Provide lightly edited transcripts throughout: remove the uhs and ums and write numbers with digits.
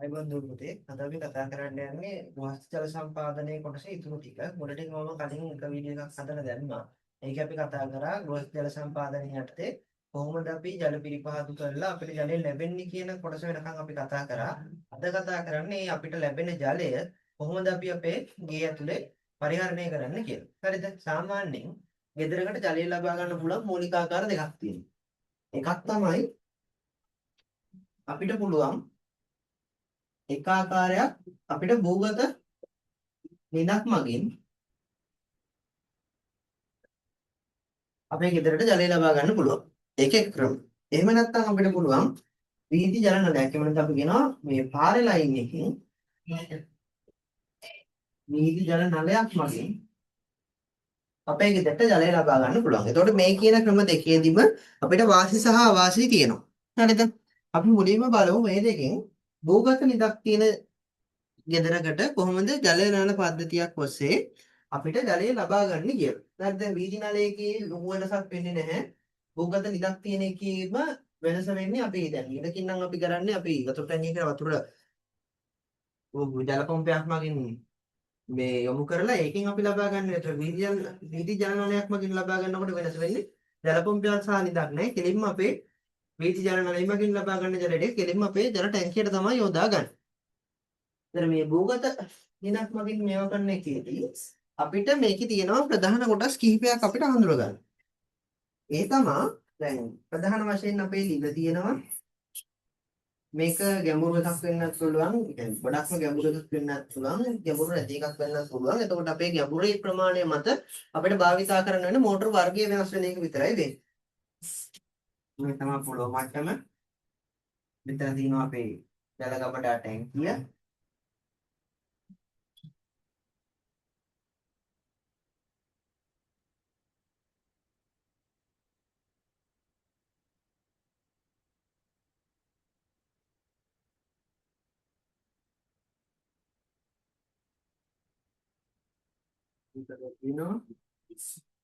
අයිබෝන් දුර්ගතේ අද අපි කතා කරන්න යන්නේ වාස්තු ජල සම්පාදනයේ කොටස ඉතුරු ටික. මුලට මම කලින් එක වීඩියෝ එකක් හදලා දැම්මා. ඒක අපි කතා කරා වාස්තු ජල සම්පාදනයේ යටතේ කොහොමද අපි ජල පිරිපහදු කරලා අපිට ජලය ලැබෙන්නේ කියන කොටස වෙනකන් අපි කතා කරා. අද කතා කරන්නේ අපිට ලැබෙන ජලය කොහොමද අපි අපේ ගේ ඇතුලේ පරිහරණය කරන්න කියලා. හරිද? සාමාන්‍යයෙන් ගෙදරකට ජලය ලබා ගන්න පුළුවන් මූලික ආකාර දෙකක් තියෙනවා. එකක් තමයි අපිට පුළුවන් එක ආකාරයක් අපිට භූගත නිදක් මගින් අපේ ගෙදරට ජලය ලබා ගන්න පුළුවන්. ඒක එක් ක්‍රම. එහෙම නැත්නම් අපිට පුළුවන් වීදි ජල නලයක්. එහෙම නැත්නම් අපි කියනවා මේ පාරේ ලයින් එකකින් වීදි ජල නලයක් මගින් අපේ ගෙදරට ජලය ලබා ගන්න පුළුවන්. එතකොට මේ කියන ක්‍රම දෙකේදීම අපිට වාසි සහ අවාසි තියෙනවා. හරිද? අපි මුලින්ම බලමු මේ දෙකෙන් භූගත නිදක් තියෙන ගෙදරකට කොහොමද ජලය නාන පද්ධතියක් ඔස්සේ අපිට ජලය ලබා ගන්න කියලා. දැන් වීදි නලයේදී ලොකු වෙනසක් වෙන්නේ නැහැ. භූගත නිදක් තියෙන එකේම වෙනස වෙන්නේ අපි දැන් ඉඩකින් නම් අපි කරන්නේ අපි වතුර ටැංකියකට වතුර ජල පම්පයක් මගින් මේ යොමු කරලා ඒකෙන් අපි ලබා ගන්න විතර වීදි ජල නලයක් මගින් ලබා ගන්නකොට වෙනස වෙන්නේ ජල පම්පයක් සහ නිදක් නැහැ. කෙලින්ම අපේ වීදි ජල නලය මගින් ලබා ගන්න ජලයට කෙලින්ම අපේ ජල ටැංකියට තමයි යොදා ගන්න. දැන් මේ භූගත නිදක් මගින් මේව කරන එකේදී අපිට මේකේ තියෙනවා ප්‍රධාන කොටස් කිහිපයක් අපිට හඳුනා ගන්න. ඒ තමයි දැන් ප්‍රධාන වශයෙන් අපේ ලිඳ තියෙනවා. මේක ගැඹුරු එකක් වෙන්නත් පුළුවන්. يعني ගොඩක්ම ගැඹුරු එකක් වෙන්නත් පුළුවන්. ගැඹුරු නැති එකක් වෙන්නත් පුළුවන්. එතකොට අපේ ගැඹුරේ ප්‍රමාණය මත අපිට භාවිතා කරන්න වෙන මෝටර වර්ගය වෙනස් වෙන එක විතරයි වෙන්නේ. මේ තමයි පොළොව මට්ටම. මෙතන තියෙනවා අපේ ජල ගබඩා ටැංකිය. තියෙනවා.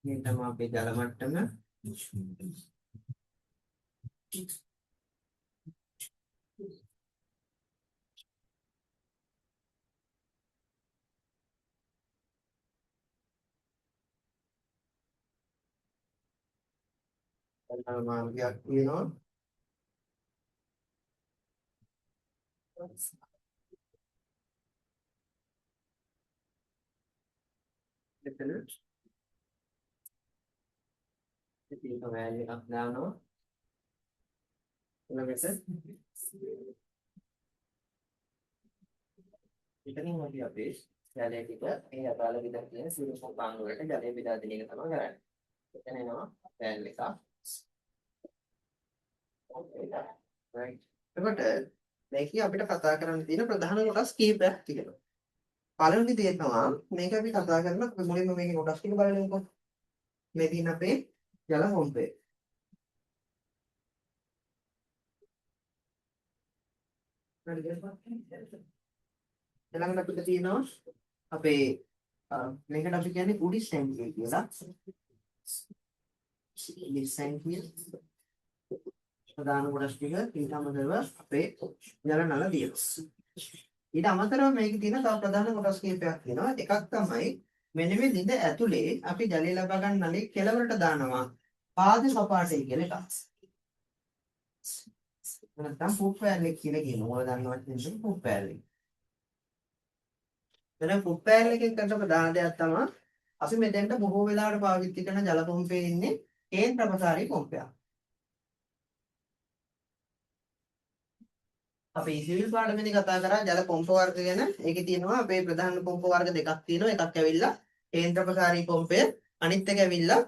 මේ තමයි අපේ ජල මට්ටම. ජල මාර්ගයක් තියෙනවා. එතන ඉතින් තමයි එකක් දානවා. ඊළඟට ඉතින් අපි අපේ ජලය ටික මේ අදාළ විදිහට තියෙන සියලු සම්පාංග වලට ජලය බෙදා දෙන එක තමයි කරන්නේ. එතන එනවා පෑන් එකක්. right. එතකොට මේකේ අපිට කතා කරන්න තියෙන ප්‍රධාන කොටස් කිහිපයක් තියෙනවා. පළවෙනි දේ තමයි මේක අපි කතා කරන මුලින්ම මේකේ කොටස් ටික බලන්නකො. මේ තියෙන අපේ ජල පොම්පය. ඊළඟට අපිට තියෙනවා අපේ මේකට අපි කියන්නේ උඩි ටැංකිය කියලා. උඩි ටැංකිය ප්‍රධාන කොටස් ටික ඊට අමතරව අපේ ජල නල තියෙනවා. ඊට අමතරව මේකේ තියෙන තව ප්‍රධාන කොටස් කිහිපයක් තියෙනවා. එකක් තමයි මෙන්න මේ ලිඳ ඇතුලේ අපි ජලය ලබා ගන්න නලේ කෙළවරට දානවා පාද සපාටය කියලා එකක්. නැත්නම් පුප් පැලෙක් කියලා කියනවා. ඔයාලා දන්නවත් නෙමෙයි පුප් පැලෙක්. දැන් පුප් පැලෙකෙන් කරන ප්‍රධාන දෙයක් තමයි අපි මෙතෙන්ට බොහෝ වෙලාවට පාවිච්චි කරන ජල පොම්පේ ඉන්නේ කේන්ද්‍ර ප්‍රසාරී පොම්පයක්. අපි සිවිල් පාඩමේදී කතා කරා ජල පොම්ප වර්ග ගැන. ඒකේ තියෙනවා අපේ ප්‍රධාන පොම්ප වර්ග දෙකක් තියෙනවා. එකක් ඇවිල්ලා කේන්ද්‍ර ප්‍රසාරී පොම්පය, අනිත් එක ඇවිල්ලා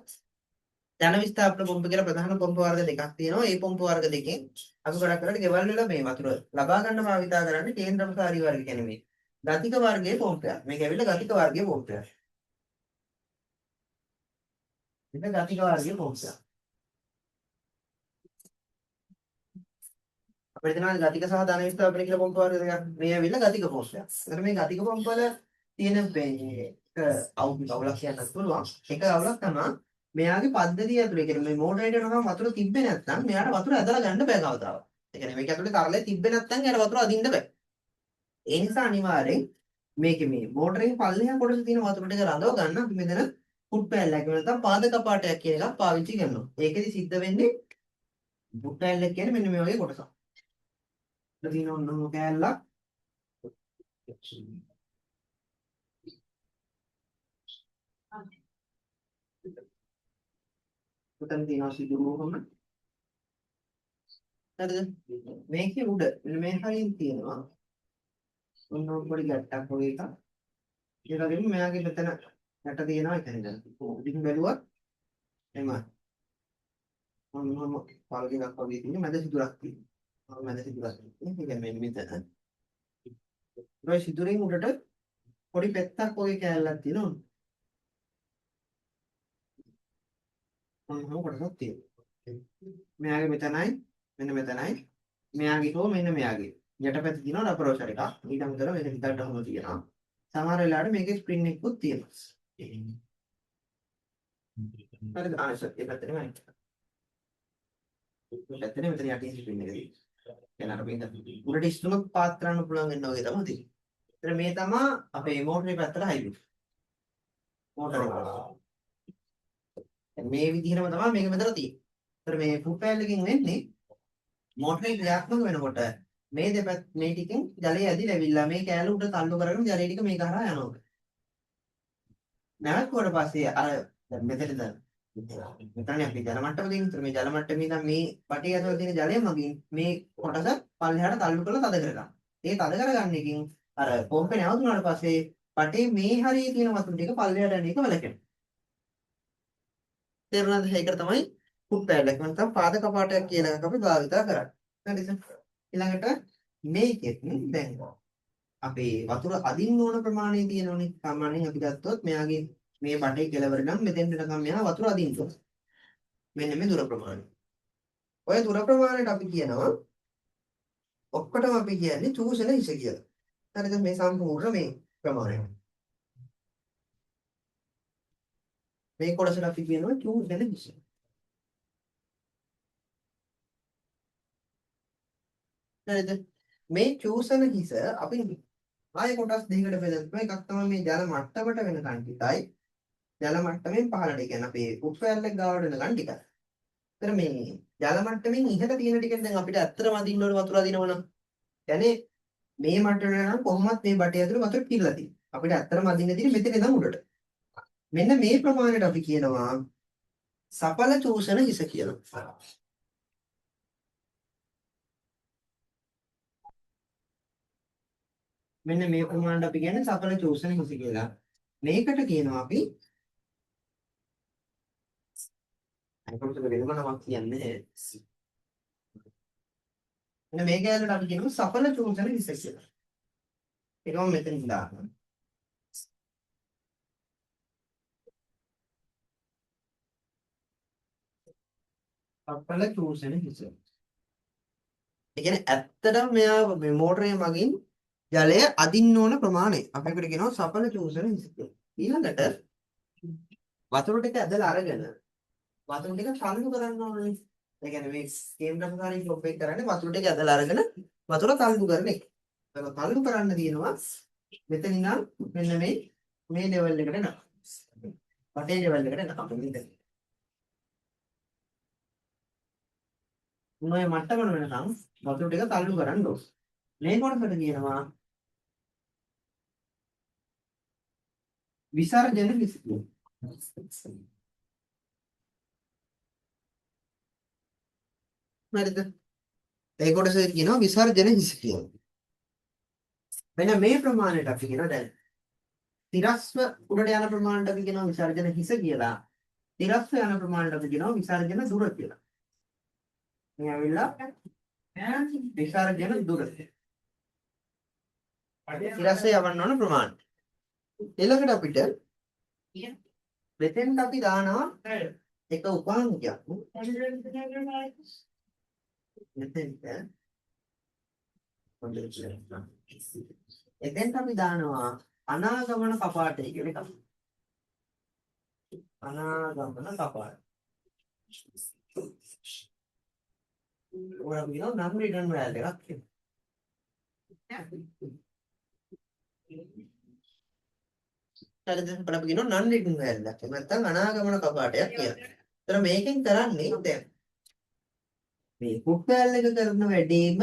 ධන විස්ථාපන පොම්ප කියලා ප්‍රධාන පොම්ප වර්ග දෙකක් තියෙනවා. මේ පොම්ප වර්ග දෙකෙන් අපි ගොඩක් කරලා ගෙවල් වල මේ වතුර ලබා ගන්න භාවිතා කරන්නේ කේන්ද්‍ර ප්‍රසාරී වර්ග කියන්නේ මේ ගතික වර්ගයේ පොම්පයක්. මේක ඇවිල්ලා ගතික වර්ගයේ පොම්පයක්. මේක ගතික වර්ගයේ පොම්පයක්. අපිට දෙනවා ගතික සහ ධන විස්ථාපන කියලා පොම්ප වර්ග දෙකක්. මේ ඇවිල්ලා ගතික පොම්පයක්. එතන මේ ගතික පොම්ප වල තියෙන මේ අවුලක් කියන්නත් පුළුවන්. එක අවුලක් තමයි මෙයාගේ පද්ධතිය ඇතුලේ කියන්නේ මේ මෝටරේට යනකම් වතුර තිබ්බේ නැත්නම් මෙයාට වතුර ඇදලා ගන්න බෑ කවදාවත්. ඒ කියන්නේ මේක ඇතුලේ තරලේ තිබ්බේ නැත්නම් එයාට වතුර අදින්න බෑ. ඒ නිසා අනිවාර්යෙන් මේකේ මේ මෝටරේ පල්ලෙහා කොටස තියෙන වතුර ටික රඳව ගන්න අපි මෙතන ෆුට් පැනලයක් නැත්නම් පාද කපාටයක් කියන එකක් පාවිච්චි කරනවා. ඒකෙදි සිද්ධ වෙන්නේ ෆුට් පැනලයක් කියන්නේ මෙන්න මේ වගේ කොටසක්. ඒක තියෙන ඔන්නම කෑල්ලක්. උතන තියෙනවා සිදුරුවම. හරිද? මේකේ උඩ මෙන්න මේ හරින් තියෙනවා. ඔන්න පොඩි ගැට්ටක් වගේ එකක්. ඒ වගේම මෙයාගේ මෙතන යට තියෙනවා එතන ඉඳන්. ඉතින් බැලුවත් එම මොනම පාල් එකක් වගේ තියෙන මැද සිදුරක් තියෙනවා. මැද සිදුරක් තියෙනවා. ඒක කියන්නේ මෙතන. ඒ සිදුරෙන් උඩට පොඩි පෙත්තක් වගේ කෑල්ලක් තියෙනවා. මොනම කොටසක් තියෙනවා. මෙයාගේ මෙතනයි මෙන්න මෙතනයි මෙයාගේ හෝ මෙන්න මෙයාගේ යටපැත්තේ තියෙනවා රබර් වෂර් එකක්. ඊට අමතරව මේක හිතට හම තියෙනවා. සමහර වෙලාවට මේකේ ස්ප්‍රින් එකකුත් තියෙනවා. හරිද? ආයෙත් ඒ පැත්තටම යන්න. පැත්තේ මෙතන යටින් ස්ප්‍රින් එක තියෙනවා. එන අර මේක උඩට ඉස්සුමක් පාත් කරන්න පුළුවන් වෙන වගේ තමයි තියෙන්නේ. ඒතර මේ තමයි අපේ මෝටරේ පැත්තට හයිබ්‍රිඩ්. මෝටර මේ විදිහටම තමයි මේක මෙතන තියෙන්නේ. ඒතර මේ ෆුට් පැනල් එකකින් වෙන්නේ මෝටරේ ක්‍රියාත්මක වෙනකොට මේ දෙපැත්ත මේ ටිකෙන් ජලය ඇදිලා ඇවිල්ලා මේ කෑල්ල උඩ තල්ලු කරගෙන ජලය ටික මේක හරහා යනවා. නැවතුනට පස්සේ අර දැන් මෙතනද මෙතන අපි ජල මට්ටම දෙන්නේ. මේ ජල මට්ටමේ ඉඳන් මේ පටේ ඇතුළේ තියෙන ජලය මගින් මේ කොටස පල්ලෙහාට තල්ලු කරලා තද කරගන්න. ඒ තද කරගන්න එකකින් අර පොම්පේ නැවතුනාට පස්සේ පටේ මේ හරියේ තියෙන වතුර ටික පල්ලෙහාට යන එක වැළකෙනවා. තේරුණාද? ඒකට තමයි ෆුට් පැනල් එක නැත්නම් පාද කපාටයක් කියන එකක් අපි භාවිත කරන්නේ. හරිද? ඊළඟට මේකෙත් දැන් අපේ වතුර අදින්න ඕන ප්‍රමාණය තියෙනවනේ. සාමාන්‍යයෙන් අපි ගත්තොත් මෙයාගේ මේ බටේ කෙලවර නම් මෙතෙන්ට නිකන් මෙයා වතුර අදින්න ඕන. මෙන්න මේ දුර ප්‍රමාණය. ඔය දුර ප්‍රමාණයට අපි කියනවා ඔක්කොටම අපි කියන්නේ චූෂණ හිස කියලා. හරිද? මේ සම්පූර්ණ මේ ප්‍රමාණය. මේ කොටසට අපි කියනවා චූෂණ හිස. හරිද? මේ චූෂණ හිස අපි ආයෙ කොටස් දෙකකට බෙදලා එකක් තමයි මේ ජල මට්ටමට වෙනකන් ටිකයි ජල මට්ටමින් පහළට කියන්නේ අපේ උත්පැල්ලක් ගාවට වෙනකන් ටිකයි. ඒතර මේ ජල මට්ටමින් ඉහළ තියෙන ටිකෙන් දැන් අපිට ඇත්තටම අදින්න ඕන වතුර අදිනවනම් يعني මේ මට්ටමේ නම් කොහොමත් මේ බටේ ඇතුළේ වතුර පිරලා තියෙනවා. අපිට ඇත්තටම අදින්න තියෙන්නේ මෙතන ඉඳන් උඩට. මෙන්න මේ ප්‍රමාණයට අපි කියනවා සඵල චූෂණ හිස කියලා. මෙන්න මේ ප්‍රමාණයට අපි කියන්නේ සඵල චූෂණ හිස කියලා. මේකට කියනවා අපි අනිකට වෙනම නමක් කියන්නේ. මෙන්න මේ කැලේට අපි කියනවා සඵල චූෂණ හිස කියලා. ඒකම මෙතනින් දාන්න. සඵල චූෂණ හිස. ඒ කියන්නේ ඇත්තටම මෙයා මේ මෝටරේ මගින් ජලය අදින්න ඕන ප්‍රමාණය. අපි එකට කියනවා සඵල චූෂණ හිස කියලා. ඊළඟට වතුර ටික ඇදලා අරගෙන වතුර ටික තල්ලු කරන්න ඕනේ. ඒ කියන්නේ මේ කේන්ද්‍රකාරී ජොබ් එක කරන්නේ වතුර ටික ඇදලා අරගෙන වතුර තල්ලු කරන එක. ඒක තල්ලු කරන්න තියෙනවා මෙතන ඉඳන් මෙන්න මේ ලෙවල් එකට එනවා. වටේ ලෙවල් එකට එනවා. මෙතන. මොනේ මට්ටමන වෙනකම් වතුර ටික තල්ලු කරන්න ඕනේ. මේ කොටසට කියනවා විසර්ජන හිස කියලා. හරිද? ඒ කොටසට කියනවා විසර්ජන හිස කියලා. මෙන්න මේ ප්‍රමාණයට අපි කියනවා දැන් තිරස්ව උඩට යන ප්‍රමාණයට අපි කියනවා විසර්ජන හිස කියලා. තිරස්ව යන ප්‍රමාණයට අපි කියනවා විසර්ජන දුර කියලා. මේ ඇවිල්ලා විසර්ජන දුර. තිරස්ව යවන්න ඕන ප්‍රමාණය. ඊළඟට අපිට මෙතෙන්ට අපි දානවා එක උපාංගයක්. මෙතෙන්ට එතෙන්ට අපි දානවා අනාගමන කපාටය කියලා එකක්. අනාගමන කපාට. ඔය අපි කියනවා නම් රිටර්න් වැල්යු එකක් කියලා. හරිද? අපිට අපි කියනවා non return value එකක්. එහෙම නැත්නම් අනාගමන කපාටයක් කියලා. ඒතර මේකෙන් කරන්නේ දැන් මේ කුප්පෑල් එක කරන වැඩේම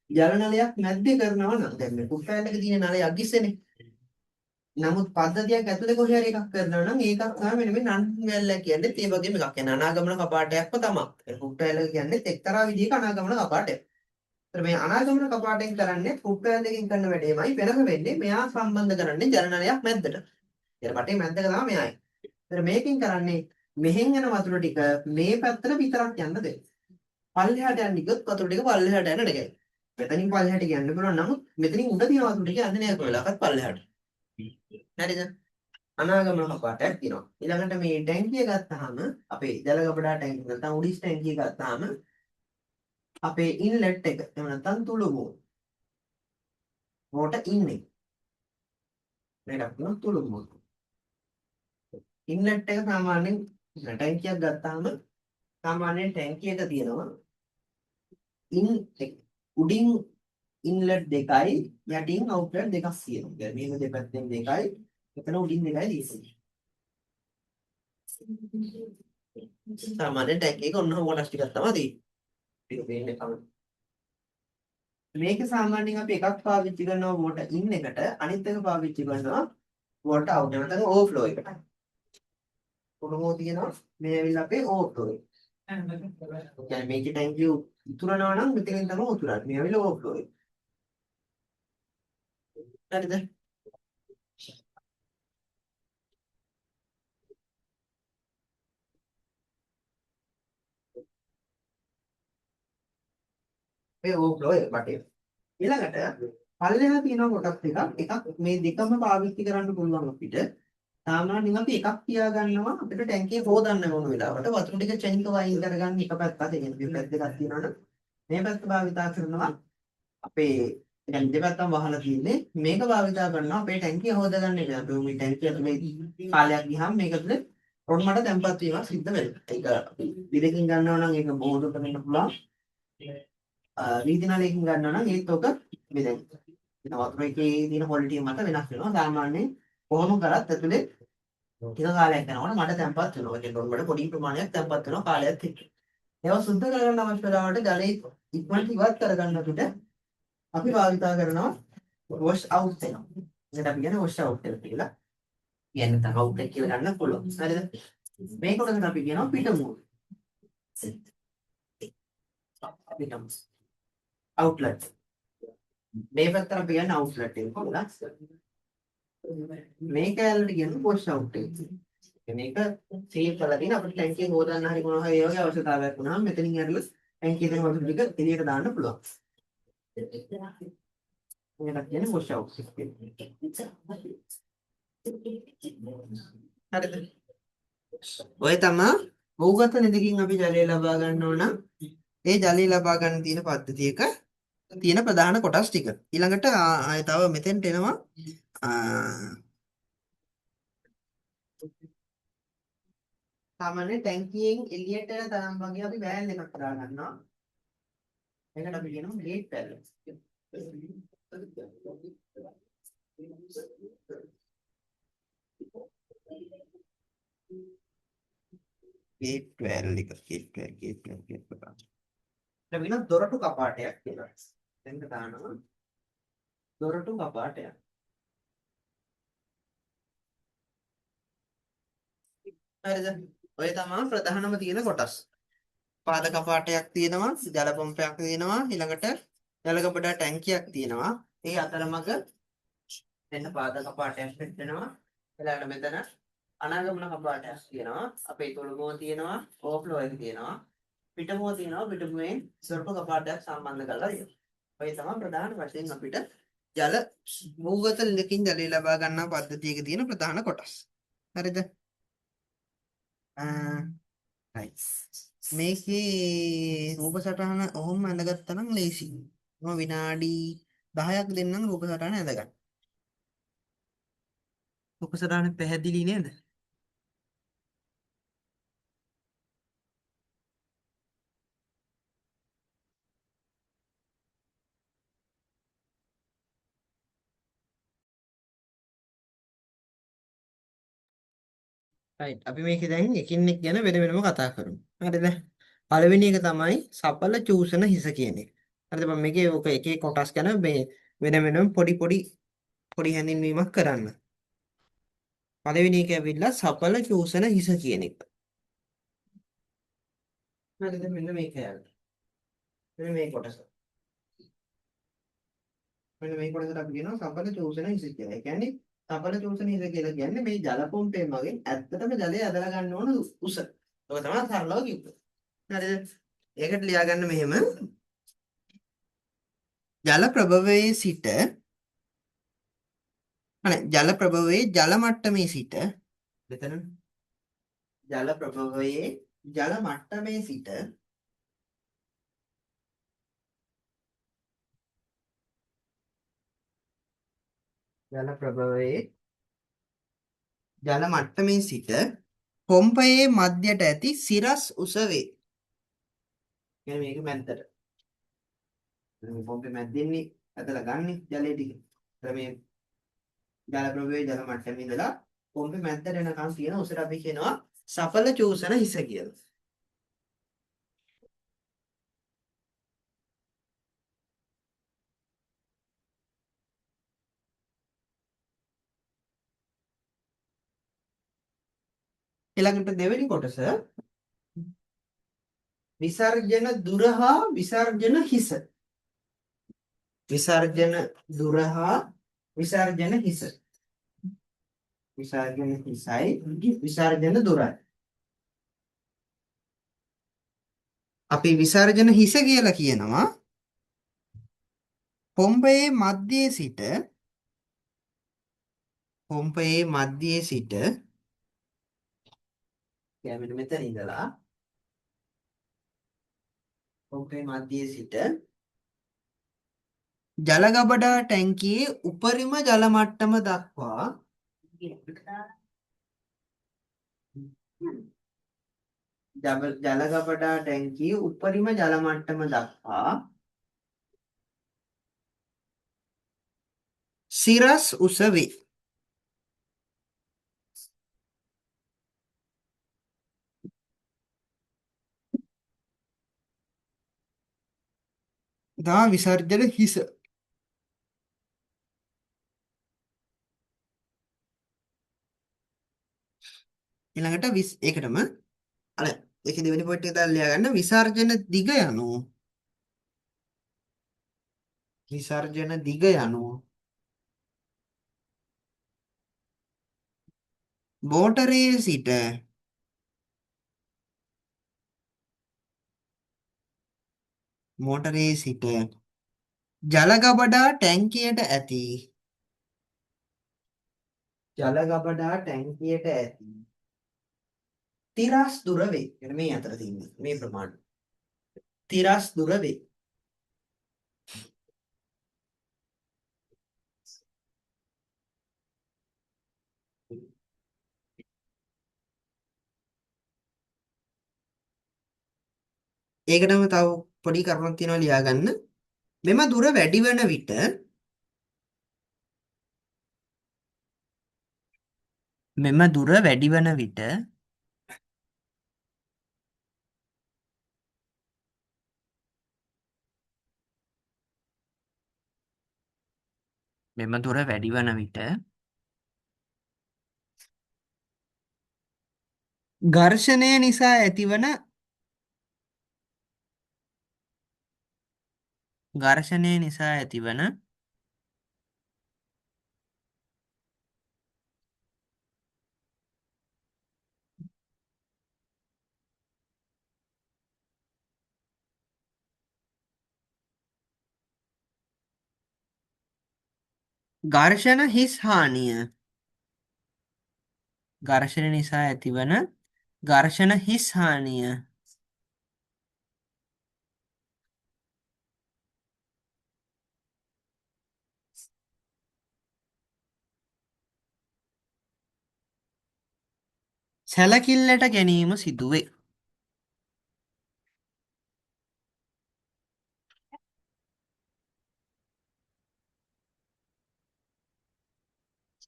ජල නලයක් මැද්දේ කරනවා නම් දැන් මේ කුප්පෑල් එක තියෙන නලය අගිස්සනේ. නමුත් පද්ධතියක් ඇතුලේ කොහේ හරි එකක් කරනවා නම් ඒකක් තමයි මෙන්න මේ non return value එක කියන්නේ ඒ වගේම එකක්. කියන්නේ අනාගමන කපාටයක්ම තමයි. ඒ කුප්පෑල් එක කියන්නේ එක්තරා විදිහක අනාගමන කපාටයක්. ඒතර මේ අනාගමන කපාටයෙන් කරන්නේ කුප්පෑල් එකකින් කරන වැඩේමයි වෙනම වෙන්නේ මෙයා සම්බන්ධ කරන්නේ ජල නලයක් මැද්දට. ඊට පස්සේ මැද්දක තමයි මෙයායි. ඒතර මේකෙන් කරන්නේ මෙහෙන් යන වතුර ටික මේ පැත්තට විතරක් යන්න දෙන්න. පල්ලෙහාට යන්න ගියොත් වතුර ටික පල්ලෙහාට යන්න දෙකයි. මෙතනින් පල්ලෙහාට යන්න පුළුවන් නමුත් මෙතනින් උඩ තියෙන වතුර ටික යන්නේ නැහැ කොහෙලවත් පල්ලෙහාට. හරිද? අනාගමන කපාටයක් තියෙනවා. ඊළඟට මේ ටැංකිය ගත්තාම අපේ ජල ගබඩා ටැංකිය නැත්නම් උඩිස් ටැංකිය ගත්තාම අපේ ඉන්ලට් එක එහෙම නැත්නම් තුළුමුව වෝට ඉන්නේ. මේකට කියනවා තුළුමුව. ඉන්ලට් එක සාමාන්‍යයෙන් ටැංකියක් ගත්තාම සාමාන්‍යයෙන් ටැංකියක තියෙනවා උඩින් ඉන්ලට් දෙකයි යටින් අවුට්ලට් දෙකක් තියෙනවා. දැන් මේක දෙපැත්තෙන් දෙකයි එතන උඩින් දෙකයි තියෙන්නේ. සාමාන්‍යයෙන් ටැංකියක ඔන්න කොටස් ටිකක් තමයි තියෙන්නේ. ටික පේන්නේ තමයි. මේක සාමාන්‍යයෙන් අපි එකක් පාවිච්චි කරනවා වෝටර් ඉන් එකට අනිත් එක පාවිච්චි කරනවා වෝටර් අවුට් නැත්නම් ඕවර්ෆ්ලෝ එකට. කොහොමද තියෙනවා මේ ඇවිල්ලා අපේ ඕවර්ෆ්ලෝ එක. يعني මේකේ ටැංකිය උතුරනවා නම් මෙතනින් තමයි උතුරන්නේ. මේ ඇවිල්ලා ඕවර්ෆ්ලෝ එක. හරිද? මේ ඕවර්ෆ්ලෝ එක බටේ. ඊළඟට පල්ලෙහා තියෙන කොටස් එකක් මේ දෙකම පාවිච්චි කරන්න පුළුවන් අපිට. සාමාන්‍යයෙන් අපි එකක් තියා ගන්නවා අපිට ටැංකිය හොදන්න ඕන වෙලාවට වතුර ටික චෙන්ක වයින් කරගන්න එක පැත්තක් තියෙන. මේ පැත්ත දෙකක් තියෙනවනේ. මේ පැත්ත භාවිතා කරනවා අපේ يعني දෙපැත්තම වහලා තියෙන්නේ මේක භාවිතා කරනවා අපේ ටැංකිය හොදගන්න එක. අපි මේ ටැංකිය තුනේ කාලයක් ගියාම මේක තුනේ රොඩ් මඩ තැම්පත් වීමක් සිද්ධ වෙනවා. ඒක අපි විදකින් ගන්නවා නම් ඒක බෝධක වෙන්න පුළුවන්. වීදි නලයකින් ගන්නවා නම් ඒත් ඔක බෙදෙන්න. ඉතින් වතුර එකේ තියෙන ක්වොලිටි මත වෙනස් වෙනවා. සාමාන්‍යයෙන් කොහොම කරත් ඇතුලේ ටික කාලයක් යනකොට මඩ තැම්පත් වෙනවා. ඒ රොඩ් මඩ පොඩි ප්‍රමාණයක් තැම්පත් වෙනවා කාලයක් එක්ක. ඒවා සුද්ධ කරගන්න අවශ්‍ය වෙලාවට ජලයේ ඉක්මනට ඉවත් කරගන්න අපිට අපි භාවිතා කරනවා වොෂ් අවුට් එක. ඒකට අපි කියන්නේ වොෂ් අවුට් එක කියලා. කියන්නේ තව අවුට් එක කියලා ගන්න පුළුවන්. හරිද? මේ කොටසට අපි කියනවා පිටමුව. පිටමුව. අවුට්ලට්. මේ පැත්තට අපි කියන්නේ අවුට්ලට් එක කියලා. මේ කැලේට කියන්නේ වොෂ් අවුට් එක. මේක සීල් කරලා තියෙන අපිට ටැංකිය හොදන්න හරි මොනවා හරි ඒ වගේ අවශ්‍යතාවයක් වුණාම මෙතනින් ඇරලා ටැංකියේ තියෙන වතුර ටික එළියට දාන්න පුළුවන්. මේකට කියන්නේ වොෂ් අවුට් කියලා. හරිද? ඔය තමයි භූගත නිදකින් අපි ජලය ලබා ගන්න ඕන නම් ඒ ජලය ලබා ගන්න තියෙන පද්ධතියක තියෙන ප්‍රධාන කොටස් ටික. ඊළඟට ආය තව මෙතෙන්ට එනවා සාමාන්‍ය ටැංකියෙන් එළියට යන තරම් වගේ අපි වෑල් එකක් දා ගන්නවා. ඒකට අපි කියනවා ගේට් වෑල්. ගේට් වෑල් එක ගේට් වෑල්. වෙන දොරටු කපාටයක් කියලා. දැන් දානවා දොරටු කපාටයක්. හරිද? ඔය තමයි ප්‍රධානම තියෙන කොටස්. පාද කපාටයක් තියෙනවා, ජල පම්පයක් තියෙනවා, ඊළඟට ජල ගබඩා ටැංකියක් තියෙනවා. ඒ අතරමඟ මෙන්න පාද කපාටයක් වෙනවා. ඊළඟට මෙතන අනාගමන කපාටයක් තියෙනවා. අපේ තුළුමුව තියෙනවා, ඕවර්ෆ්ලෝ එක තියෙනවා. පිටමුව තියෙනවා, පිටමුවෙන් සොරටු කපාටයක් සම්බන්ධ කරලා තියෙනවා. ඔය තමයි ප්‍රධාන වශයෙන් අපිට ජල භූගත නිලකින් ජලය ලබා ගන්නා පද්ධතියක තියෙන ප්‍රධාන කොටස්. හරිද? right. මේකේ රූප සටහන ඔහොම ඇඳගත්තා නම් ලේසියි. මම විනාඩි 10ක් දෙන්නම් රූප සටහන ඇඳගන්න. රූප සටහන පැහැදිලි නේද? right. අපි මේකේ දැන් එකින් එක ගැන වෙන වෙනම කතා කරමු. හරිද? පළවෙනි එක තමයි සඵල චූසන හිස කියන එක. හරිද? මම මේකේ ඔක එක එක කොටස් ගැන මේ වෙන වෙනම පොඩි පොඩි පොඩි හැඳින්වීමක් කරන්න. පළවෙනි එක ඇවිල්ලා සඵල චූසන හිස කියන එක. හරිද? මෙන්න මේක යන්න. මෙන්න මේ කොටස. මෙන්න මේ කොටසට අපි කියනවා සඵල චූසන හිස කියලා. ඒ කියන්නේ සඵල චූසන හිස කියලා කියන්නේ මේ ජල පොම්පේ මගින් ඇත්තටම ජලය ඇදලා ගන්න ඕන උස. ඒක තමයි සරලව කිව්වේ. හරිද? ඒකට ලියාගන්න මෙහෙම ජල ප්‍රභවයේ සිට ජල ප්‍රභවයේ ජල මට්ටමේ සිට මෙතන ජල ප්‍රභවයේ ජල මට්ටමේ සිට ජල ප්‍රභවයේ ජල මට්ටමේ සිට පොම්පයේ මධ්‍යයට ඇති සිරස් උස වේ. කියන්නේ මේක මැද්දට. මේ පොම්පේ මැද්දෙන්නේ ඇදලා ගන්න ජලය ටික. ඒතර මේ ජල ප්‍රභවයේ ජල මට්ටමේ ඉඳලා පොම්පේ මැද්දට එනකන් තියෙන උසට අපි කියනවා සඵල චූසන හිස කියලා. ඊළඟට දෙවෙනි කොටස විසර්ජන දුර හා විසර්ජන හිස. විසර්ජන දුර හා විසර්ජන හිස. විසර්ජන හිසයි විසර්ජන දුරයි. අපි විසර්ජන හිස කියලා කියනවා පොම්පයේ මධ්‍යයේ සිට මෙන්න මෙතන ඉඳලා පොම්පේ මධ්‍යයේ සිට ජල ගබඩා ටැංකියේ උපරිම ජල මට්ටම දක්වා ජල ගබඩා ටැංකියේ උපරිම ජල මට්ටම දක්වා සිරස් උස වේ. දා විසර්ජන හිස. ඊළඟට ඒකටම අර ඒකේ දෙවෙනි පොයින්ට් එක දාලා ලියා ගන්න විසර්ජන දිග යනු මෝටරයේ සිට ජල ගබඩා ටැංකියට ඇති තිරස් දුර වේ. එන මේ අතර තියෙන්නේ මේ ප්‍රමාණය. තිරස් දුර වේ. ඒකටම තව පොඩි කරුණක් තියෙනවා ලියා ගන්න. මෙම දුර වැඩි වන විට මෙම දුර වැඩි වන විට මෙම දුර වැඩි වන විට ඝර්ෂණය නිසා ඇතිවන ඝර්ෂණ හිස් හානිය ඝර්ෂණ නිසා ඇතිවන ඝර්ෂණ හිස් හානිය සැලකිල්ලට ගැනීම සිදුවේ.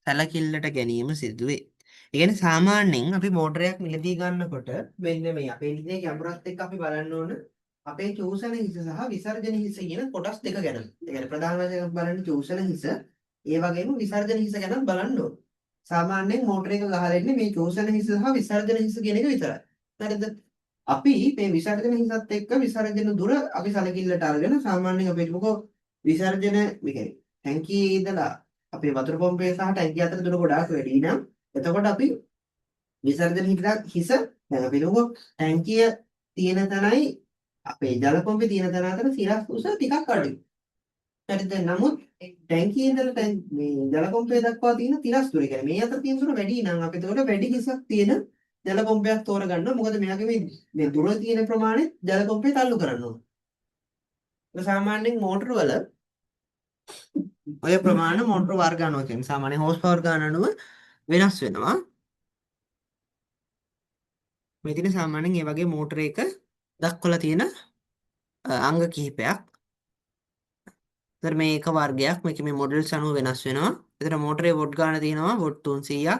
සැලකිල්ලට ගැනීම සිදුවේ. ඒ කියන්නේ සාමාන්‍යයෙන් අපි මෝටරයක් මිලදී ගන්නකොට මෙන්න මේ අපේ ඉන්නේ ගැඹුරත් එක්ක අපි බලන්න ඕන අපේ චූසන හිස සහ විසර්ජන හිස කියන කොටස් දෙක ගැන. ඒ කියන්නේ ප්‍රධාන වශයෙන් බලන්නේ චූසන හිස, ඒ වගේම විසර්ජන හිස ගැන බලන්න ඕන. සාමාන්‍යයෙන් මෝටර එක ගහලා ඉන්නේ මේ චූසන හිස සහ විසර්ජන හිස කියන එක විතරයි. හරිද? අපි මේ විසර්ජන හිසත් එක්ක විසර්ජන දුර අපි සැලකිල්ලට අරගෙන සාමාන්‍යයෙන් අපි හිතමුකෝ විසර්ජන මේ කියන්නේ ටැංකියේ ඉඳලා අපේ වතුර පොම්පේ සහ ටැංකිය අතර දුර ගොඩාක් වැඩි නම් එතකොට අපි විසර්ජන හිස දැන් අපි හිතමුකෝ ටැංකිය තියෙන තැනයි අපේ ජල පොම්පේ තියෙන තැන අතර සිරස් උස ටිකක් අඩුයි. හරිද? නමුත් ටැංකියේ ඉඳලා මේ ජල පොම්පේ දක්වා තියෙන තිරස් දුර කියන්නේ මේ අතර තියෙන දුර වැඩි නම් අපි එතකොට වැඩි හිසක් තියෙන ජල පොම්පයක් තෝරගන්න. මොකද මෙයාගේ මේ දුර තියෙන ප්‍රමාණය ජල පොම්පේ තල්ලු කරන්න ඕන. ඒක සාමාන්‍යයෙන් මෝටර වල ඔය ප්‍රමාණ මෝටර වර්ග අනුව කියන්නේ සාමාන්‍ය හෝස් පවර් ගන්න අනුව වෙනස් වෙනවා. මෙතන සාමාන්‍යයෙන් මේ වගේ මෝටර එක දක්වලා තියෙන අංග කිහිපයක්. ඒතර මේ එක වර්ගයක් මේකේ මේ මොඩල්ස් අනුව වෙනස් වෙනවා. ඒතර මෝටරේ වොට් ගන්න තියෙනවා වොට් 300ක්.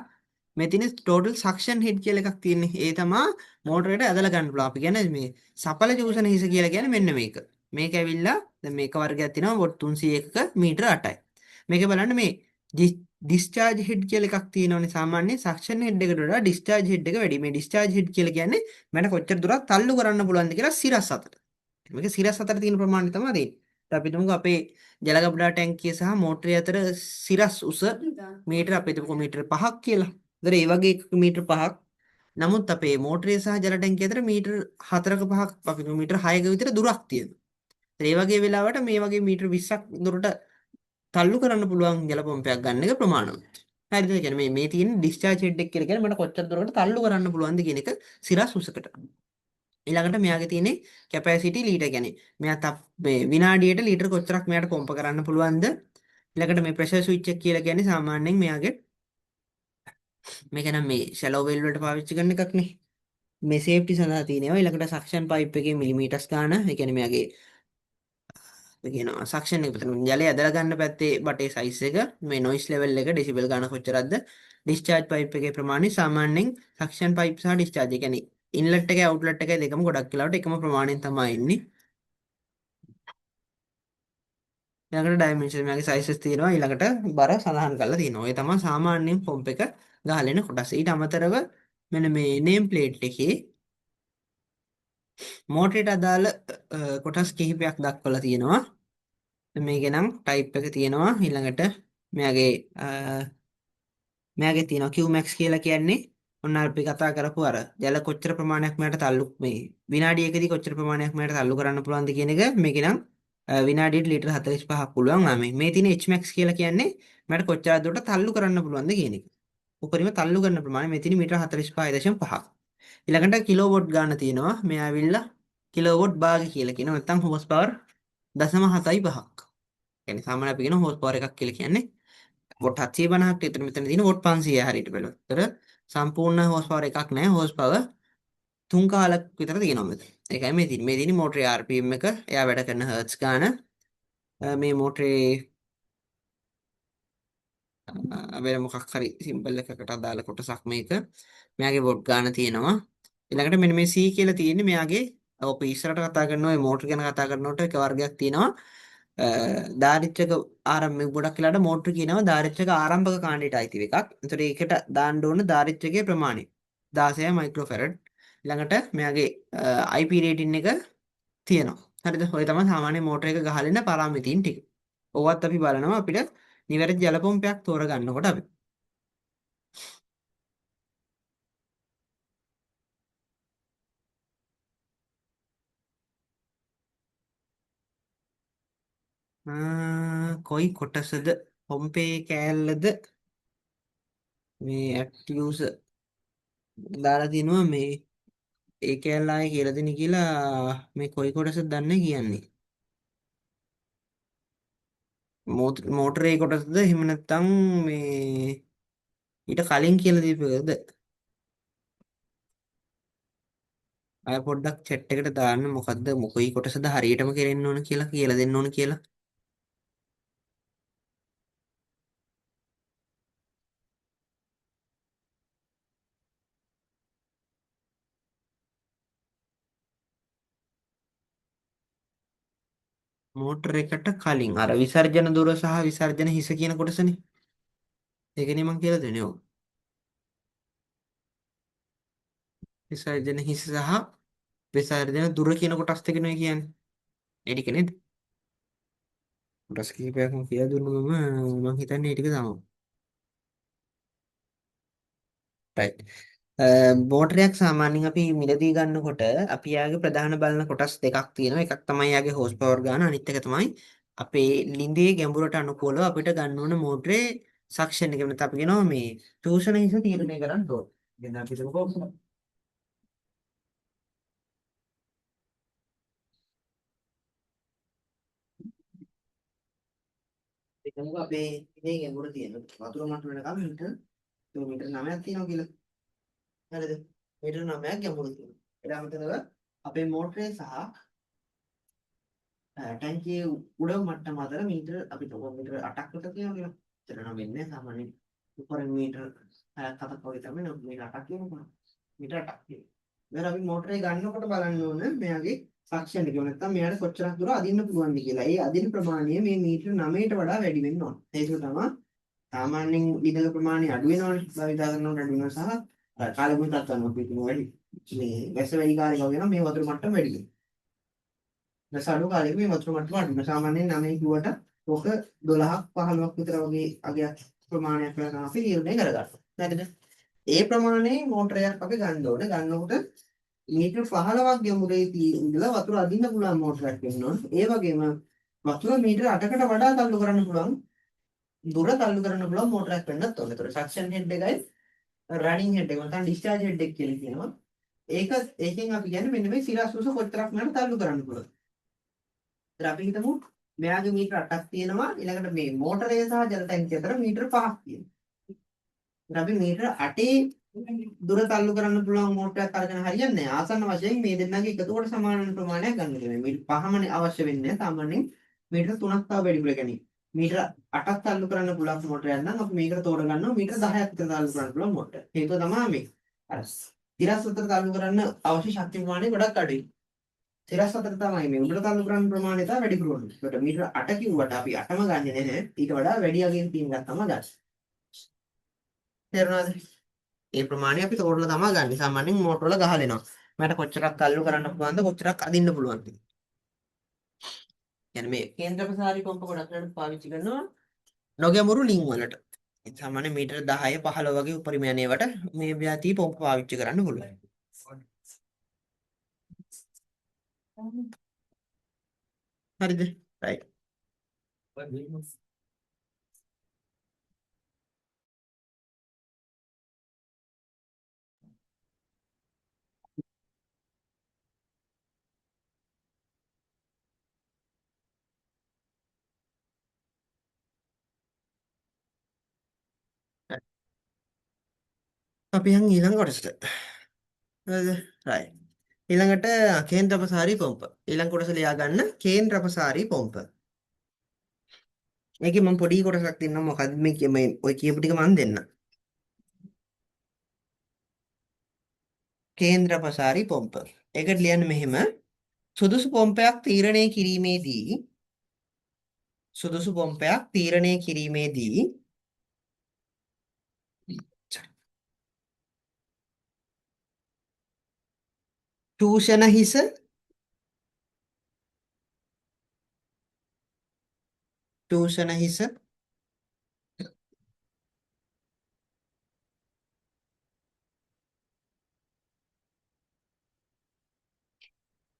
මෙතන ටෝටල් සක්ෂන් හෙඩ් කියලා එකක් තියෙන්නේ. ඒ තමයි මෝටරේට ඇදලා ගන්න පුළුවන්. අපි කියන්නේ මේ සපල චූසන හිස කියලා කියන්නේ මෙන්න මේක. මේක ඇවිල්ලා දැන් මේක වර්ගයක් තියෙනවා වොට් 301ක මීටර 8යි. මේක බලන්න මේ ඩිස්චාර්ජ් හෙඩ් කියලා එකක් තියෙනවනේ සාමාන්‍ය සක්ෂන් හෙඩ් එකට වඩා ඩිස්චාර්ජ් හෙඩ් එක වැඩි. මේ ඩිස්චාර්ජ් හෙඩ් කියලා කියන්නේ මට කොච්චර දුරක් තල්ලු කරන්න පුළුවන්ද කියලා සිරස් අතර. මේක සිරස් අතර තියෙන ප්‍රමාණය තමයි දෙන්නේ. අපි හිතමුකෝ අපේ ජල ගබඩා ටැංකිය සහ මෝටරය අතර සිරස් උස මීටර අපි හිතමුකෝ මීටර 5ක් කියලා. ඒතර ඒ වගේ මීටර 5ක්. නමුත් අපේ මෝටරය සහ ජල ටැංකිය අතර මීටර 4ක 5ක් අපි මීටර 6ක විතර දුරක් තියෙනවා. ඒ වගේ වෙලාවට මේ වගේ මීටර 20ක් දුරට තල්ලු කරන්න පුළුවන් ජල පොම්පයක් ගන්න එක ප්‍රමාණවත්. හරිද? ඒ කියන්නේ මේ තියෙන ඩිස්චාර්ජ් හෙඩ් එක කියලා කියන්නේ මට කොච්චර දුරකට තල්ලු කරන්න පුළුවන්ද කියන එක සිරස් උසකට. ඊළඟට මෙයාගේ තියෙන්නේ කැපැසිටි ලීටර් කියන්නේ මෙයා මේ විනාඩියට ලීටර් කොච්චරක් මෙයාට පොම්ප කරන්න පුළුවන්ද. ඊළඟට මේ ප්‍රෙෂර් ස්විච් එක කියලා කියන්නේ සාමාන්‍යයෙන් මෙයාගේ මේක නම් මේ ෂැලෝ වෙල් වලට පාවිච්චි කරන එකක් නේ. මේ සේෆ්ටි සඳහා තියෙනවා. ඊළඟට සක්ෂන් පයිප් එකේ මිලිමීටර්ස් ගන්න. ඒ කියන්නේ මෙයාගේ කියනවා සක්ෂන් එක විතර ජලය ඇදලා ගන්න පැත්තේ බටේ සයිස් එක මේ නොයිස් ලෙවල් එක ඩෙසිබල් ගන්න කොච්චරක්ද ඩිස්චාර්ජ් පයිප් එකේ ප්‍රමාණය සාමාන්‍යයෙන් සක්ෂන් පයිප් සහ ඩිස්චාර්ජ් ඒ කියන්නේ ඉන්ලට් එකේ අවුට්ලට් එකේ දෙකම ගොඩක් වෙලාවට එකම ප්‍රමාණයෙන් තමයි ඉන්නේ ඊළඟට ඩයිමෙන්ෂන් මේකේ සයිසස් තියෙනවා ඊළඟට බර සඳහන් කරලා තියෙනවා ඒ තමයි සාමාන්‍යයෙන් පොම්ප් එක ගහලෙන කොටස ඊට අමතරව මෙන්න මේ නේම් ප්ලේට් එකේ මෝටරේට අදාළ කොටස් කිහිපයක් දක්වලා තියෙනවා මේකේ නම් ටයිප් එක තියෙනවා ඊළඟට මෙයාගේ මෙයාගේ තියෙනවා Qmax කියලා කියන්නේ ඔන්න අපි කතා කරපු අර ජල කොච්චර ප්‍රමාණයක් මෙයාට තල්ලු මේ විනාඩියකදී කොච්චර ප්‍රමාණයක් මෙයාට තල්ලු කරන්න පුළුවන්ද කියන එක මේකේ නම් විනාඩියට ලීටර් 45ක් පුළුවන් මේ තියෙන Hmax කියලා කියන්නේ මෙයාට කොච්චර දුරට තල්ලු කරන්න පුළුවන්ද කියන එක. උපරිම තල්ලු කරන ප්‍රමාණය මේ තියෙන මීටර 45.5. ඊළඟට කිලෝවොට් ගන්න තියෙනවා මෙයා ඇවිල්ලා කිලෝවොට් භාගය කියලා කියනවා නැත්නම් හෝස් පවර් 0.75ක්. කියන්නේ සාමාන්‍ය අපි කියන හෝස් පවර් එකක් කියලා කියන්නේ වොට් 750ක් විතර මෙතන තියෙන වොට් 500 හරියට බලුවොත්. ඒතර සම්පූර්ණ හෝස් පවර් එකක් නැහැ හෝස් පවර් 3 කාලක් විතර තියෙනවා මෙතන. ඒකයි මේ තියෙන්නේ. මේ තියෙන්නේ මෝටරේ RPM එක. එයා වැඩ කරන හර්ට්ස් ගාන. මේ මෝටරේ වෙන මොකක් හරි සිම්බල් එකකට අදාළ කොටසක් මේක. මෙයාගේ වොට් ගාන තියෙනවා. ඊළඟට මෙන්න මේ C කියලා තියෙන්නේ මෙයාගේ ඔප ඉස්සරට කතා කරනවා මේ මෝටර ගැන කතා කරනකොට එක වර්ගයක් තියෙනවා. දාරිත්‍රක ආරම්භ ගොඩක් වෙලාට මෝටර කියනවා දාරිත්‍රක ආරම්භක කාණ්ඩයට අයිති එකක්. ඒතර ඒකට දාන්න ඕන දාරිත්‍රකයේ ප්‍රමාණය 16 මයික්‍රෝෆැරඩ්. ඊළඟට මෙයාගේ IP රේටින් එක තියෙනවා. හරිද? ඔය තමයි සාමාන්‍ය මෝටර එක ගහලෙන පාරාමිතීන් ටික. ඕවත් අපි බලනවා අපිට නිවැරදි ජල පොම්පයක් තෝරගන්නකොට අපි. කොයි කොටසද පොම්පේ කෑල්ලද මේ ඇක්ටියුස් දාලා තිනවා මේ ඒ කෑල්ල ආයේ කියලා දෙන්න කියලා මේ කොයි කොටසද දන්නේ කියන්නේ. මෝටරේ කොටසද එහෙම නැත්නම් මේ ඊට කලින් කියලා දීපු එකද? අය පොඩ්ඩක් chat එකට දාන්න මොකද්ද මොකයි කොටසද හරියටම කෙරෙන්න ඕන කියලා දෙන්න ඕන කියලා. මෝටර එකට කලින් අර විසර්ජන දුර සහ විසර්ජන හිස කියන කොටසනේ. ඒකනේ මම කියලා දෙන්නේ. ඔව්. විසර්ජන හිස සහ විසර්ජන දුර කියන කොටස් දෙක නේ කියන්නේ. ඒ ටික නේද? කොටස් කිහිපයක්ම කියලා දුන්නම මම හිතන්නේ ඒ ටික තමයි. right. මෝටරයක් සාමාන්‍යයෙන් අපි මිලදී ගන්නකොට අපි යාගේ ප්‍රධාන බලන කොටස් දෙකක් තියෙනවා. එකක් තමයි යාගේ හෝස් පවර් ගාන, අනිත් එක තමයි අපේ ලිඳේ ගැඹුරට අනුකූලව අපිට ගන්න ඕන මෝටරේ සක්ෂන් එක. වෙනත අපි කියනවා මේ චූෂණ හිස තීරණය කරන්න ඕන. දැන් අපි හිතමුකෝ අපේ ලිඳේ ගැඹුර තියෙන වතුර මට්ටම වෙනකම් මීටර 9ක් තියෙනවා කියලා. හරිද? මීටර 9ක් ගැඹුර තියෙනවා. ඊට අමතරව අපේ මෝටරේ සහ ටැංකියේ උඩ මට්ටම අතර මීටර අපි මීටර 8ක් විතර තියෙනවා කියලා. එතන නම් වෙන්නේ සාමාන්‍යයෙන් උඩ මීටර 6ක් 7ක් වගේ තමයි මීටර 8ක් කියනවා. මීටර 8ක් කියනවා. දැන් අපි මෝටරේ ගන්නකොට බලන්න ඕන මෙයාගේ සක්ෂන් එක. නැත්නම් මෙයාට කොච්චරක් දුර අදින්න පුළුවන්ද කියලා. ඒ අදින ප්‍රමාණය මේ මීටර 9ට වඩා වැඩි වෙන්න ඕන. ඒක තමයි සාමාන්‍යයෙන් ඊදක ප්‍රමාණය අඩු වෙනවනේ. භාවිතා කරනකොට අඩු වෙනවා සහ කාලගුණ තත්ත්වන පිටු වැඩි. මේ වැස්ස වැඩි කාලයක වගේ නම් මේ වතුර මට්ටම වැඩි වෙනවා. සඩු කාලෙක මේ වතුර මට්ටම අඩු වෙනවා. සාමාන්‍යයෙන් 9 කිව්වට ඔක 12ක් 15ක් විතර වගේ අගයක් ප්‍රමාණයක් වෙනවා අපි නිර්ණය කරගන්නවා. හරිද? ඒ ප්‍රමාණයේ මෝටරයක් අපි ගන්න ඕනේ. ගන්නකොට මීටර 15ක් ගැඹුරේ ඉඳලා වතුර අදින්න පුළුවන් මෝටරයක් වෙන්න ඕනේ. ඒ වගේම වතුර මීටර 8කට වඩා තල්ලු කරන්න පුළුවන් දුර තල්ලු කරන්න පුළුවන් මෝටරයක් වෙන්නත් ඕනේ. ඒතර සක්ෂන් හෙඩ් එකයි රනින් හෙඩ් එක නැත්නම් ඩිස්චාර්ජ් හෙඩ් එක කියලා කියනවා. ඒකෙන් අපි කියන්නේ මෙන්න මේ සිරස්වස කොච්චරක් මෙයාට තල්ලු කරන්න පුළුවන්. ඒතර අපි හිතමු මෙයාගේ මීටර 8ක් තියෙනවා. ඊළඟට මේ මෝටරය සහ ජල ටැංකිය අතර මීටර 5ක් තියෙනවා. ඒතර අපි මීටර 8 දුර තල්ලු කරන්න පුළුවන් මෝටරයක් අරගෙන හරියන්නේ නැහැ. ආසන්න වශයෙන් මේ දෙන්නගේ එකතුවට සමාන ප්‍රමාණයක් ගන්න ඕනේ. මීටර 5මනේ අවශ්‍ය වෙන්නේ. සාමාන්‍යයෙන් මීටර 3ක් තව වැඩිපුර ගැනීම. මීටර 8ක් තල්ලු කරන්න පුළුවන් මෝටරයක් නම් අපි මේකට තෝරගන්නවා මීටර 10ක් විතර තල්ලු කරන්න පුළුවන් මෝටර. හේතුව තමයි මේ. අර තිරස් අතර තල්ලු කරන්න අවශ්‍ය ශක්ති ප්‍රමාණය ගොඩක් අඩුයි. තිරස් අතර තමයි මේ උඩට තල්ලු කරන්න ප්‍රමාණය තමයි වැඩිපුර වුනේ. ඒකට මීටර 8 කිව්වට අපි 8ම ගන්නෙ නැහැ. ඊට වඩා වැඩි අගින් තියෙන එකක් තමයි ගන්න. තේරුණාද? ඒ ප්‍රමාණය අපි තෝරලා තමයි ගන්න. සාමාන්‍යයෙන් මෝටර වල ගහලා දෙනවා. මට කොච්චරක් තල්ලු කරන්න පුළුවන්ද කොච්චරක් අදින්න පුළුවන්ද. කියන්නේ මේ කේන්ද්‍ර ප්‍රසාරී පම්ප ගොඩක් වෙලාවට පාවිච්චි කරනවා නොගැඹුරු ලිං වලට. සාමාන්‍ය මීටර 10 15 වගේ උපරිමයනේවට මේ ව්‍යාපී පම්ප පාවිච්චි කරන්න පුළුවන්. හරිද? right. අපි යන් ඊළඟ කොටසට. හරිද? right. ඊළඟට කේන්ද්‍ර ප්‍රසාරී පම්ප. ඊළඟ කොටස ලියා ගන්න කේන්ද්‍ර ප්‍රසාරී පම්ප. මේකේ මම පොඩි කොටසක් දෙන්නම්. මොකද්ද මේ ඔය කියපු ටික මම දෙන්න. කේන්ද්‍ර ප්‍රසාරී පම්ප. ඒකට ලියන්න මෙහෙම සුදුසු පොම්පයක් තීරණය කිරීමේදී සුදුසු පොම්පයක් තීරණය කිරීමේදී චූෂණ හිස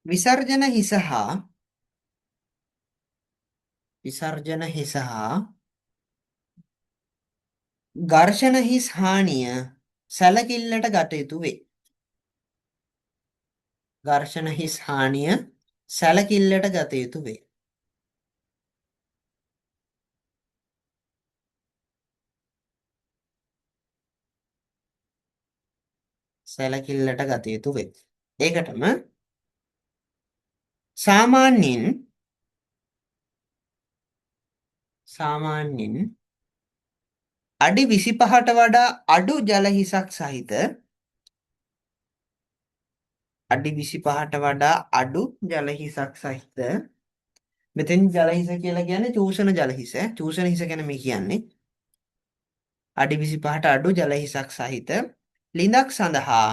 විසර්ජන හිස හා ඝර්ෂණ හිස් හානිය සැලකිල්ලට ගත යුතු වේ. ඝර්ෂණ හිස් හානිය සැලකිල්ලට ගත යුතු වේ. සැලකිල්ලට ගත යුතු වේ. ඒකටම සාමාන්‍යයෙන් අඩි 25ට වඩා අඩු ජල හිසක් සහිත අඩි 25ට වඩා අඩු ජල හිසක් සහිත මෙතෙන් ජල හිස කියලා කියන්නේ චූෂණ ජල හිස. චූෂණ හිස ගැන මේ කියන්නේ අඩි 25ට අඩු ජල හිසක් සහිත ලිඳක් සඳහා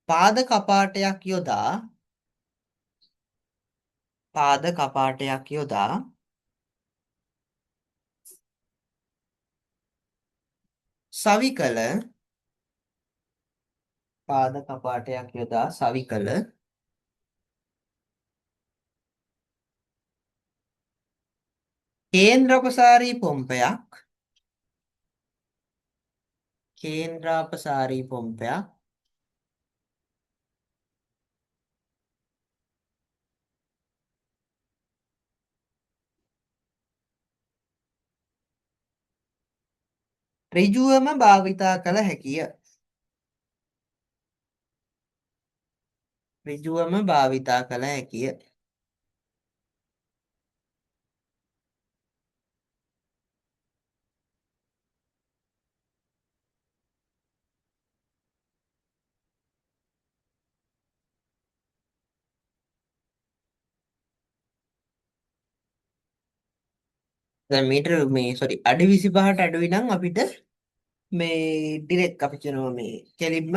පාද කපාටයක් යොදා සවිකල කේන්ද්‍රාපසාරී පොම්පයක් ඍජුවම භාවිතා කළ හැකිය. දැන් මීටර මේ සෝරි අඩි 25ට අඩුයි නම් අපිට මේ ඩිරෙක්ට් අපි කියනවා මේ කෙලින්ම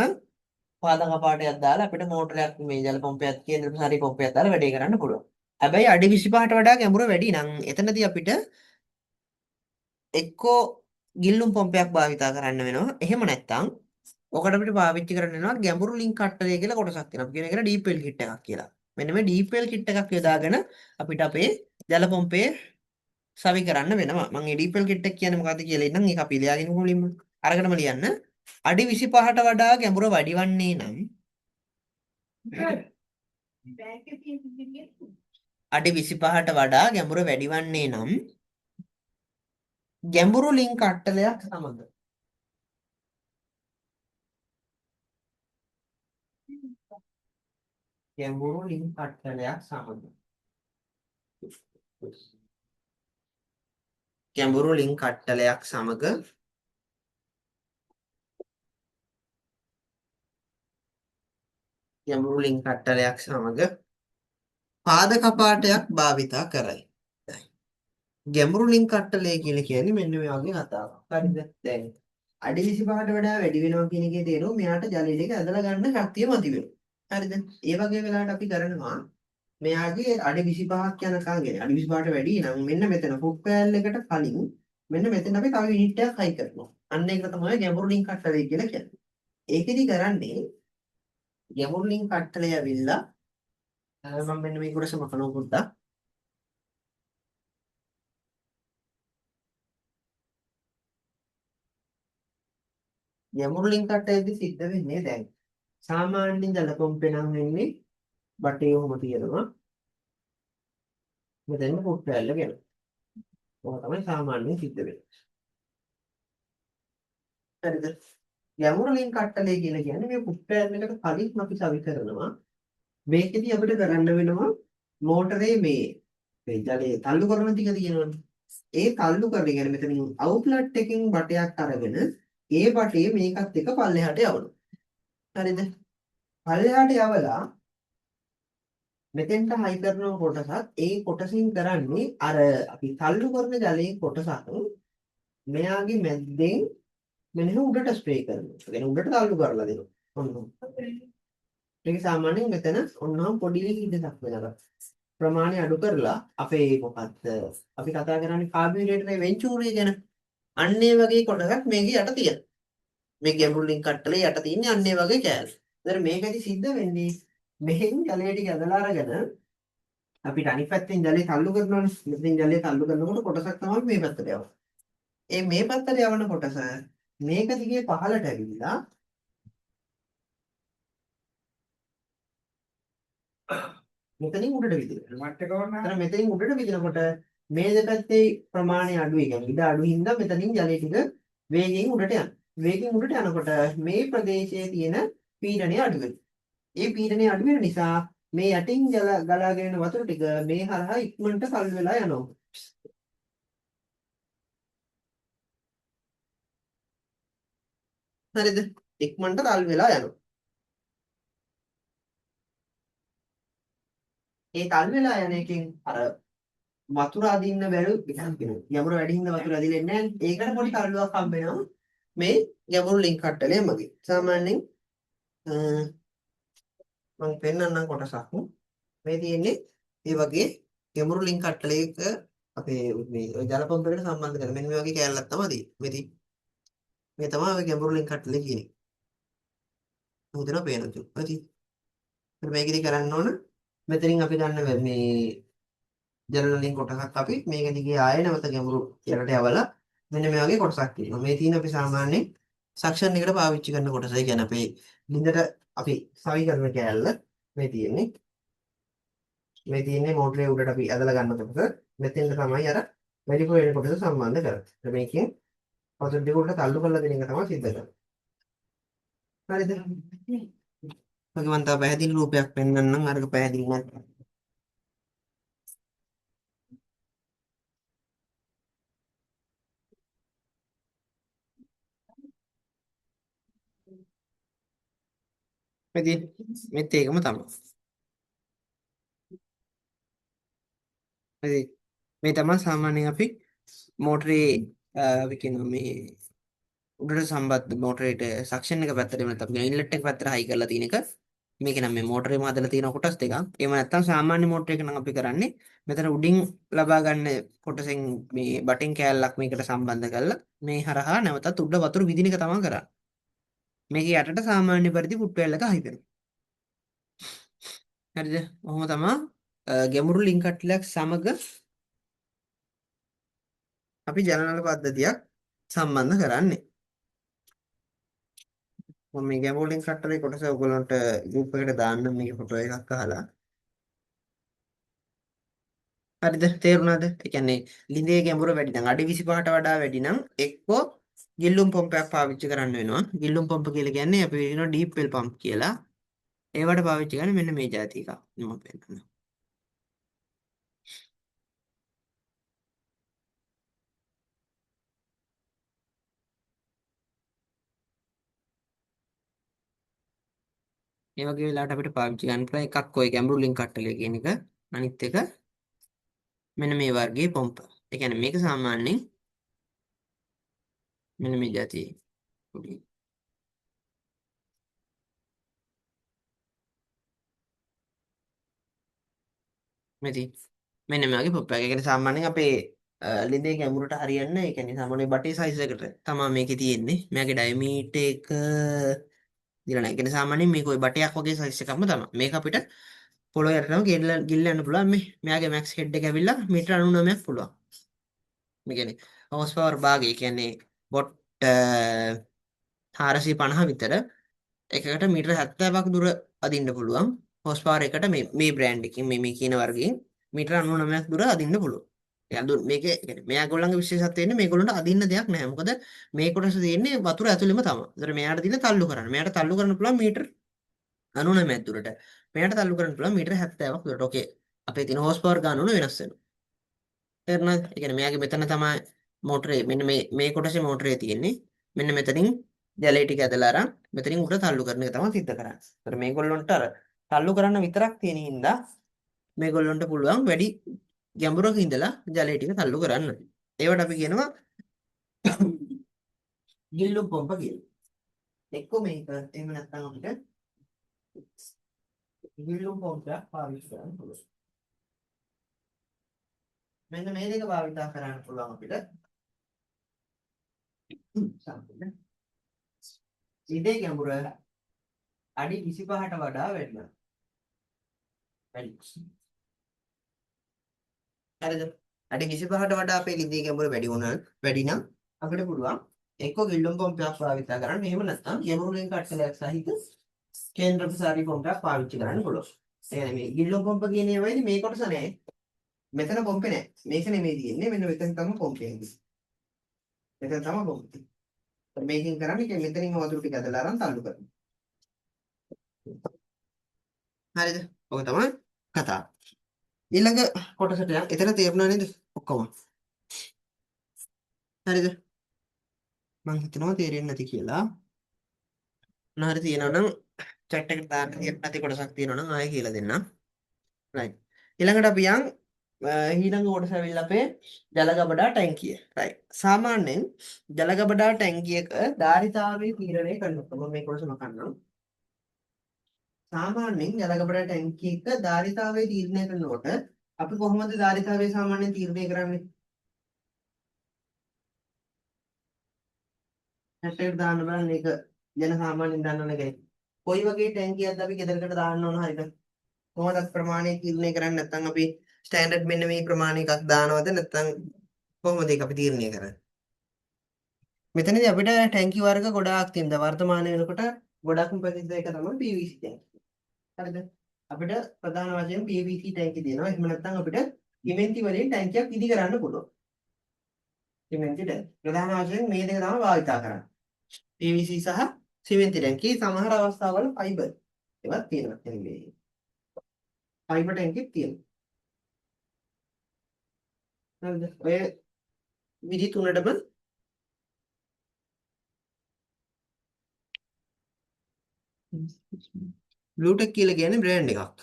පාද කපාටයක් දාලා අපිට මෝටරයක් මේ ජල පොම්පයක් කේන්ද්‍රාපසාරී පොම්පයක් දාලා වැඩේ කරන්න පුළුවන්. හැබැයි අඩි 25ට වඩා ගැඹුර වැඩි නම් එතනදී අපිට එක්කෝ ගිල්ලුම් පොම්පයක් භාවිතා කරන්න වෙනවා. එහෙම නැත්නම් ඔකට අපිට පාවිච්චි කරන්න වෙනවා ගැඹුරු ලින්ක් කට්ටලය කියලා කොටසක් තියෙනවා. අපි කියන එකට ඩීප් වෙල් කිට් එකක් කියලා. මෙන්න මේ ඩීප් වෙල් කිට් එකක් යොදාගෙන අපිට අපේ ජල පොම්පේ සවි කරන්න වෙනවා. මම මේ ඩීප් වෙල් කිට් එක කියන්නේ මොකද්ද කියලා ඉන්නම් ඒක අපි ලියාගෙන මුලින්ම අරගෙනම ලියන්න. අඩි 25ට වඩා ගැඹුර වැඩිවන්නේ නම් අඩි 25ට වඩා ගැඹුර වැඩිවන්නේ නම් ගැඹුරු ලින්ක් කට්ටලයක් සමග ගැඹුරු ලින්ක් කට්ටලයක් සමග ගැඹුරු ලින්ක් කට්ටලයක් සමග පාද කපාටයක් භාවිතා කරයි. ගැඹුරු ලින්ක් කට්ටලය කියලා කියන්නේ මෙන්න මේ වගේ කතාවක්. හරිද? දැන් අඩි 25ට වඩා වැඩි වෙනවා කියන එකේ තේරුම මෙයාට ජලය ටික ඇදලා ගන්න ශක්තිය මදි වෙනවා. හරිද? ඒ වගේ වෙලාවට අපි කරනවා මෙයාගේ අඩි 25ක් යනකම් ගෙන අඩි 25ට වැඩි නම් මෙන්න මෙතන ෆුට් පෑල් එකට කලින් මෙන්න මෙතන අපි තව යුනිට් එකක් හයි කරනවා. අන්න ඒක තමයි ගැඹුරු ලින්ක් කට්ටලය කියලා කියන්නේ. ඒකෙදි කරන්නේ ගැඹුරු ලින්ක් කට්ටලය ඇවිල්ලා මම මෙන්න මේක උඩ සමකනවා පොඩ්ඩක්. ගැඹුරු ලින්ක් කට්ටලයේදී සිද්ධ වෙන්නේ දැන් සාමාන්‍යයෙන් ජල පොම්පේ නම් වෙන්නේ බටේ ඔහොම තියෙනවා. මෙතන ෆුට් පෑල්ල ගෙන. ඔක තමයි සාමාන්‍යයෙන් සිද්ධ වෙන්නේ. හරිද? ගැඹුරු ලින්ක් කට්ටලය කියලා කියන්නේ මේ ෆුට් පෑල් එකට කලින් අපි සවි කරනවා. මේකෙදි අපිට කරන්න වෙනවා මෝටරේ මේ ජලය තල්ලු කරන ටික තියෙනවනේ. ඒ තල්ලු කරන කියන්නේ මෙතනින් අවුට්ලට් එකකින් බටයක් අරගෙන ඒ බටේ මේකත් එක්ක පල්ලෙහාට යවනවා. හරිද? පල්ලෙහාට යවලා මෙතෙන්ට හයි කරන කොටසත් ඒ කොටසින් කරන්නේ අර අපි තල්ලු කරන ජලයේ කොටසක් මෙයාගේ මැද්දෙන් මෙන්න උඩට ස්ප්‍රේ කරනවා. ඒ කියන්නේ උඩට තල්ලු කරලා දෙනවා. ඔන්න. ඒක සාමාන්‍යයෙන් මෙතන ඔන්නම් පොඩි හිදයක් වෙනවා. ප්‍රමාණය අඩු කරලා අපේ මොකක්ද අපි කතා කරන්නේ කාබියුරේටරේ වෙන්චූරිය ගැන. අන්න ඒ වගේ කොටසක් මේකේ යට තියෙනවා. මේ ගැඹුරු ලින්ක් කට්ටලේ යට තියෙන්නේ අන්න ඒ වගේ කෑල්ල. ඒතර මේකෙදි සිද්ධ වෙන්නේ මෙහෙන් ජලය ටික ඇදලා අරගෙන අපිට අනිත් පැත්තෙන් ජලය තල්ලු කරනවනේ. මෙතෙන් ජලය තල්ලු කරනකොට කොටසක් තමයි මේ පැත්තට යවන්නේ. මේ පැත්තට යවන කොටස මේක දිගේ පහළට ඇවිල්ලා මෙතනින් උඩට විදිනවා. එතන මෙතනින් උඩට විදිනකොට මේ දෙපැත්තේ ප්‍රමාණය අඩුයි. කියන්නේ ඉඩ අඩු හින්දා මෙතනින් ජලය ටික වේගයෙන් උඩට යනවා. වේගයෙන් උඩට යනකොට මේ ප්‍රදේශයේ තියෙන පීඩනය අඩු වෙනවා. ඒ පීඩනය අඩු වෙන නිසා මේ යටින් ගලාගෙන යන වතුර ටික මේ හරහා ඉක්මනට සල් වෙලා යනවා. හරිද? ඉක්මනට තල් වෙලා යනවා. ඒ තල් වෙලා යන එකෙන් අර වතුර අදින්න බැරි ඉතින් කියනවා. ගැඹුර වැඩි හින්දා වතුර අදින්නේ නැහැ. ඒකට පොඩි කරඬුවක් හම්බ වෙනවා. මේ ගැඹුරු ලින්ක් කට්ටලේ මගේ. සාමාන්‍යයෙන් මම පෙන්නන්නම් කොටසක්. මේ තියෙන්නේ ඒ වගේ ගැඹුරු ලින්ක් කට්ටලයක අපේ මේ ජල පම්පයකට සම්බන්ධ කරලා මෙන්න මේ වගේ කෑල්ලක් තමයි තියෙන්නේ. මේ තමයි ඔය ගැඹුරු ලින්ක් කට්ටලේ කියන්නේ. මුදේන පේනවා චු. හරි. මේකෙදි කරන්න ඕන මෙතනින් අපි ගන්න මේ ජනරල් ලින්ක් කොටසක් අපි මේක දිගේ ආයෙ නැවත ගැඹුරු යටට යවලා මෙන්න මේ වගේ කොටසක් තියෙනවා. මේ තියෙන අපි සාමාන්‍යයෙන් සක්ෂන් එකට පාවිච්චි කරන කොටස. ඒ කියන්නේ අපේ ලින්දට අපි සවි කරන කෑල්ල මේ තියෙන්නේ. මේ තියෙන්නේ මෝටරේ උඩට අපි ඇදලා ගන්න කොටස. මෙතෙන්ද තමයි අර වැඩිපුර වෙන කොටස සම්බන්ධ කරන්නේ. මේකෙන් පොතේ දෙක උඩට තල්ලු කරලා දෙන එක තමයි සිද්ධ කරන්නේ. හරිද? මම තව පැහැදිලි රූපයක් පෙන්වන්නම් අරක පැහැදිලි නැත්නම්. මෙතන මෙත් ඒකම තමයි. හරි. මේ තමයි සාමාන්‍යයෙන් අපි මෝටරේ අපි කියන මේ උඩට සම්බන්ධ මෝටරේට සක්ෂන් එක පැත්තට නැත්නම් ඉන්ලට් එක පැත්තට හයි කරලා තියෙන එක. මේක නම් මේ මෝටරේ මාදලා තියෙන කොටස් දෙකක්. එහෙම නැත්නම් සාමාන්‍ය මෝටරයක නම් අපි කරන්නේ මෙතන උඩින් ලබා ගන්න කොටසෙන් මේ බටින් කෑල්ලක් මේකට සම්බන්ධ කරලා මේ හරහා නැවතත් උඩ වතුර විදින එක තමයි කරන්නේ. මේක යටට සාමාන්‍ය පරිදි ෆුට්වෙල් එක හයි කරනවා. හරිද? ඔහොම තමයි ගැඹුරු ලින්ක් කට්ලයක් සමග අපි ජනනල පද්ධතියක් සම්බන්ධ කරන්නේ. මම මේ ගැඹුරු ලින්ක් කට්ටලේ කොටස ඔයගොල්ලන්ට ගෲප් එකට දාන්න මේක ෆොටෝ එකක් අහලා. හරිද? තේරුණාද? ඒ කියන්නේ ලිඳේ ගැඹුර වැඩි නම් අඩි 25ට වඩා වැඩි නම් එක්කෝ ගිල්ලුම් පම්පයක් පාවිච්චි කරන්න වෙනවා. ගිල්ලුම් පම්ප කියලා කියන්නේ අපි කියනවා ඩීප් වෙල් පම්ප් කියලා. ඒවට පාවිච්චි කරන්නේ මෙන්න මේ જાති එකක්. මම පෙන්නනවා. මේ වගේ වෙලාවට අපිට පාවිච්චි කරන්න පුළුවන් එකක් ඔය ගැඹුරු ලින්ක් කට්ටලේ කියන එක. අනිත් එක මෙන්න මේ වර්ගයේ පම්ප. ඒ කියන්නේ මේක සාමාන්‍යයෙන් මෙන්න මේ જાති පොඩි මෙති මෙන්න මේ වගේ පොප්පයක්. ඒ කියන්නේ සාමාන්‍යයෙන් අපේ ලිඳේ ගැඹුරට හරියන්න ඒ කියන්නේ සාමාන්‍ය බටේ සයිස් එකට තමයි මේකේ තියෙන්නේ. මේකේ ඩයමීටර් එක දිලා නැහැ. ඒ කියන්නේ සාමාන්‍යයෙන් මේක ඔය බටයක් වගේ සයිස් එකක්ම තමයි. මේක අපිට පොළොව යටටම ගිල්ල යන්න පුළුවන්. මෙයාගේ මැක්ස් හෙඩ් එක ඇවිල්ලා මීටර 99ක් පුළුවන්. මේ කියන්නේ හෝස් පවර් භාගය කියන්නේ වොට් 450 විතර එකකට මීටර 70ක් දුර අදින්න පුළුවන්. හෝස් පවර් එකට මේ බ්‍රෑන්ඩ් එකකින් මේ කියන වර්ගයෙන් මීටර 99ක් දුර අදින්න පුළුවන්. මේක මේගොල්ලන්ගේ විශේෂත්වය වෙන්නේ මේගොල්ලන්ට අදින්න දෙයක් නැහැ. මොකද මේ කොටස තියෙන්නේ වතුර ඇතුළෙම තමයි. ඒතර මෙයාට දින තල්ලු කරන්න. මෙයාට තල්ලු කරන්න පුළුවන් මීටර 99ක් දුරට. මෙයාට තල්ලු කරන්න පුළුවන් මීටර 70ක් දුරට. ඕකේ. අපේ තියෙන හෝස් පවර් ගන්න වෙනස් වෙනවා. තේරුණාද? ඒ කියන්නේ මෙයාගේ මෙතන තමයි මෝටරේ මෙන්න මේ කොටසේ මෝටරේ තියෙන්නේ. මෙන්න මෙතනින් ජලය ටික ඇදලා අරන් මෙතනින් උඩ තල්ලු කරන එක තමයි සිද්ධ කරන්නේ. ඒතර මේගොල්ලන්ට අර තල්ලු කරන්න විතරක් තියෙන හින්දා මේගොල්ලන්ට පුළුවන් වැඩි ගැඹුරක ඉඳලා ජලය ටික තල්ලු කරන්න. ඒවට අපි කියනවා ගිල්ලුම් පොම්ප කියලා. එක්ක මේක එහෙම නැත්නම් අපිට ගිල්ලුම් පොම්පයක් පාවිච්චි කරන්න පුළුවන්. මෙන්න මේ දෙක භාවිතා කරන්න පුළුවන් අපිට. සම්පූර්ණ. ඉතේ ගැඹුර අඩි 25ට වඩා වැඩි වෙනවා. හරිද? අඩි 25ට වඩා අපේ ලිඳේ ගැඹුර වැඩි නම් අපිට පුළුවන් එක්ක ගිල්ලුම් පොම්පයක් භාවිතා කරන්න. එහෙම නැත්නම් ගැඹුරු ලින්ක් කට්ටලයක් සහිත කේන්ද්‍ර ප්‍රසාරී පොම්පයක් පාවිච්චි කරන්න පුළුවන්. ඒ කියන්නේ මේ ගිල්ලුම් පොම්ප කියන ඒවායිදී මේ කොටස නෑ. මෙතන පොම්පේ නෑ. මේක නෙමෙයි තියෙන්නේ. මෙන්න මෙතන තමයි පොම්පේ තියෙන්නේ. මෙතන තමයි පොම්පේ. මේකෙන් කරන්නේ මෙතනින් වතුර ටික ඇදලා අරන් තල්ලු කරනවා. හරිද? ඔක තමයි කතාව. ඊළඟ කොටසට යන්න. එතන තේරුණා නේද? ඔක්කොම. හරිද? මම හිතනවා තේරෙන්නේ නැති කියලා. මොනවා හරි තියෙනවා නම් chat එකට දාන්න නැති කොටසක් තියෙනවා නම් ආයෙ කියලා දෙන්නම්. right. ඊළඟට අපි යන් ඊළඟ කොටස ඇවිල්ලා අපේ ජලගබඩා ටැංකිය. right. සාමාන්‍යයෙන් ජලගබඩා ටැංකියක ධාරිතාවය තීරණය කරනකොට මම මේ කොටස මකන්නම්. සාමාන්‍යයෙන් ජලගබඩා ටැංකියක ධාරිතාවය තීරණය කරනකොට අපි කොහොමද ධාරිතාවය සාමාන්‍යයෙන් තීරණය කරන්නේ? chat එකට දාන්න බලන්න ඒක ජන සාමාන්‍යයෙන් දන්නවනේ කෙනෙක්. කොයි වගේ ටැංකියක්ද අපි ගෙදරකට දාන්න ඕන හරියට? කොහොමද ප්‍රමාණය තීරණය කරන්නේ? නැත්නම් අපි ස්ටෑන්ඩඩ් මෙන්න මේ ප්‍රමාණය එකක් දානවද නැත්නම් කොහොමද ඒක අපි තීරණය කරන්නේ? මෙතනදී අපිට ටැංකි වර්ග ගොඩාක් තියෙනවා. වර්තමාන වෙනකොට ගොඩක්ම ප්‍රසිද්ධ එක තමයි PVC ටැංකි. හරිද? අපිට ප්‍රධාන වශයෙන් PVC ටැංකි දෙනවා. එහෙම නැත්නම් අපිට සිමෙන්ති වලින් ටැංකියක් ඉදි කරන්න පුළුවන්. සිමෙන්ති ටැංකි. ප්‍රධාන වශයෙන් මේ දෙක තමයි භාවිතා කරන්නේ. PVC සහ සිමෙන්ති ටැංකි. සමහර අවස්ථාවල ෆයිබර් ඒවත් තියෙනවා. එන්නේ ෆයිබර් ටැංකිත් තියෙනවා. හරිද? ඔය විදි තුනටම බ්ලූටෙක් කියලා කියන්නේ බ්‍රෑන්ඩ් එකක්.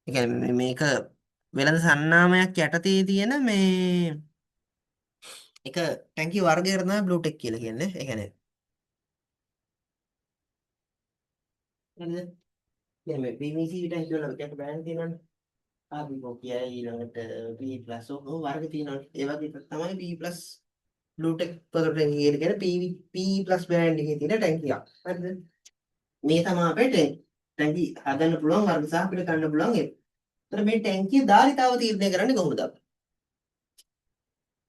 ඒ කියන්නේ මේක වෙළඳ සන්නාමයක් යටතේ තියෙන මේ එක ටැංකි වර්ගයකට තමයි බ්ලූටෙක් කියලා කියන්නේ. ඒ කියන්නේ හරිද? දැන් මේ PVC ටැංකි වල එක බ්‍රෑන්ඩ් තියෙනවනේ. ආපිකෝ කියයි ඊළඟට P+ ඔක වර්ග තියෙනවනේ. ඒ වගේ එකක් තමයි P+ බ්ලූටෙක් පොතට ටැංකි කියන P+ බ්‍රෑන්ඩ් එකේ තියෙන ටැංකියක්. හරිද? මේ තමයි අපේ ටැංකි හදන්න පුළුවන් වර්ග සහ අපිට ගන්න පුළුවන් ඒක. ඒතර මේ ටැංකිය ධාරිතාව තීරණය කරන්නේ කොහොමද අපි?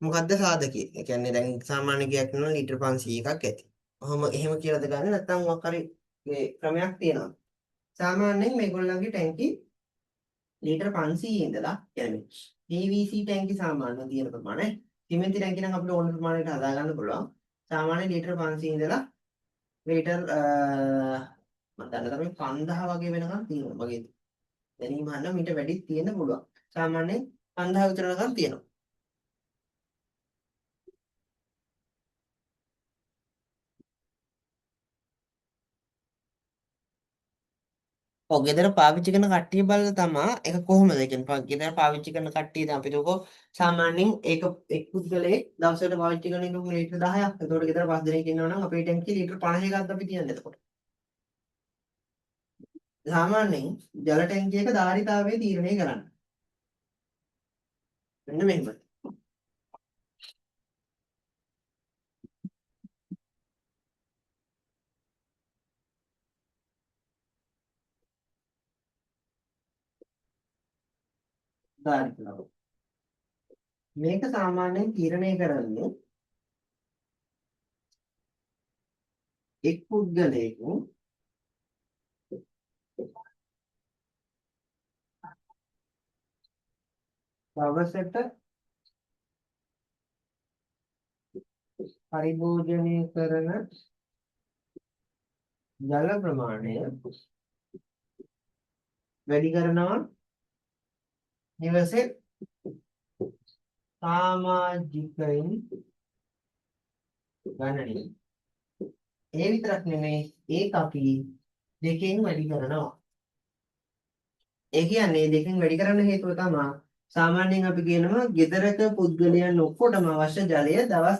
මොකද්ද සාධකය? ඒ කියන්නේ දැන් සාමාන්‍ය ගියක් නෝ ලීටර් 500ක් ඇති. ඔහොම එහෙම කියලාද ගන්න නැත්නම් මොකක් හරි මේ ක්‍රමයක් තියෙනවා. සාමාන්‍යයෙන් මේගොල්ලන්ගේ ටැංකි ලීටර් 500 ඉඳලා කියන්නේ PVC ටැංකි සාමාන්‍යයෙන් තියෙන ප්‍රමාණය සිමෙන්ති ටැංකි නම් අපිට ඕන ප්‍රමාණයට හදා ගන්න පුළුවන්. සාමාන්‍ය ලීටර් 500 ඉඳලා ලීටර් මම දන්න තරමින් 5000 වගේ වෙනකම් තියෙනවා. මගේ දැනීම අහන්න මීට වැඩිත් තියෙන්න පුළුවන්. සාමාන්‍යයෙන් 5000 විතර වෙනකම් තියෙනවා. ඔව් ගෙදර පාවිච්චි කරන කට්ටිය බලලා තමා ඒක කොහොමද ඒ කියන්නේ ගෙදර පාවිච්චි කරන කට්ටිය දැන් අපි දුකෝ සාමාන්‍යයෙන් ඒක එක් පුද්ගලයෙක් දවසකට පාවිච්චි කරන එක ලීටර් 10ක්. එතකොට ගෙදර 5 දෙනෙක් ඉන්නවා නම් අපේ ටැංකිය ලීටර් 50කක් අපි තියන්නේ එතකොට. සාමාන්‍යයෙන් ජල ටැංකියක ධාරිතාවය තීරණය කරන්න. මෙන්න මෙහෙම. ධාරිතාව. මේක සාමාන්‍යයෙන් තීරණය කරන්නේ එක් පුද්ගලයෙකු දවසට පරිභෝජනය කරන ජල ප්‍රමාණය වැඩි කරනවා නිවසේ සමාජිකයින් ගණනය. ඒ විතරක් නෙමෙයි ඒක අපි දෙකෙන් වැඩි කරනවා. ඒ කියන්නේ දෙකෙන් වැඩි කරන්න හේතුව තමයි සාමාන්‍යයෙන් අපි කියනවා ගෙදරක පුද්ගලයන් ඔක්කොටම අවශ්‍ය ජලය දවස්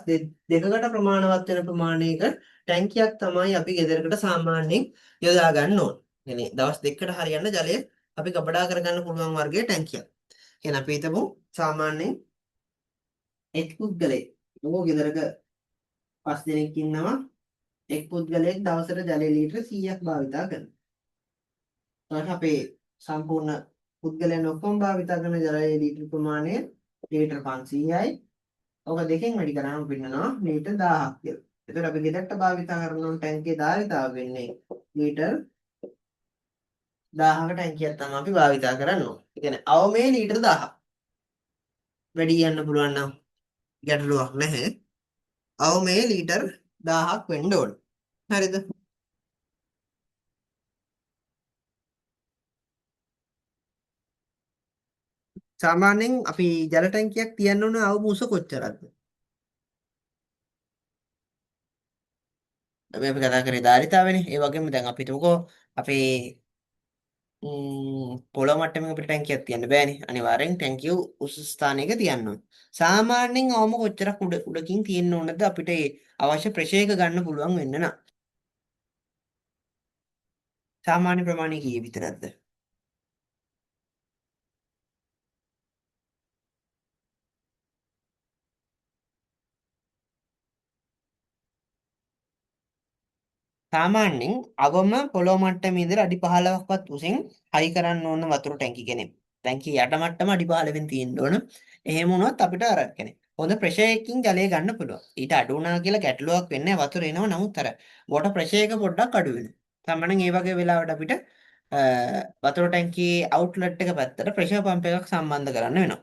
දෙකකට ප්‍රමාණවත් වෙන ප්‍රමාණයක ටැංකියක් තමයි අපි ගෙදරකට සාමාන්‍යයෙන් යොදා ගන්න ඕන. يعني දවස් දෙකකට හරියන්න ජලය අපි ගබඩා කරගන්න පුළුවන් වර්ගයේ ටැංකියක්. එහෙනම් අපි හිතමු සාමාන්‍යයෙන් එක් පුද්ගලයෙක් ඕක ගෙදරක 5 දෙනෙක් ඉන්නවා එක් පුද්ගලයෙක් දවසට ජලය ලීටර 100ක් භාවිතා කරනවා. ඊට අපේ සම්පූර්ණ පුද්ගලයන් ඔක්කොම භාවිතා කරන ජලයේ ලීටර ප්‍රමාණය ලීටර 500යි. ඔක දෙකෙන් වැඩි කරාම පින්නනවා ලීටර 1000ක් කියලා. එතකොට අපි ගෙදරට භාවිතා කරන ටැංකියේ ධාරිතාව වෙන්නේ ලීටර 1000ක ටැංකියක් තමයි අපි භාවිතා කරන්නේ. ඒ කියන්නේ අවමේ ලීටර 1000ක්. වැඩි යන්න පුළුවන් නම් ගැටලුවක් නැහැ. අවමේ ලීටර 1000ක් වෙන්න ඕන. හරිද? සාමාන්‍යයෙන් අපි ජල ටැංකියක් තියන්න ඕන අවම උස කොච්චරද? මේ අපි කතා කරේ ධාරිතාවනේ. ඒ වගේම දැන් අපි හිතමුකෝ අපේ පොළොව මට්ටමක අපිට ටැංකියක් තියන්න බෑනේ. අනිවාර්යෙන් ටැංකිය උස ස්ථානයක තියන්න ඕනේ. සාමාන්‍යයෙන් අවම කොච්චරක් උඩකින් තියෙන්න ඕනද අපිට ඒ අවශ්‍ය ප්‍රෙෂර් එක ගන්න පුළුවන් වෙන්න නම්. සාමාන්‍ය ප්‍රමාණය කීයේ විතරක්ද? සාමාන්‍යයෙන් අවම පොළොව මට්ටමේ ඉඳලා අඩි 15ක්වත් උසින් හයි කරන්න ඕන වතුර ටැංකි කෙනෙක්. ටැංකි යට මට්ටම අඩි 15 තියෙන්න ඕන. එහෙම වුණොත් අපිට අර කෙනෙක් හොඳ ප්‍රෙෂර් එකකින් ජලය ගන්න පුළුවන්. ඊට අඩු වුණා කියලා ගැටලුවක් වෙන්නේ නැහැ. වතුර එනවා නමුත් අර වෝටර් ප්‍රෙෂර් එක පොඩ්ඩක් අඩු වෙනවා. සාමාන්‍යයෙන් මේ වගේ වෙලාවට අපිට වතුර ටැංකියේ අවුට්ලට් එක පැත්තට ප්‍රෙෂර් පම්ප් එකක් සම්බන්ධ කරන්න වෙනවා.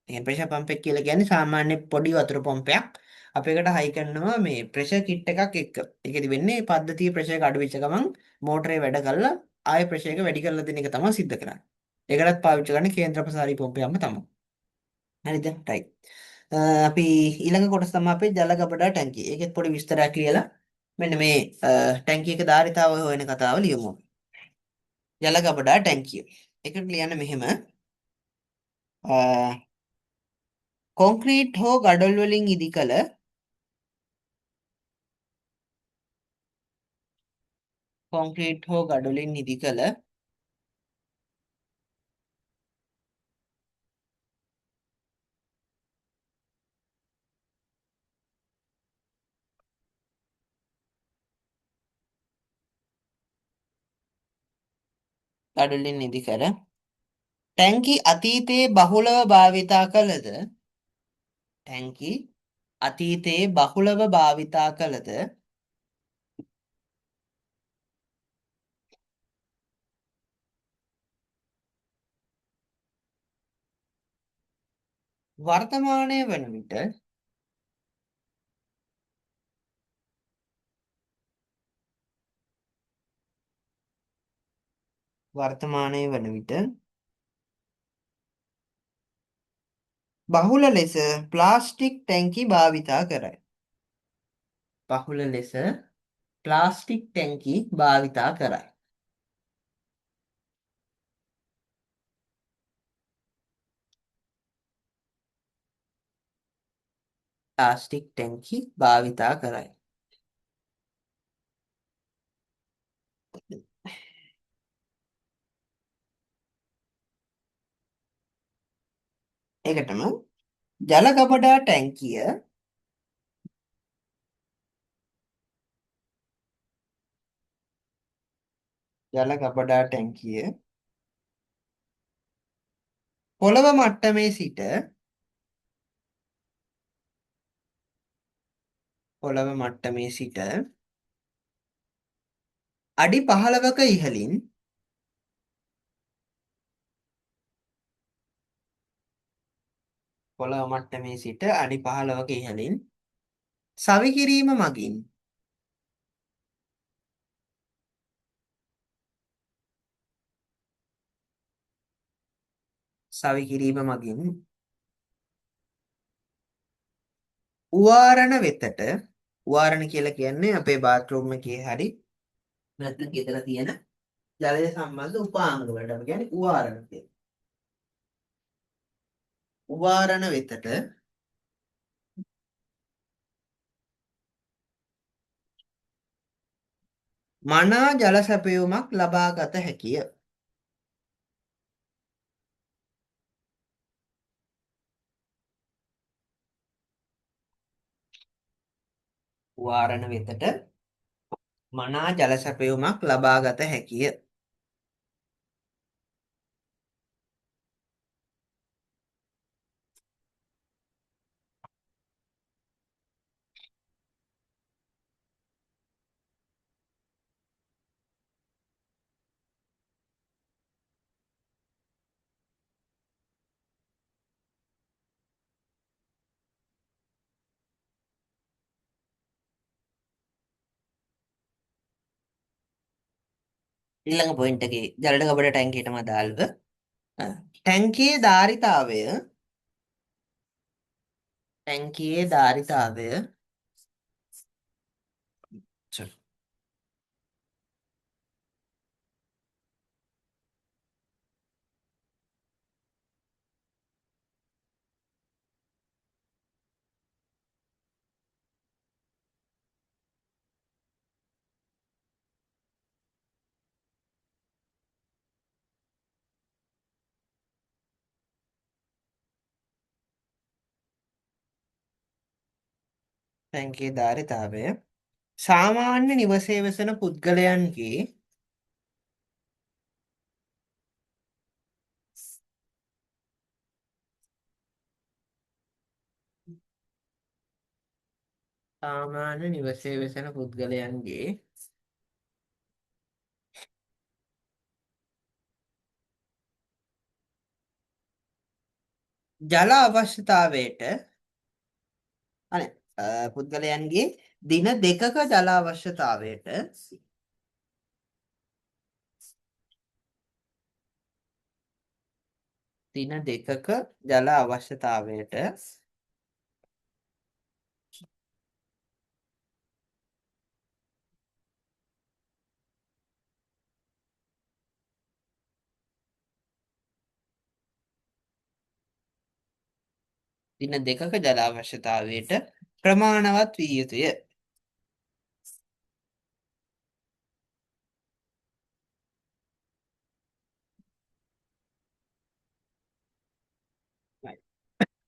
ඒ ප්‍රෙෂර් පම්ප් එක කියලා කියන්නේ සාමාන්‍ය පොඩි වතුර පම්පයක්. අපේකට හයි කරනවා මේ ප්‍රෙෂර් කිට් එකක් එක්ක. ඒකෙදි වෙන්නේ පද්ධතිය ප්‍රෙෂර් එක අඩු වෙච්ච ගමන් මෝටරේ වැඩ කරලා ආයෙ ප්‍රෙෂර් එක වැඩි කරලා දෙන එක තමයි සිද්ධ කරන්නේ. ඒකටත් පාවිච්චි කරන්නේ කේන්ද්‍ර ප්‍රසාරී පම්පයක්ම තමයි. හරිද? right. අපි ඊළඟ කොටස තමයි අපේ ජල ගබඩා ටැංකිය. ඒකෙත් පොඩි විස්තරයක් කියලා මෙන්න මේ ටැංකිය එක ධාරිතාව හොයන කතාව ලියමු. ජල ගබඩා ටැංකිය. ඒකට ලියන්න මෙහෙම කොන්ක්‍රීට් හෝ ගඩොල් වලින් ඉදි කළ කොන්ක්‍රීට් හෝ ගඩොලින් ඉදි කළ ගඩොලින් ඉදි කර ටැංකි අතීතයේ බහුලව භාවිතා කළද ටැංකි අතීතයේ බහුලව භාවිතා කළද වර්තමානය වන විට වර්තමානය වන විට බහුල ලෙස ප්ලාස්ටික් ටැංකි භාවිතා කරයි. බහුල ලෙස ප්ලාස්ටික් ටැංකි භාවිතා කරයි. ප්ලාස්ටික් ටැංකි භාවිතා කරයි. ඒකටම ජල ගබඩා ටැංකිය ජල ගබඩා ටැංකිය පොළව මට්ටමේ සිට පොළව මට්ටමේ සිට අඩි 15ක ඉහළින් පොළව මට්ටමේ සිට අඩි 15ක ඉහළින් සවි කිරීම මගින් සවි කිරීම මගින් උවාරණ වෙතට උවාරණ කියලා කියන්නේ අපේ බාත්රූම් එකේ හරි නැත්නම් ගෙදර තියෙන ජලය සම්බන්ධ උපාංග වලට අපි කියන්නේ උවාරණ කියලා. උවාරණ වෙතට මනා ජල සැපයුමක් ලබා ගත හැකිය. වාරණ වෙතට මනා ජල සැපයුමක් ලබා ගත හැකිය. ඊළඟ පොයින්ට් එකේ ජල ගබඩ ටැංකියටම අදාළව ටැංකියේ ධාරිතාවය ටැංකියේ ධාරිතාවය ටැංකියේ ධාරිතාවය සාමාන්‍ය නිවසේ වෙසෙන පුද්ගලයන්ගේ සාමාන්‍ය නිවසේ වෙසෙන පුද්ගලයන්ගේ ජල අවශ්‍යතාවයට අනේ පුද්ගලයන්ගේ දින දෙකක ජල අවශ්‍යතාවයට දින දෙකක ජල අවශ්‍යතාවයට දින දෙකක ජල අවශ්‍යතාවයට ප්‍රමාණවත් විය යුතුය.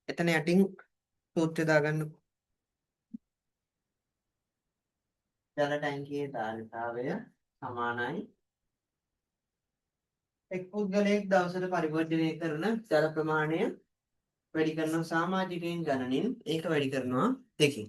එතන යටින් සූත්‍රය දාගන්න. ජල ටැංකියේ ධාරිතාවය සමානයි එක් පුද්ගලයෙක් දවසට පරිවර්ජනය කරන ජල ප්‍රමාණය වැඩි කරන සමාජිකයන් ගණනින් ඒක වැඩි කරනවා දෙකින්.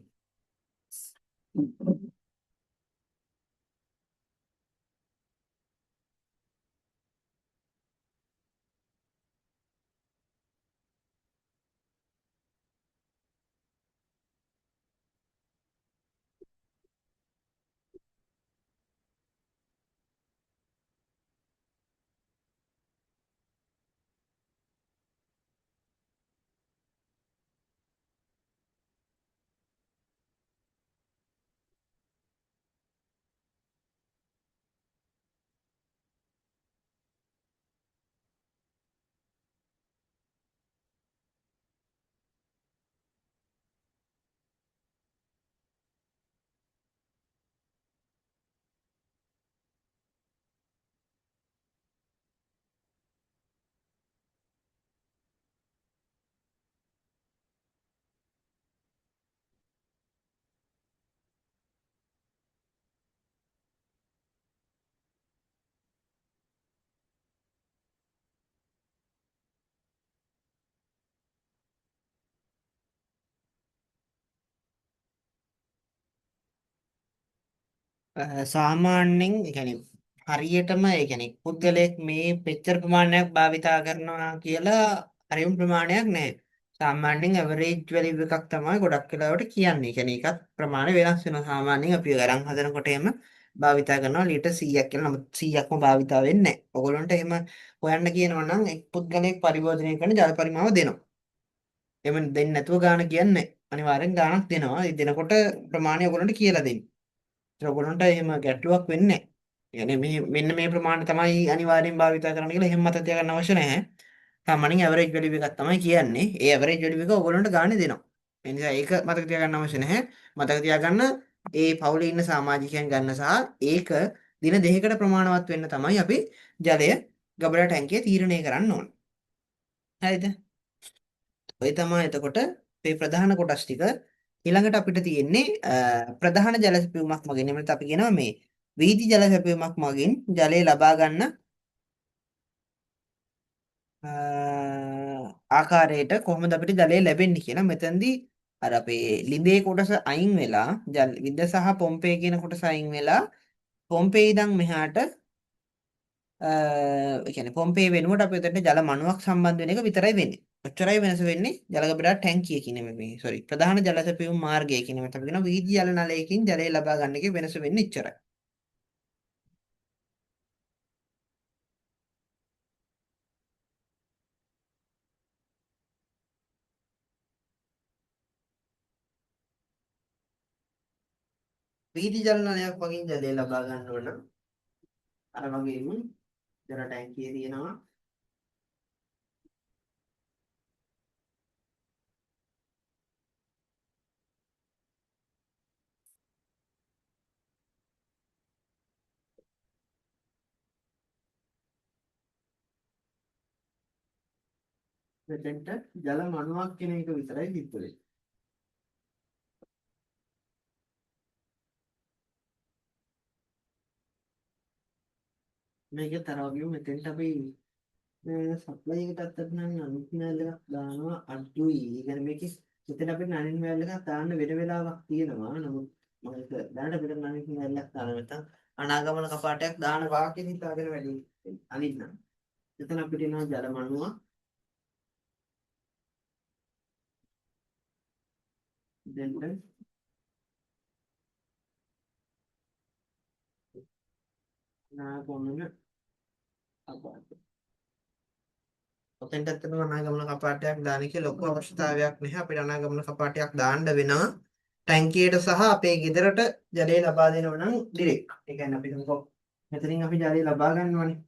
සාමාන්‍යයෙන් ඒ කියන්නේ හරියටම ඒ කියන්නේ පුද්ගලයෙක් මේ මෙච්චර ප්‍රමාණයක් භාවිතා කරනවා කියලා හරියම ප්‍රමාණයක් නැහැ. සාමාන්‍යයෙන් ඇවරේජ් වැලියු එකක් තමයි ගොඩක් වෙලාවට කියන්නේ. ඒ කියන්නේ ඒකත් ප්‍රමාණය වෙනස් වෙනවා. සාමාන්‍යයෙන් අපි අරන් හදනකොට එහෙම භාවිතා කරනවා ලීටර් 100ක් කියලා. නමුත් 100ක්ම භාවිතා වෙන්නේ නැහැ. ඔයගොල්ලන්ට එහෙම හොයන්න කියනවා නම් එක් පුද්ගලයෙක් පරිවර්තනය කරන ජල පරිමාව දෙනවා. එහෙම දෙන්නේ නැතුව ගාණ කියන්නේ නැහැ. අනිවාර්යෙන් ගාණක් දෙනවා. ඒ දෙනකොට ප්‍රමාණය ඔයගොල්ලන්ට කියලා දෙන්නේ. ඔයගොල්ලන්ට එහෙම ගැටලුවක් වෙන්නේ නැහැ. يعني මේ මෙන්න මේ ප්‍රමාණය තමයි අනිවාර්යෙන් භාවිතා කරන්න කියලා එහෙම මතක තියාගන්න අවශ්‍ය නැහැ. සාමාන්‍යයෙන් ඇවරේජ් වැලියු එකක් තමයි කියන්නේ. ඒ ඇවරේජ් වැලියු එක ඔයගොල්ලන්ට ගානේ දෙනවා. ඒ නිසා ඒක මතක තියාගන්න අවශ්‍ය නැහැ. මතක තියාගන්න ඒ පවුලේ ඉන්න සමාජිකයන් ගන්න සහ ඒක දින දෙකකට ප්‍රමාණවත් වෙන්න තමයි අපි ජලය ගබඩා ටැංකියේ තීරණය කරන්න ඕන. හරිද? ඔය තමයි එතකොට මේ ප්‍රධාන කොටස් ටික ඊළඟට අපිට තියෙන්නේ ප්‍රධාන ජල සැපයුමක් මගින් එහෙම නැත්නම් අපි කියනවා මේ වීදි ජල සැපයුමක් මගින් ජලය ලබා ගන්න ආකාරයට කොහොමද අපිට ජලය ලැබෙන්නේ කියලා මෙතනදී අර අපේ ලිඳේ කොටස අයින් වෙලා ලිඳ සහ පොම්පේ කියන කොටස අයින් වෙලා පොම්පේ ඉඳන් මෙහාට ඒ කියන්නේ පොම්පේ වෙනුවට අපි උදේට ජල මණුවක් සම්බන්ධ වෙන එක විතරයි වෙන්නේ. ඔච්චරයි වෙනස වෙන්නේ ජල ගබඩා ටැංකිය කියන මේ සෝරි ප්‍රධාන ජල සැපයුම් මාර්ගය කියන මේකට අපි කියනවා වීදි ජල නලයකින් ජලය ලබා ගන්න එකේ වෙනස වෙන්නේ ඉච්චරයි. වීදි ජල නලයක් වගේ ජලය ලබා ගන්න ඕන නම් අර වගේම ජල ටැංකිය තියෙනවා. මෙතෙන්ට ජල මණුවක් කියන එක විතරයි තිබ්බේ. මේක තරවගේ මෙතෙන්ට අපි සප්ලයි එකට අත්තට නම් අනිත් මෑල් එකක් දානවා අඩුයි. ඒ කියන්නේ මේකේ මෙතන අපිට අනිත් මෑල් එකක් දාන්න වෙන වෙලාවක් තියෙනවා. නමුත් මම ඒක දැනට අපිට අනිත් මෑල් එකක් දාන්න නැත්නම් අනාගමන කපාටයක් දාන වාක්‍යෙ හිතාගෙන වැඩි අනිත් නම්. එතන අපිට එනවා ජල මණුව. දෙන්න නාගමන කපාට. ඔතෙන්ට ඇත්තටම අනාගමන කපාටයක් දාන එක ලොකු අවශ්‍යතාවයක් නැහැ. අපිට අනාගමන කපාටයක් දාන්න වෙනවා. ටැංකියට සහ අපේ ගෙදරට ජලය ලබා දෙනවා නම් ඩිරෙක්ට්. ඒ කියන්නේ අපි හිතමුකෝ මෙතනින් අපි ජලය ලබා ගන්නවානේ.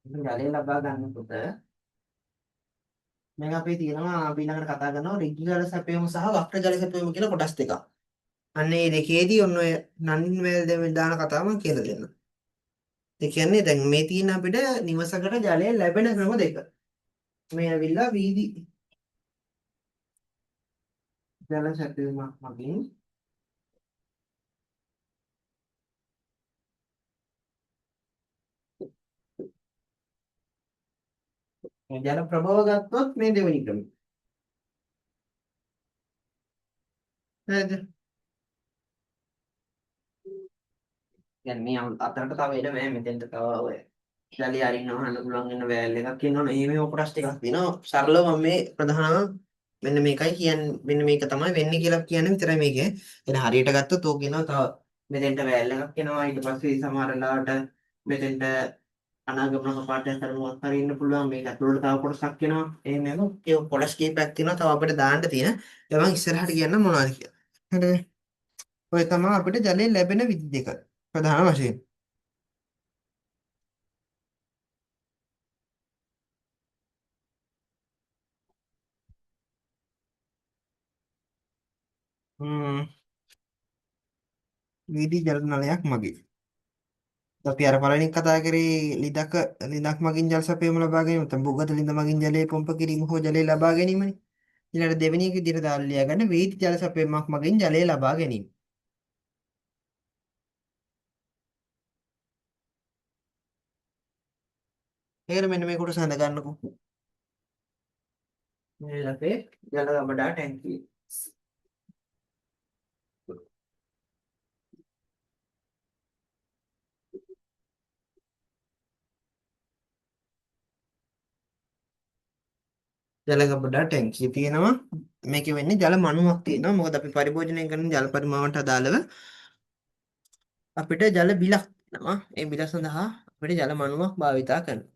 ජලය ලබා ගන්නකොට මේක අපේ තියෙනවා අපි ළඟට කතා කරනවා ඍජු ජල සැපයුම සහ වක්‍ර ජල සැපයුම කියලා කොටස් දෙකක්. අන්න ඒ දෙකේදී ඔන්න ඔය නන්ින් වේල් දෙමින් දාන කතාව මම කියලා දෙන්නම්. ඒ කියන්නේ දැන් මේ තියෙන අපිට නිවසකට ජලය ලැබෙන ක්‍රම දෙක. මේ ඇවිල්ලා වීදි ජල සැපයුමක් මගින් ජල ප්‍රභව ගත්තොත් මේ දෙවෙනි ක්‍රමය. හරිද? දැන් මේ අතරට තව එන මේ මෙතෙන්ට තව ඔය ජලය අරින්න වහන්න පුළුවන් වෙන වෑල් එකක් ඉන්නවනේ. මේ කොටස් ටිකක් තියෙනවා. සරලව මම මේ ප්‍රධාන මෙන්න මේකයි කියන්නේ මෙන්න මේක තමයි වෙන්නේ කියලා කියන්නේ විතරයි මේකේ. එන හරියට ගත්තොත් ඕක කියනවා තව මෙතෙන්ට වෑල් එකක් එනවා. ඊට පස්සේ සමහර වෙලාවට මෙතෙන්ට අනාගමන කපාටයක් කරනවා හරි ඉන්න පුළුවන්. මේක ඇතුළට තව කොටසක් එනවා. එහෙම නේද? ඒ කොටස් කීපයක් තියෙනවා. තව අපිට දාන්න තියෙන. ඒවා මම ඉස්සරහට කියන්න මොනවද කියලා. හරිද? ඔය තමයි අපිට ජලය ලැබෙන විදි දෙක. ප්‍රධාන වශයෙන්. හ්ම් වීදි ජල නලයක් මගින්. අපි අර පළවෙනි කතා කරේ ලිඳක් මගින් ජල සැපයීම ලබා ගැනීම. නැත්නම් භූගත ලිඳ මගින් ජලය පොම්ප කිරීම හෝ ජලය ලබා ගැනීමනේ. ඊළඟට දෙවෙනි එක විදිහට දාලා ලියා ගන්න වීදි ජල සැපයීමක් මගින් ජලය ලබා ගැනීම. ඒකට මෙන්න මේ කොටස හඳ ගන්නකො. මේ අපේ ජල ගබඩා ටැංකිය. ජල ගබඩා ටැංකිය තියෙනවා. මේකේ වෙන්නේ ජල මණුවක් තියෙනවා. මොකද අපි පරිභෝජනය කරන ජල පරිමාණයට අදාළව අපිට ජල බිලක් තියෙනවා. ඒ බිල සඳහා අපිට ජල මණුවක් භාවිතා කරනවා.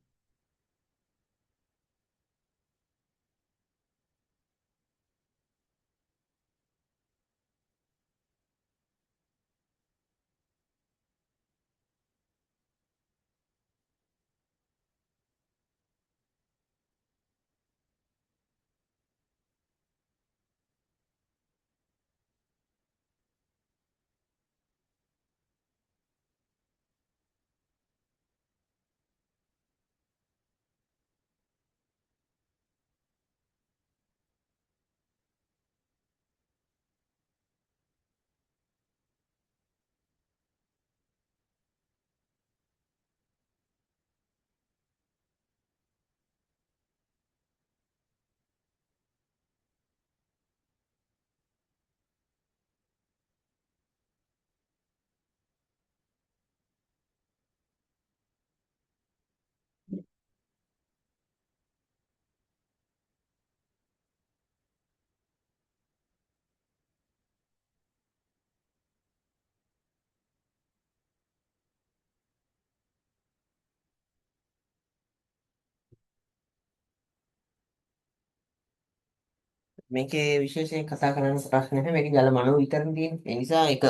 මේකේ විශේෂයෙන් කතා කරන්න ප්‍රශ්න නැහැ. මේකේ ජල මණුව විතරනේ තියෙන්නේ. ඒ නිසා ඒක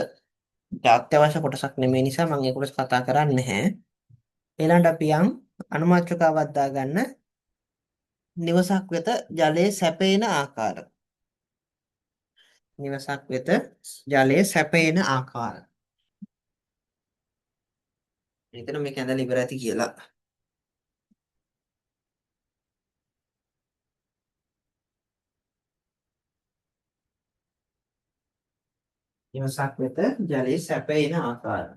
අත්‍යවශ්‍ය කොටසක් නෙමෙයි නිසා මම ඒක කොටස කතා කරන්නේ නැහැ. ඊළඟට අපි යම් අනුමාත්‍රකාවක් දාගන්න නිවසක් වෙත ජලයේ සැපේන ආකාර. නිවසක් වෙත ජලයේ සැපේන ආකාර. එතන මේක ඇඳලා ඉවර ඇති කියලා. නිවසක් වෙත ජලයේ සැපේන ආකාර.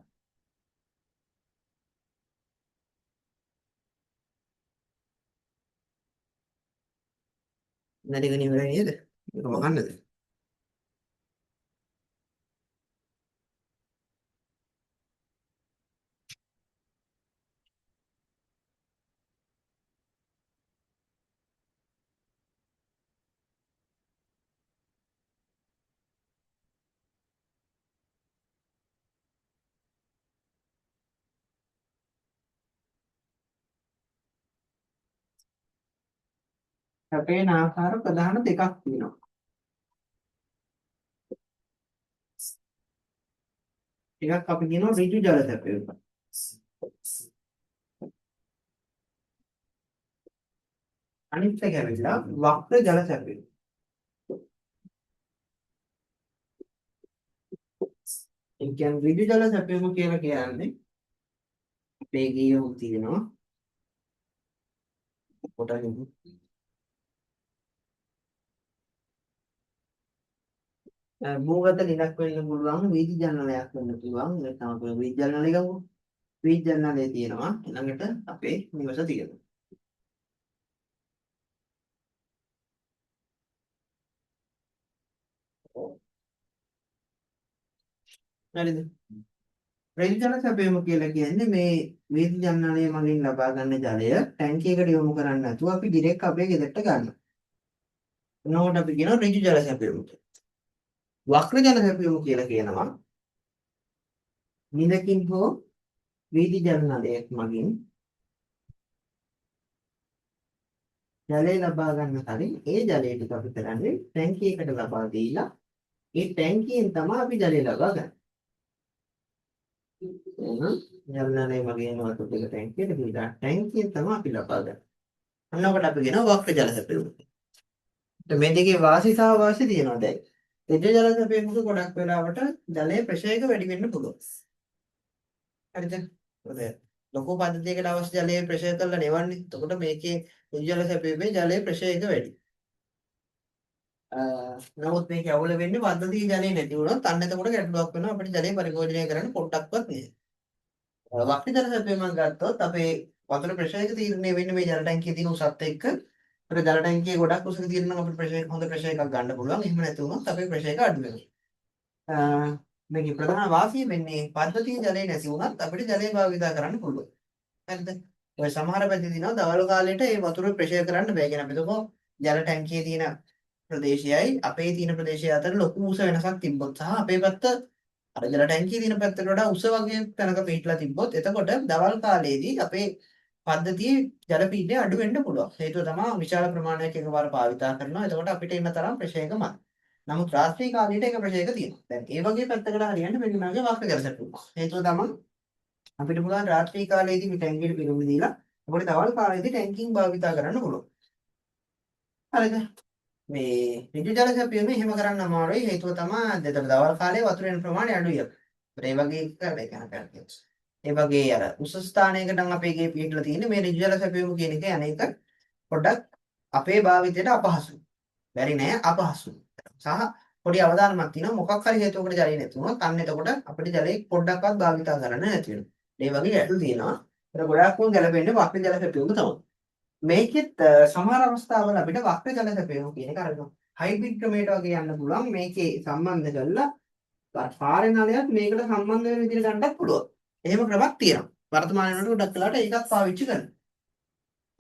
නැතිගෙන ඉවරයි නේද? ඒක මහන්නද? සැපේන ආකාර ප්‍රධාන දෙකක් තියෙනවා. එකක් අපි කියනවා ඍජු ජල සැපය කියලා. අනිත් එක ඇවිල්ලා වක්‍ර ජල සැපය. ඒ කියන්නේ ඍජු ජල සැපයම කියලා කියන්නේ අපේ ගියෝ තියෙනවා. පොඩ්ඩක් භූගත ලිඳක් වෙන්න පුළුවන් වීදි ජනනයක් වෙන්න පුළුවන් නැත්නම් අපි වීදි ජනනය ගමු වීදි ජනනය තියෙනවා ළඟට අපේ නිවස තියෙනවා හරිද වීදි ජන සැපයීම කියලා කියන්නේ මේ වීදි ජනනය මගින් ලබා ගන්න ජලය ටැංකියකට යොමු කරන්නේ නැතුව අපි ඩිරෙක්ට් අපේ ගෙදරට ගන්නවා එනකොට අපි කියනවා ඍජු ජල සැපයීම වක්‍ර ජල සැපයීම කියලා කියනවා නිදකින් හෝ වීදි ජනනයක් මගින් ජලය ලබා ගන්න කලින් ඒ ජලය ටික අපි කරන්නේ ටැංකියකට ලබා දීලා ඒ ටැංකියෙන් තමයි අපි ජලය ලබා ගන්නේ. එහෙනම් ජලනලේ මගේ වතුර ටික ටැංකියට දීලා ටැංකියෙන් තමයි අපි ලබා ගන්නේ. අන්නකට අපි කියනවා වක්‍ර ජල සැපයුම. මේ දෙකේ වාසි සහ වාසි තියෙනවා දැන්. ඍජු ජල සැපයුමක ගොඩක් වෙලාවට ජලයේ ප්‍රෙෂර් එක වැඩි වෙන්න පුළුවන්. හරිද? හොඳයි. ලොකු පද්ධතියකට අවශ්‍ය ජලයේ ප්‍රෙෂර් කරලා නෙවන්නේ. එතකොට මේකේ ඍජු ජල සැපයුමේ ජලයේ ප්‍රෙෂර් එක වැඩි. නමුත් මේක අවුල වෙන්නේ පද්ධතිය ජලය නැති වුණොත් අන්න එතකොට ගැටලුවක් වෙනවා අපිට ජලය පරිභෝජනය කරන්න පොඩ්ඩක්වත් නෑ. වක්‍ර ජල සැපයීමක් ගත්තොත් අපේ වතුර ප්‍රෙෂර් එක තීරණය වෙන්නේ මේ ජල ටැංකියේ තියෙන උසත් එක්ක. ඒතර ජල ටැංකියේ ගොඩක් උසක තියෙන නම් අපිට ප්‍රෙෂර් හොඳ ප්‍රෙෂර් එකක් ගන්න පුළුවන්. එහෙම නැති වුණොත් අපේ ප්‍රෙෂර් එක අඩු වෙනවා. මේකේ ප්‍රධාන වාසිය වෙන්නේ පද්ධතිය ජලය නැති වුණත් අපිට ජලය භාවිතා කරන්න පුළුවන්. හරිද? ඔය සමහර පැති දිනවා දවල් කාලේට ඒ වතුර ප්‍රෙෂර් කරන්න බෑ කියන අපිට කො ජල ටැංකියේ තියෙන ප්‍රදේශයයි අපේ තියෙන ප්‍රදේශය අතර ලොකු උස වෙනසක් තිබ්බොත් සහ අපේ පැත්ත අර ජල ටැංකියේ තියෙන පැත්තට වඩා උස වගේ තැනක පිටලා තිබ්බොත් එතකොට දවල් කාලයේදී අපේ පද්ධතියේ ජල පීඩනය අඩු වෙන්න පුළුවන්. හේතුව තමයි විශාල ප්‍රමාණයක් එකවර භාවිතා කරනවා. එතකොට අපිට එන්න තරම් ප්‍රෙෂර් එක මදි. නමුත් රාත්‍රී කාලයට ඒක ප්‍රෙෂර් එක තියෙනවා. දැන් ඒ වගේ පැත්තකට හරියන්න මෙන්න මේකේ වක්‍ර ජල සැපයුම. හේතුව තමයි අපිට පුළුවන් රාත්‍රී කාලයේදී මේ ටැංකියට පිරුම් දීලා අපිට දවල් කාලයේදී ටැංකින් භාවිතා කරන්න පුළුවන්. හරිද? මේ ඍජු ජල සැපයීම එහෙම කරන්න අමාරුයි හේතුව තමයි දෙතර දවල් කාලේ වතුර එන ප්‍රමාණය අඩුයි. ඒ වගේ එක කරන්නේ. ඒ වගේ අර උස ස්ථානයකට නම් අපේ ගේ පිටලා තියෙන්නේ මේ ඍජු ජල සැපයීම කියන එක අනේක පොඩ්ඩක් අපේ භාවිතයට අපහසුයි. බැරි නෑ අපහසුයි. සහ පොඩි අවධානමක් තියෙනවා මොකක් හරි හේතුවකට ජලය නැති වුණොත් අන්න එතකොට අපිට ජලය පොඩ්ඩක්වත් භාවිතා කරන්න නැති වෙනවා. මේ වගේ ගැටලු තියෙනවා. ඒක ගොඩක්ම ගැලපෙන්නේ වක්‍ර ජල සැපයීම තමයි. මේකෙත් සමහර අවස්ථාවල අපිට වක්‍ර ජල සැපයීම කියන එක අරගෙන හයිබ්‍රිඩ් ක්‍රමයට වගේ යන්න පුළුවන් මේකේ සම්බන්ධ කරලා පාරේ නලයක් මේකට සම්බන්ධ වෙන විදිහට ගන්නත් පුළුවන්. එහෙම ක්‍රමයක් තියෙනවා. වර්තමාන වෙනකොට ගොඩක් වෙලාවට ඒකත් පාවිච්චි කරනවා.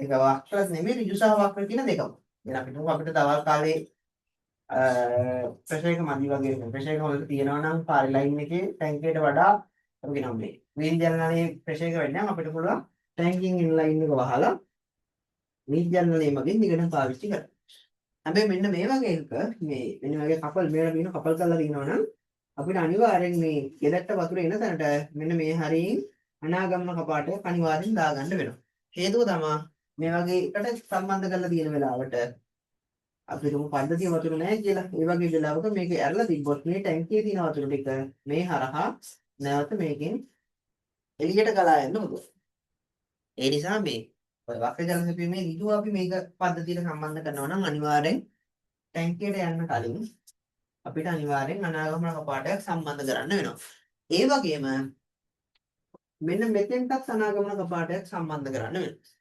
ඒක වක්‍ර නෙමෙයි ඍජු සහ වක්‍ර කියන දෙකම. දැන් අපිට දවල් කාලේ ප්‍රෙෂර් එක මදි වගේ ප්‍රෙෂර් එක හොඳට තියෙනවා නම් පාරේ ලයින් එකේ ටැංකියට වඩා අපි කියනවා මේ වීල් ජනනයේ ප්‍රෙෂර් එක වැඩි නම් අපිට පුළුවන් ටැංකියෙන් ඉන්න ලයින් එක වහලා වීල් ජනනයේ මගින් දිගටම පාවිච්චි කරන්න. හැබැයි මෙන්න මේ වගේ එක මේ මෙන්න වගේ කපල් මේලා දින කපල් කරලා දිනනවා නම් අපිට අනිවාර්යෙන් මේ ගෙදරට වතුර එන තැනට මෙන්න මේ හරියින් අනාගමන කපාටය අනිවාර්යෙන් දාගන්න වෙනවා. හේතුව තමයි මේ වගේ එකට සම්බන්ධ කරලා තියෙන වෙලාවට අපිට පද්ධතිය වතුර නැහැ කියලා. ඒ වගේ වෙලාවක මේක ඇරලා තිබ්බොත් මේ ටැංකියේ තියෙන වතුර ටික මේ හරහා නැවත මේකෙන් එළියට ගලා යන්න පුළුවන්. ඒ නිසා මේ වක්‍ර ජල සැපයීමේ ඍජුව අපි මේක පද්ධතියට සම්බන්ධ කරනවා නම් අනිවාර්යෙන් ටැංකියට යන්න කලින් අපිට අනිවාර්යෙන් අනාගමන කපාටයක් සම්බන්ධ කරන්න වෙනවා. ඒ වගේම මෙන්න මෙතෙන්ටත් අනාගමන කපාටයක් සම්බන්ධ කරන්න වෙනවා.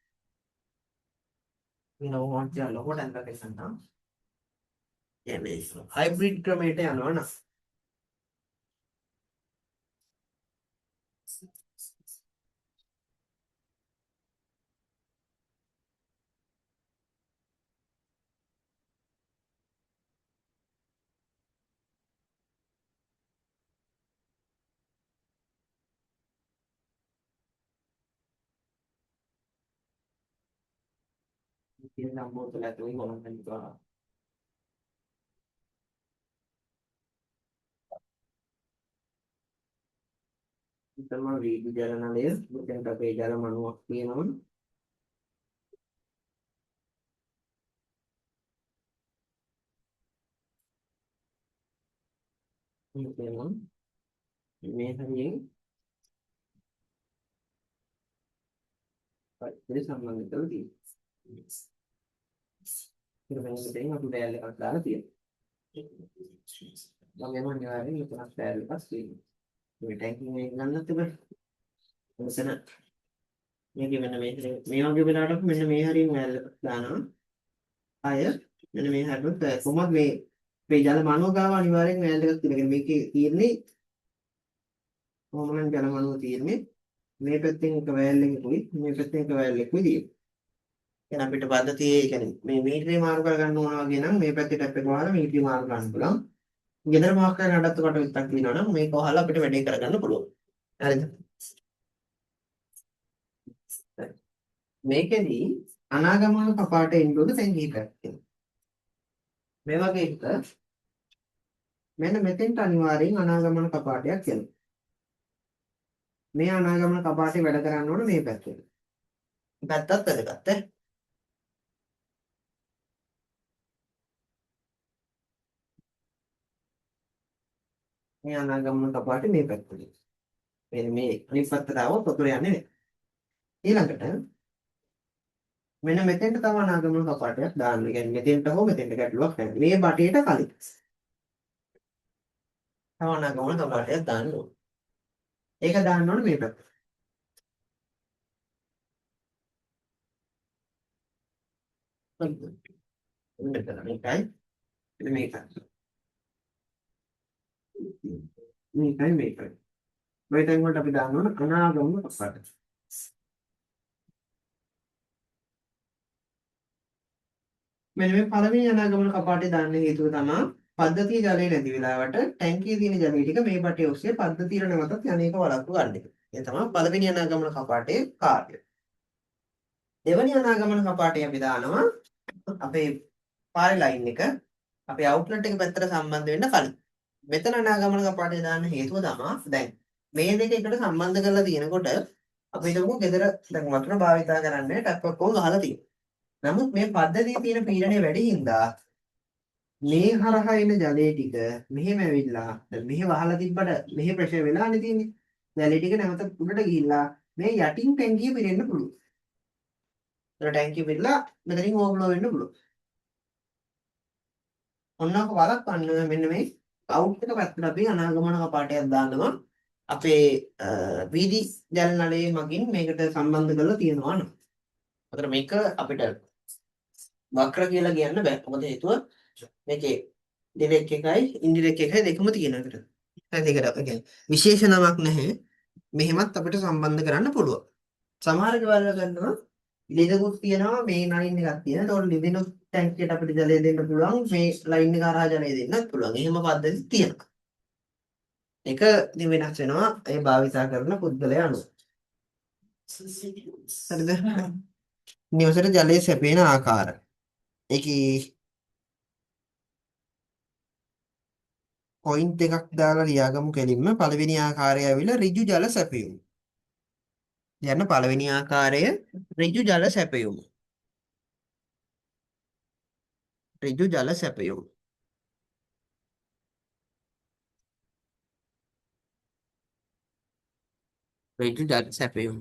මේ ලොකෝට ලොකෝට අන්තක දෙන්නම්. කියන්නේ හයිබ්‍රිඩ් ක්‍රමයට යනවා නම් කියන සම්බෝධල ඇතුළේ ගොඩක් වෙනවා. ඉතින්ම වීදි ජලනලය මෙතෙන්ට අපේ ජල මණුවක් තියෙනවා. මෙතන මේ හරියෙන් පරිසර සම්බන්ධ කරලා තියෙනවා. ඊට පස්සේ මෙතෙන් අපි බෑල් එකක් දාලා තියෙනවා. මම යනවා අනිවාර්යෙන් මෙතනක් බෑල් එකක් තියෙනවා. මේ ටැංකින් එක ගන්නත් එපා. මෙතන මේක වෙන මේ වගේ වෙලාවට මෙන්න මේ හරියෙන් බෑල් එකක් දානවා. අය මෙන්න මේ හරියට කොහොමද මේ ජල මණුව ගාව අනිවාර්යෙන් බෑල් එකක් තියෙනවා. මේකේ තියෙන්නේ කොහොමනම් ජල මණුව තියෙන්නේ මේ පැත්තෙන් එක වෑල් එකකුයි මේ පැත්තෙන් එක වෑල් එකකුයි තියෙනවා. එහෙනම් අපිට පද්ධතියේ කියන්නේ මේ මීටරේ මාරු කරගන්න ඕන වගේ නම් මේ පැත්තේ ටැප් එක වහලා මීටරේ මාරු කරන්න පුළුවන්. ගෙදර මාක් කරන නඩත්තු කටයුත්තක් තියෙනවා නම් මේක වහලා අපිට වැඩේ කරගන්න පුළුවන්. හරිද? මේකෙදි අනාගමන කපාට එන්න ඕන දැන් කීපයක් තියෙනවා. මේ වගේ එක මෙන්න මෙතෙන්ට අනිවාර්යෙන් අනාගමන කපාටයක් එනවා. මේ අනාගමන කපාටේ වැඩ කරන්න ඕන මේ පැත්තේ. පැත්තත් වැදගත් ඈ. මේ අනාගමන කපාටේ මේ පැත්තේ. මේ අනිත් පැත්තට આવොත් වතුර යන්නේ නැහැ. ඊළඟට මෙන්න මෙතෙන්ට තව අනාගමන කපාටයක් දාන්න. ඒ කියන්නේ මෙතෙන්ට හෝ මෙතෙන්ට ගැටලුවක් නැහැ. මේ බටේට කලින් තව අනාගමන කපාටයක් දාන්න ඕන. ඒක දාන්න ඕනේ මේ පැත්තට. මෙතන මේකයි මේකයි. මේකයි. මේ තැන් වලට අපි දාන්න ඕන අනාගමන කපාට. මෙන්න මේ පළවෙනි අනාගමන කපාටේ දාන්න හේතුව තමයි පද්ධතිය ජලය නැති වෙලාවට ටැංකියේ තියෙන ජලය ටික මේ බටේ ඔස්සේ පද්ධතියට නැවතත් යන්නේක වළක්ව ගන්න එක. ඒ තමයි පළවෙනි අනාගමන කපාටේ කාර්යය. දෙවෙනි අනාගමන කපාටේ අපි දානවා අපේ පාරේ ලයින් එක අපේ අවුට්ලට් එක පැත්තට සම්බන්ධ වෙන්න කලින්. මෙතන අනාගමන කපාටේ දාන්න හේතුව තමයි දැන් මේ දෙක එකට සම්බන්ධ කරලා තියෙනකොට අපි හිතමු ගෙදර දැන් වතුර භාවිතා කරන්නේ ටැප් එකක් ඕක ගහලා තියෙනවා. නමුත් මේ පද්ධතියේ තියෙන පීඩනය වැඩි හින්දා මේ හරහා එන ජලය ටික මෙහෙම ඇවිල්ලා දැන් මෙහෙ වහලා තිබ්බට මෙහෙ ප්‍රෙෂර් වෙලානේ තියෙන්නේ. ජලය ටික නැවත උඩට ගිහිල්ලා මේ යටින් ටැංකිය පිරෙන්න පුළුවන්. ඒතර ටැංකිය පිරලා මෙතනින් ඕවර්ෆ්ලෝ වෙන්න පුළුවන්. ඔන්නක වළක්වන්න මෙන්න මේ අවුට් එක පැත්තට අපි අනාගමන කපාටයක් දානවා. අපේ වීදි ජල නලයේ මගින් මේකට සම්බන්ධ කරලා තියෙනවා නේද? අතන මේක අපිට වක්‍ර කියලා කියන්න බෑ. මොකද හේතුව මේකේ ඩිරෙක්ට් එකයි ඉන්ඩිරෙක්ට් එකයි දෙකම තියෙනවා එකට. ඒකට කියන්නේ විශේෂ නමක් නැහැ. මෙහෙමත් අපිට සම්බන්ධ කරන්න පුළුවන්. සමහර කෙවල් ගන්නවා ලිදකුත් තියෙනවා මේ ලයින් එකක් තියෙනවා. ඒතකොට ලිදිනුත් ටැංකියට අපිට ජලය දෙන්න පුළුවන්. මේ ලයින් එක හරහා ජලය දෙන්නත් පුළුවන්. එහෙම පද්ධති තියෙනවා. ඒක ඉතින් වෙනස් වෙනවා ඒ භාවිතා කරන පුද්ගලයා අනුව. හරිද? නිවසට ජලය සැපේන ආකාරය. ඒකේ පොයින්ට් එකක් දාලා ලියාගමු කෙලින්ම පළවෙනි ආකාරය ඇවිල්ලා ඍජු ජල සැපයුම. යන පළවෙනි ආකාරය ඍජු ජල සැපයුම. ඍජු ජල සැපයුම. ඍජු ජල සැපයුම.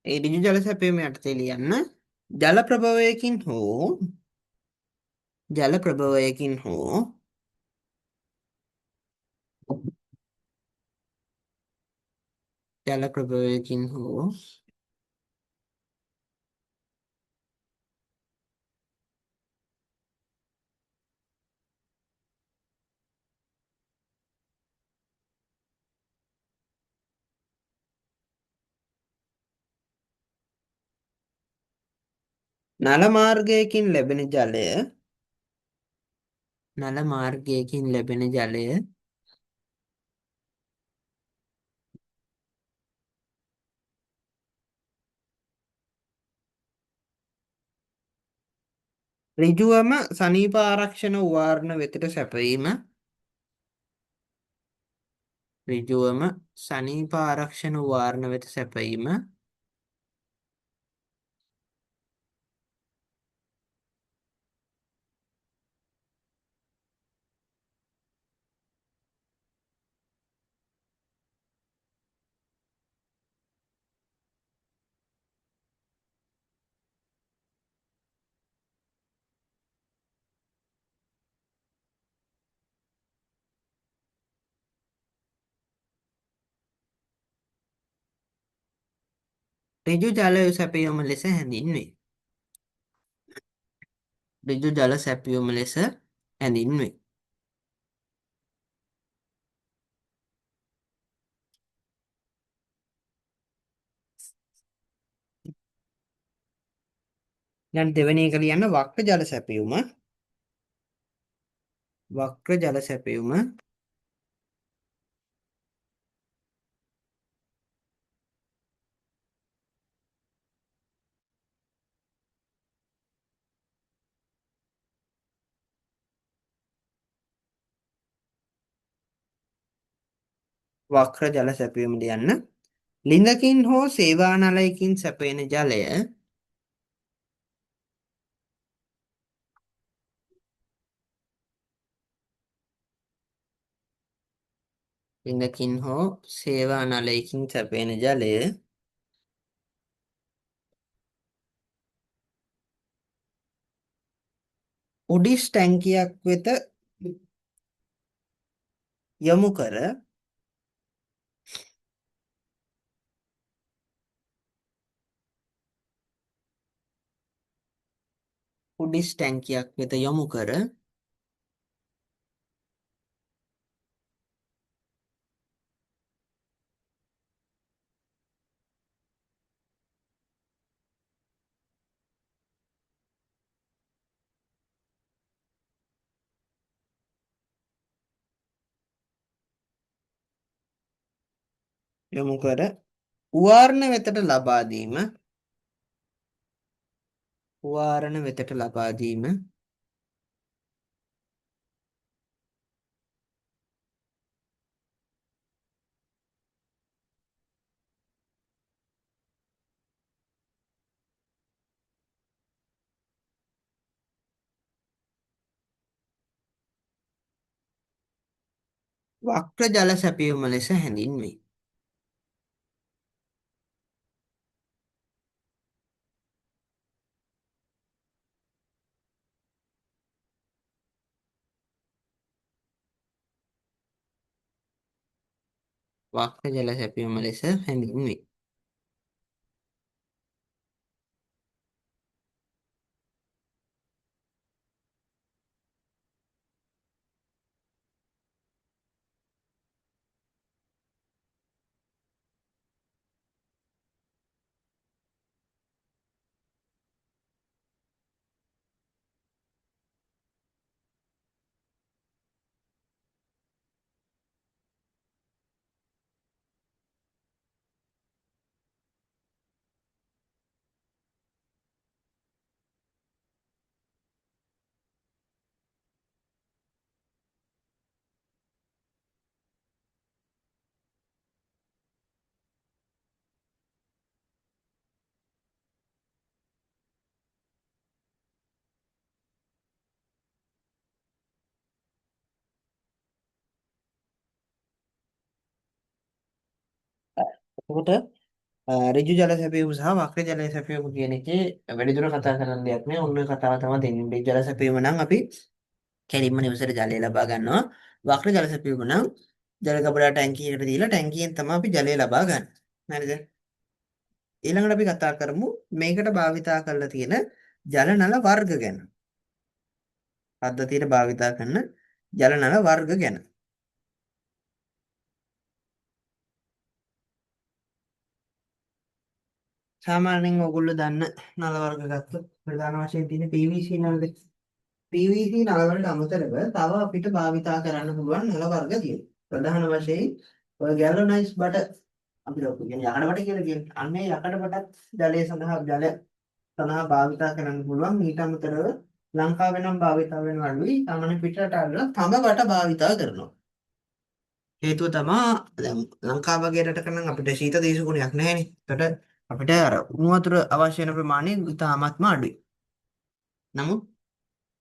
ඒ ඍජු ජල සැපයීම යටතේ ලියන්න. ජල ප්‍රභවයකින් හෝ ජල ප්‍රභවයකින් හෝ ජල ප්‍රභවයකින් හෝ නල මාර්ගයකින් ලැබෙන ජලය නල මාර්ගයකින් ලැබෙන ජලය ඍජුවම සනීප ආරක්ෂණ වාරණ වෙතට සැපයීම ඍජුවම සනීප ආරක්ෂණ වාරණ වෙත සැපයීම ඍජු ජල සැපයීම ලෙස හැඳින්වේ. ඍජු ජල සැපයීම ලෙස හැඳින්වේ. දැන් දෙවෙනි එක ලියන්න වක්‍ර ජල සැපයීම වක්‍ර ජල සැපයීම වක්‍ර ජල සැපයීම ලියන්න. ලිඳකින් හෝ සේවා නලයකින් සැපෙන ජලය ලිඳකින් හෝ සේවා නලයකින් සැපෙන ජලය උඩිස් ටැංකියක් වෙත යොමු කර උඩිස් ටැංකියක් වෙත යොමු කර යොමු කර වාරණ වෙතට ලබා දීම වාරණ වෙතට ලබා දීම වක්‍ර ජල සැපයීම ලෙස හැඳින්වේ. වක්‍ර ජල සැපයීම ලෙස හැඳින්වේ. එතකොට ඍජු ජල සැපයීම සහ වක්‍ර ජල සැපයීම කියන එකේ වැඩිදුර කතා කරන්න දෙයක් නෑ. ඔන්න ඔය කතාව තමයි දෙන්නේ. ඍජු ජල සැපයීම නම් අපි කෙලින්ම නිවසට ජලය ලබා ගන්නවා. වක්‍ර ජල සැපයීම නම් ජල කපලා ටැංකියකට දීලා ටැංකියෙන් තමයි අපි ජලය ලබා ගන්න. හරිද? ඊළඟට අපි කතා කරමු මේකට භාවිතා කරලා තියෙන ජල නල වර්ග ගැන. පද්ධතියට භාවිතා කරන ජල නල වර්ග ගැන. සාමාන්‍යයෙන් ඔයගොල්ලෝ දන්න නල වර්ග ගත්තොත් ප්‍රධාන වශයෙන් තියෙන PVC නලද? PVC නල වලට අමතරව තව අපිට භාවිතා කරන්න පුළුවන් නල වර්ග තියෙනවා. ප්‍රධාන වශයෙන් ඔය ගැලොනයිස් බට අපි ලොකු කියන්නේ යකඩ බට කියලා කියන්නේ. අන්නේ යකඩ බටත් ජලය සඳහා භාවිතා කරන්න පුළුවන්. ඊට අමතරව ලංකාවේ නම් භාවිතා වෙන අඩුයි. සාමාන්‍ය පිටරට වල තඹ බට භාවිතා කරනවා. හේතුව තමයි දැන් ලංකාව වගේ රටක නම් අපිට ශීත දේශගුණයක් නැහැනේ. ඒකට අපිට අර උණු වතුර අවශ්‍ය වෙන ප්‍රමාණය ඉතාමත්ම අඩුයි. නමුත්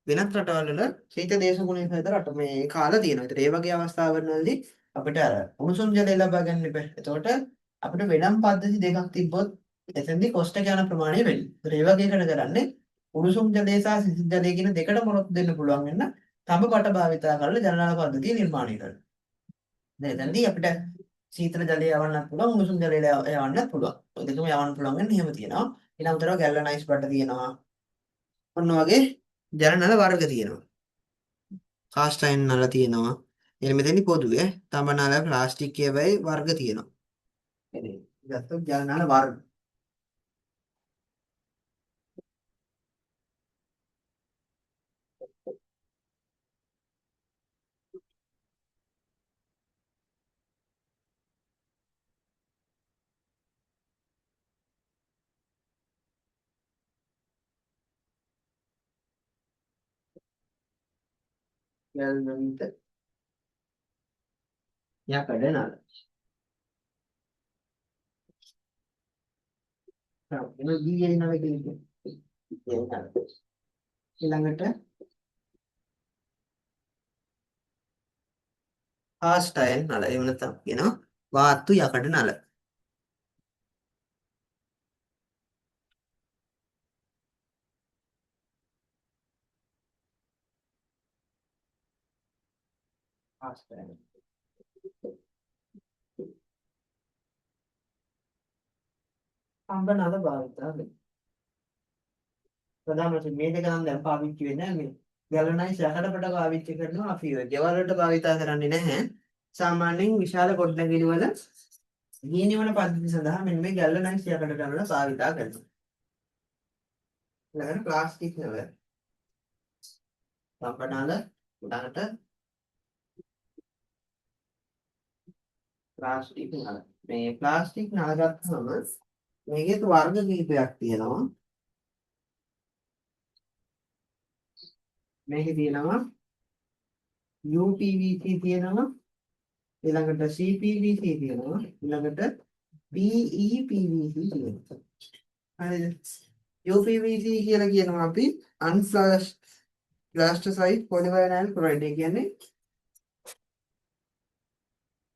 වෙනත් රටවල් වල ශීත දේශගුණයක හද රට මේ කාලා තියෙනවා. ඒතර ඒ වගේ අවස්ථාවල් වලදී අපිට අර උණුසුම් ජලය ලබා ගන්න බෑ. එතකොට අපිට වෙනම් පද්ධති දෙකක් තිබ්බොත් එතෙන්දී කොස්ට යන ප්‍රමාණය වැඩි. ඒතර ඒ වගේ එකට කරන්නේ උණුසුම් ජලය සහ සිසිල් ජලය කියන දෙකටම මොරොත් දෙන්න පුළුවන් වෙන තඹ බට භාවිතා කරලා ජලනාල පද්ධතිය නිර්මාණය කරනවා. දැන් එතනදී අපිට සීතල ජලය යවන්නත් පුළුවන් උණුසුම් ජලය යවන්නත් පුළුවන්. ඔය දෙකම යවන්න පුළුවන් වෙන එහෙම තියෙනවා. ඊළඟට ගැල්වනයිස් බට තියෙනවා. ඔන්න වගේ ජල නල වර්ග තියෙනවා. කාස්ට් අයන් නල තියෙනවා. එන මෙතනදි පොදුවේ තඹ නල ප්ලාස්ටික් ඒවායේ වර්ග තියෙනවා. එනේ ගත්තොත් ජල නල වර්ග. ගැල්වන්ත යකඩ නල. එන ගීයේ නල කියන්නේ. ඊළඟට කාස්ට් අයන් නල. එහෙම නැත්නම් කියනවා වාත්තු යකඩ නල. කාස්ට් අයන්. තඹ නල භාවිතා වෙනවා. ප්‍රධාන වශයෙන් මේ දෙක නම් දැන් පාවිච්චි වෙන්නේ නැහැ. මේ ගැලනයිස් යකඩ බට පාවිච්චි කරනවා අපි ඔය ගෙවල් වලට භාවිතා කරන්නේ නැහැ. සාමාන්‍යයෙන් විශාල ගොඩනැගිලි වල ගිනිවන පද්ධති සඳහා මෙන්න මේ ගැලනයිස් යකඩ නල භාවිතා කරනවා. ඊළඟට ප්ලාස්ටික් නල. තඹ නල උඩට ප්ලාස්ටික් නල. මේ ප්ලාස්ටික් නල ගත්තම මේකේ වර්ග කිහිපයක් තියෙනවා. මේකේ තියෙනවා UPVC තියෙනවා, ඊළඟට CPVC තියෙනවා, ඊළඟට PEPVC තියෙනවා. හරිද? UPVC කියලා කියනවා අපි unplasticized polyvinyl chloride. ඒ කියන්නේ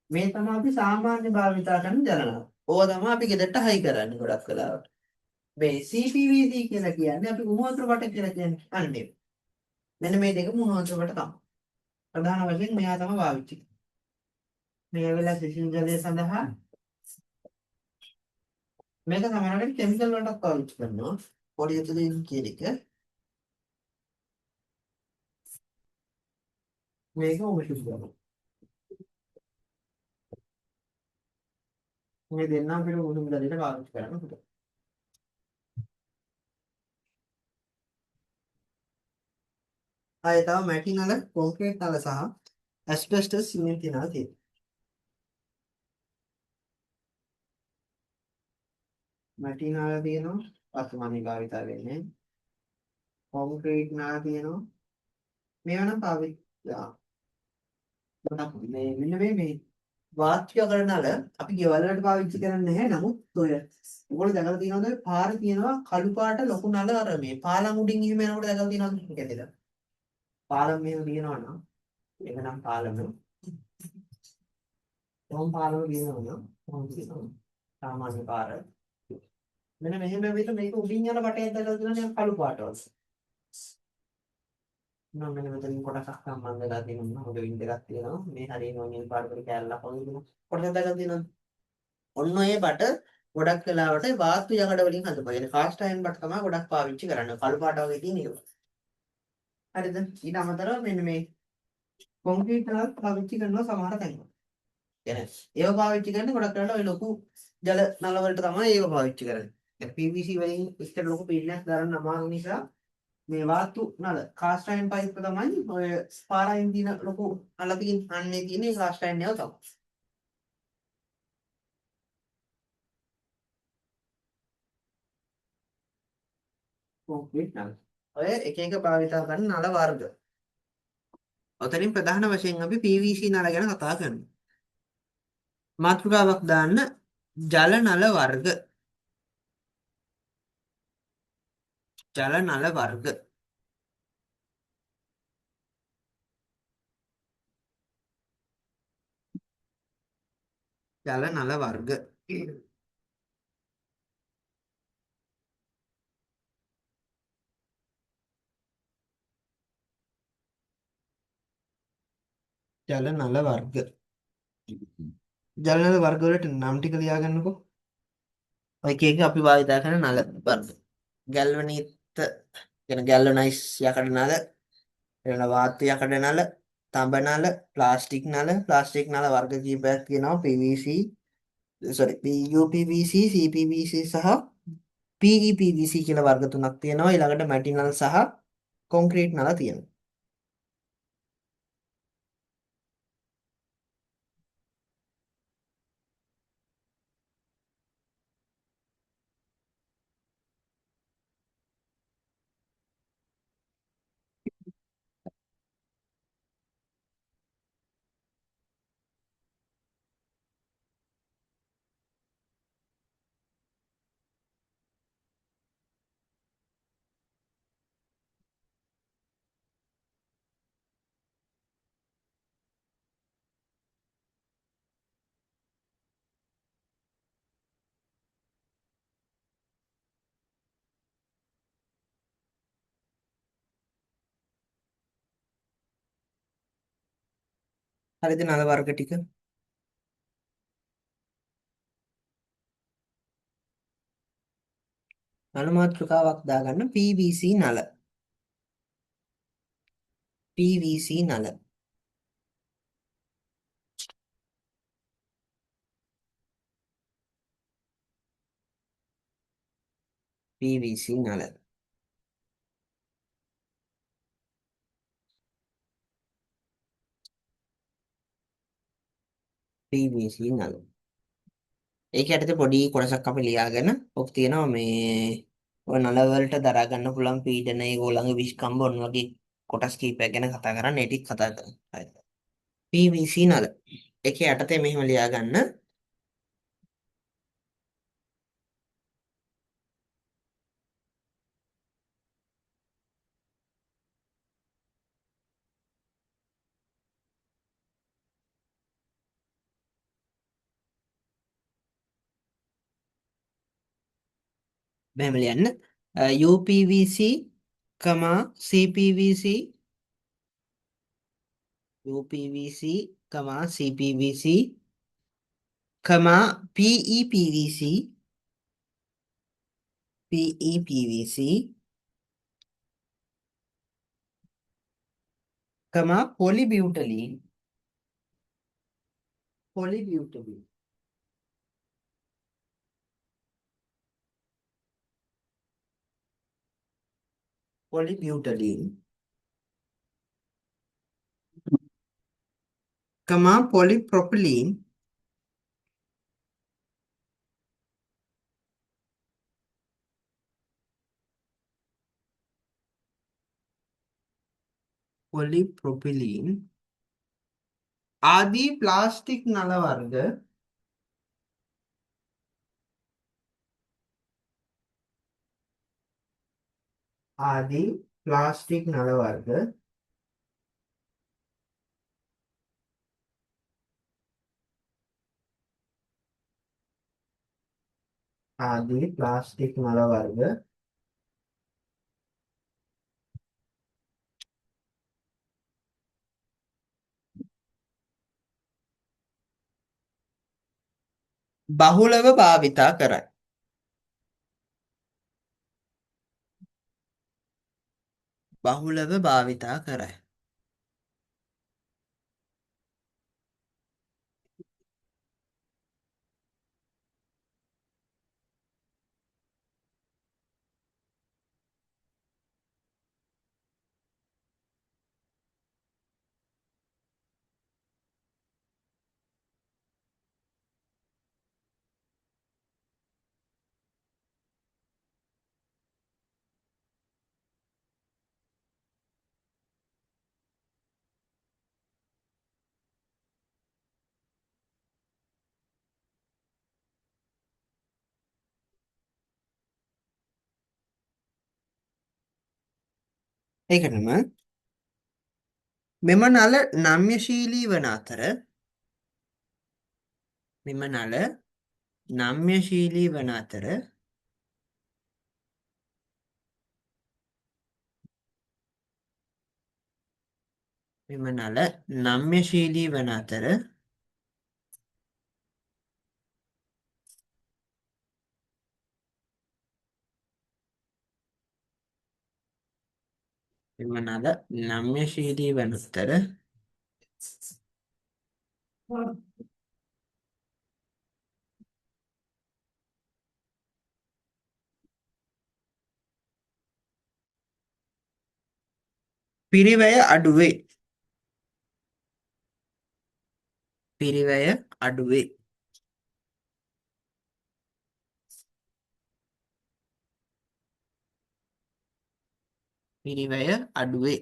මේ තමයි අපි සාමාන්‍ය භාවිතා කරන ජලන. ඕවා තමයි අපි ගෙදරට හයි කරන්නේ ගොඩක් වෙලාවට. මේ CPVC කියලා කියන්නේ අපි උණු වතුර වට කියලා කියන්නේ අන්නේ. මෙන්න මේ දෙක උණු වතුර වට තමයි. ප්‍රධාන වශයෙන් මෙයා තමයි පාවිච්චි. මේ වෙලාව සිසිල් ජලය සඳහා මේක සමහරවිට කෙමිකල් වලට පාවිච්චි කරනවා. පොලිඑතිලීන් කියන එක. මේක උෂ්ණ කරනවා. මේ දෙන්නා අපිට උණුසුම් ජලයට පාවිච්චි කරන්න පුළුවන්. ආයෙ තව මැටි නල, කොන්ක්‍රීට් නල සහ ඇස්බෙස්ටස් සිමෙන්ති නල තියෙනවා. මැටි නල තියෙනවා, වර්තමානයේ භාවිතා වෙන්නේ. කොන්ක්‍රීට් නල තියෙනවා. මේවා නම් පාවිච්චි මේ මෙන්න මේ වාත්‍ය කරන නල අපි ගෙවල් වලට පාවිච්චි කරන්නේ නැහැ. නමුත් ඔය ඔයගොල්ලෝ දැකලා තියෙනවද පාරේ තියෙනවා කළු පාට ලොකු නල අර මේ පාලම් උඩින් එහෙම යනකොට දැකලා තියෙනවද කැදෙලා. පාලම් මෙහෙම තියෙනවා නම් ඒක නම් පාලම. කොහොම පාලම තියෙනවා නම් කොහොම තියෙනවා සාමාන්‍ය පාර. මෙන්න මෙහෙම වෙවිලා මේක උඩින් යන බටයක් දැකලා තියෙනවා නිකන් කළු පාට වගේ. මම මෙන්න මෙතනින් කොටසක් සම්බන්ධ කරලා තියෙනවා. හොඳ වින් දෙකක් තියෙනවා. මේ හරියම නිල් පාට වල කැලලක් වගේ තියෙනවා. කොටසක් දැකලා තියෙනවා. ඔන්න ඔය බට ගොඩක් වෙලාවට වාස්තු යකඩ වලින් හදපුවා. يعني කාස්ට් අයර්න් බට තමයි ගොඩක් පාවිච්චි කරන්නේ. කළු පාට වගේ තියෙන ඒවා. හරිද? ඊට අමතරව මෙන්න මේ කොන්ක්‍රීට් වලත් පාවිච්චි කරනවා සමහර තැන්වල. يعني ඒව පාවිච්චි කරන්නේ ගොඩක් වෙලාවට ඔය ලොකු ජල නල වලට තමයි ඒව පාවිච්චි කරන්නේ. يعني PVC වලින් ඉස්සර ලොකු පීඩනයක් දරන්න අමාරු නිසා මේ වාතු නල කාස්ට් අයර්න් පයිප් තමයි ඔය පාරයින් දින ලොකු නල තියෙන අන්නේ තියෙන කාස්ට් අයර්න් ඒවා තමයි. කොන්ක්‍රීට් නල. ඔය එක එක භාවිතා කරන නල වර්ග. ඔතනින් ප්‍රධාන වශයෙන් අපි PVC නල ගැන කතා කරනවා. මාතෘකාවක් දාන්න ජල නල වර්ග. ජල නල වර්ග. ජල නල වර්ග. ජල නල වර්ග. ජල නල වර්ග වලට නම් ටික ලියාගන්නකෝ. ඔය එක එක අපි භාවිතා කරන නල වර්ග. ගැල්වනීත කියන ගැල්වනයිස් යකඩ නල, ඊළඟ වාතු යකඩ නල, තඹ නල, ප්ලාස්ටික් නල වර්ග කිහිපයක් තියෙනවා. PVC PUPVC, CPVC සහ PEPVC කියලා වර්ග තුනක් තියෙනවා. ඊළඟට මැටි නල සහ කොන්ක්‍රීට් නල තියෙනවා. හරිද නල වර්ග ටික? නල මාතෘකාවක් දාගන්න PVC නල. PVC නල. PVC නල. PVC නල. ඒක යටතේ පොඩි කොටසක් අපි ලියාගෙන ඔක් තියෙනවා මේ ඔය නල වලට දරා ගන්න පුළුවන් පීඩන ඒගොල්ලන්ගේ විස්කම්බ ඔන්න වගේ කොටස් කීපයක් ගැන කතා කරන්න ඒ ටික කතා කරමු. හරි. PVC නල. ඒකේ යටතේ මෙහෙම ලියා ගන්න මෙහෙම ලියන්න UPVC, CPVC, UPVC, CPVC, PEPVC, PEPVC, polybutylene, polybutylene, polybutylene, polypropylene, polypropylene आदि प्लास्टिक नल वर्ग आदि प्लास्टिक नल वर्ग ආදී ප්ලාස්ටික් මල වර්ග බහුලව භාවිතා කරයි. බහුලව භාවිතා කරයි. ඒකටම මෙම නල නම්‍යශීලී වන අතර මෙම නල නම්‍යශීලී වන අතර මෙම නල නම්‍යශීලී වන අතර මෙම නල නම්‍යශීලී වන අතර පිරිවැය අඩුවේ. පිරිවැය අඩුවේ. පිරිවැය අඩුවේ.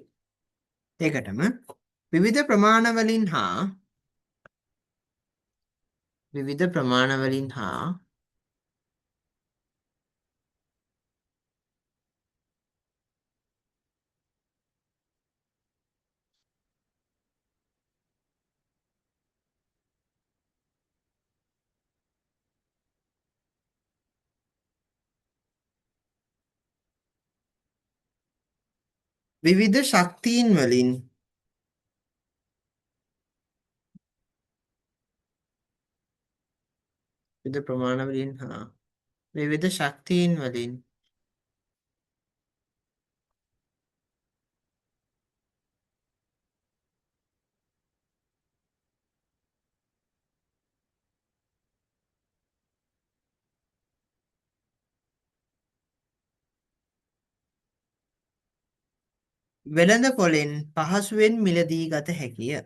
ඒකටම විවිධ ප්‍රමාණවලින් හා විවිධ ප්‍රමාණවලින් හා විවිධ ශක්තීන් වලින් විවිධ ප්‍රමාණවලින් හා විවිධ ශක්තීන් වලින් වෙළඳ පොලෙන් පහසුවෙන් මිලදී ගත හැකිය.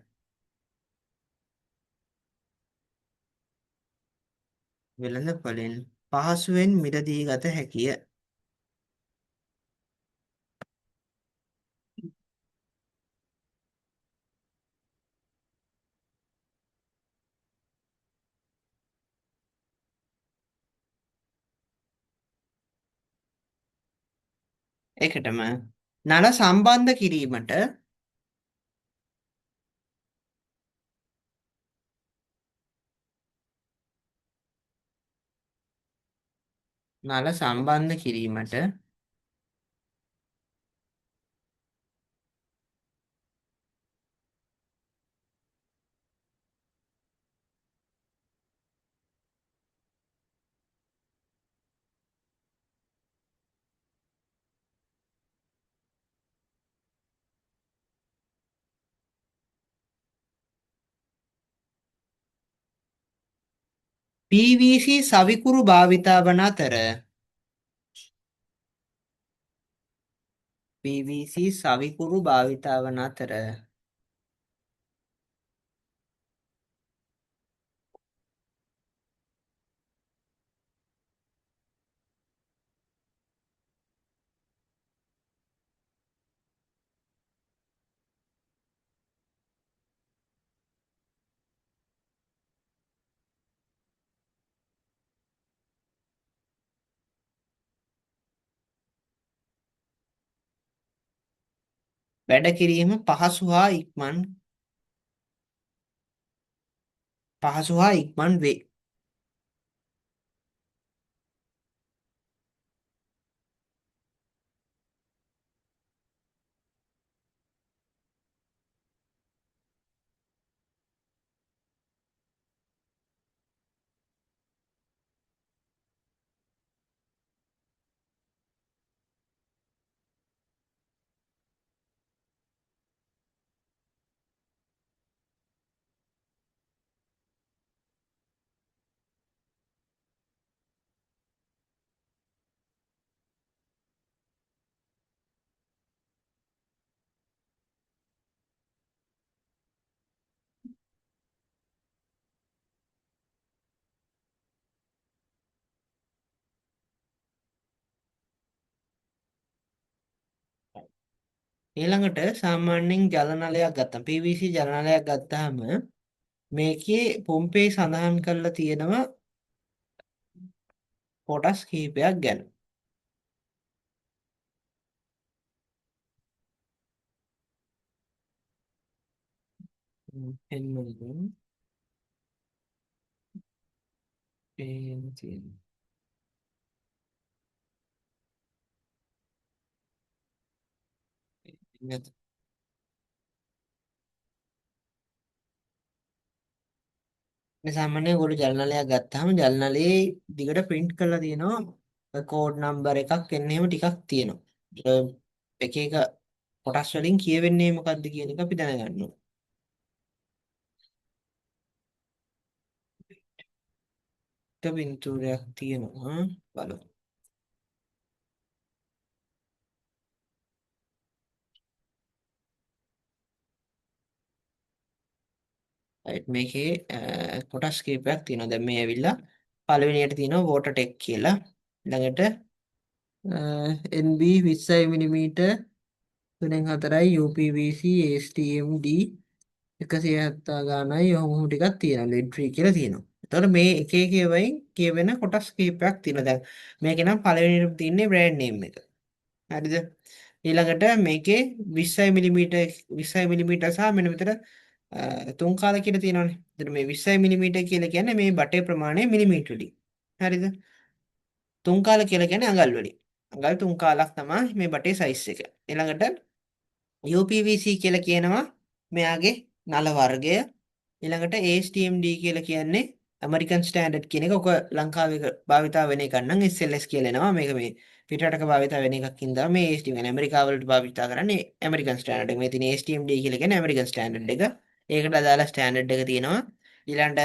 වෙළඳ පොලෙන් පහසුවෙන් මිලදී ගත හැකිය. ඒකටම නල සම්බන්ධ කිරීමට නල සම්බන්ධ කිරීමට PVC සවිකුරු භාවිතා වන අතර PVC සවිකුරු භාවිතා වන අතර වැඩ කිරීම පහසු හා ඉක්මන් වේ. ඊළඟට සාමාන්‍යයෙන් ජල නලයක් ගත්තාම PVC ජල නලයක් ගත්තාම මේකේ පොම්පේ සඳහන් කරලා තියෙනවා කොටස් කිහිපයක් ගැන. පෙන්වන්න පේන තියෙනවා. මේ සාමාන්‍යයෙන් ඔයගොල්ලෝ ජල නලයක් ගත්තාම ජල නලයේ දිගට print කරලා තියෙනවා කෝඩ් නම්බර් එකක් එන්න එහෙම ටිකක් තියෙනවා. එක එක කොටස් වලින් කියවෙන්නේ මොකක්ද කියන එක අපි දැනගන්න ඕනේ. එක පින්තූරයක් තියෙනවා බලමු. right මේකේ කොටස් කීපයක් තියෙනවා. දැන් මේ ඇවිල්ලා පළවෙනියට තියෙනවා water tech කියලා. ළඟට NB 20 මිලිමීටර් 3.4යි UPVC STMD 170 ගානයි ඔහොම ටිකක් තියෙනවා. lead free කියලා තියෙනවා. එතකොට මේ එක එක ඒවායින් කියවෙන කොටස් කීපයක් තියෙනවා. දැන් මේකේ නම් පළවෙනියට තියෙන්නේ brand name එක. හරිද? ඊළඟට මේකේ 20 මිලිමීටර් 20 මිලිමීටර් සහ මෙන්න මෙතන තුන් කාල කියලා තියෙනවානේ. එතන මේ 20 මිලිමීටර් කියලා කියන්නේ මේ බටේ ප්‍රමාණය මිලිමීටර වලින්. හරිද? තුන් කාල කියලා කියන්නේ අඟල් වලින්. අඟල් තුන් කාලක් තමයි මේ බටේ සයිස් එක. ඊළඟට UPVC කියලා කියනවා මෙයාගේ නල වර්ගය. ඊළඟට ASTMD කියලා කියන්නේ ඇමරිකන් ස්ටෑන්ඩඩ් කියන එක. ඔක ලංකාවේ භාවිතා වෙන එකක් නම් SLS කියලා එනවා. මේක මේ පිටරටක භාවිතා වෙන එකක් හින්දා මේ ASTM කියන්නේ ඇමරිකාව වලට භාවිතා කරන්නේ ඇමරිකන් ස්ටෑන්ඩඩ් එක. මේ තියෙන ASTMD කියලා කියන්නේ ඇමරිකන් ස්ටෑන්ඩඩ් එක. ඒකට අදාළ ස්ටෑන්ඩඩ් එක තියෙනවා. ඊළඟට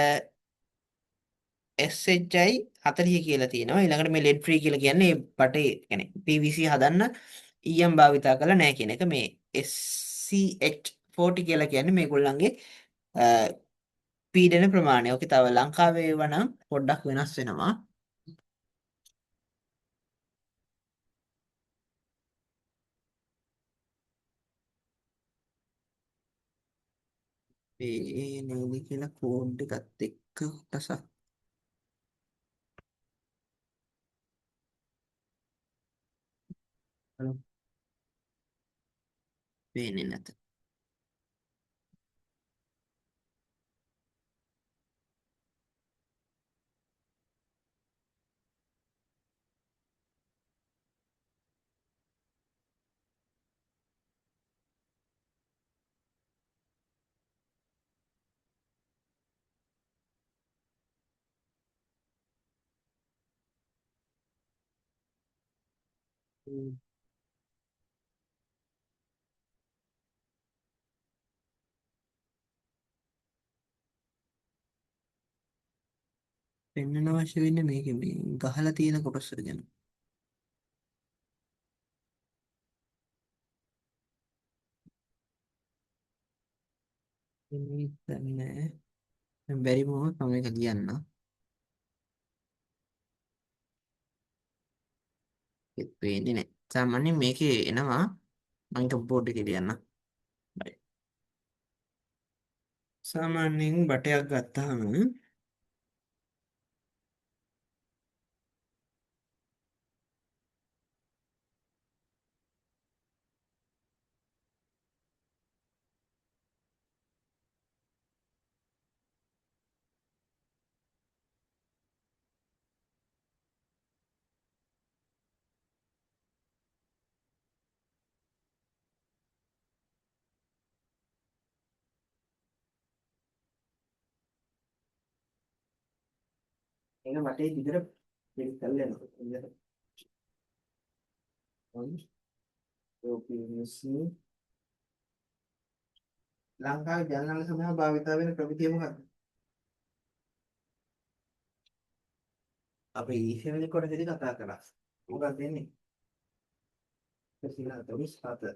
SHI 40 කියලා තියෙනවා. ඊළඟට මේ lead free කියලා කියන්නේ මේ බටේ يعني PVC හදන්න EM භාවිතා කරලා නැහැ කියන එක. මේ SCH 40 කියලා කියන්නේ මේගොල්ලන්ගේ පීඩන ප්‍රමාණය. ඔකේ තව ලංකාවේ ඒවා නම් පොඩ්ඩක් වෙනස් වෙනවා. ඒ නේද කියලා කෝඩ් එකත් එක්ක කොටසක් පේන්නේ නැත. පෙන්වන්න අවශ්‍ය වෙන්නේ මේකේ මේ ගහලා තියෙන කොටස ගැන. මේක නෑ. බැරි මොහොත මම මේක ලියන්න. ඒත් පේන්නේ නෑ. සාමාන්‍යයෙන් මේකේ එනවා මම කීබෝඩ් එකේ ලියන්න. right. සාමාන්‍යයෙන් බටයක් ගත්තාම ඒක වටේ දිගට පිළිත් කරලා යනවා. ලංකාවේ ජනනල සඳහා භාවිත වෙන ප්‍රමිතිය මොකක්ද? අපි ඊසෙවල කොටසේදී කතා කරා. මොකක්ද දෙන්නේ? 147.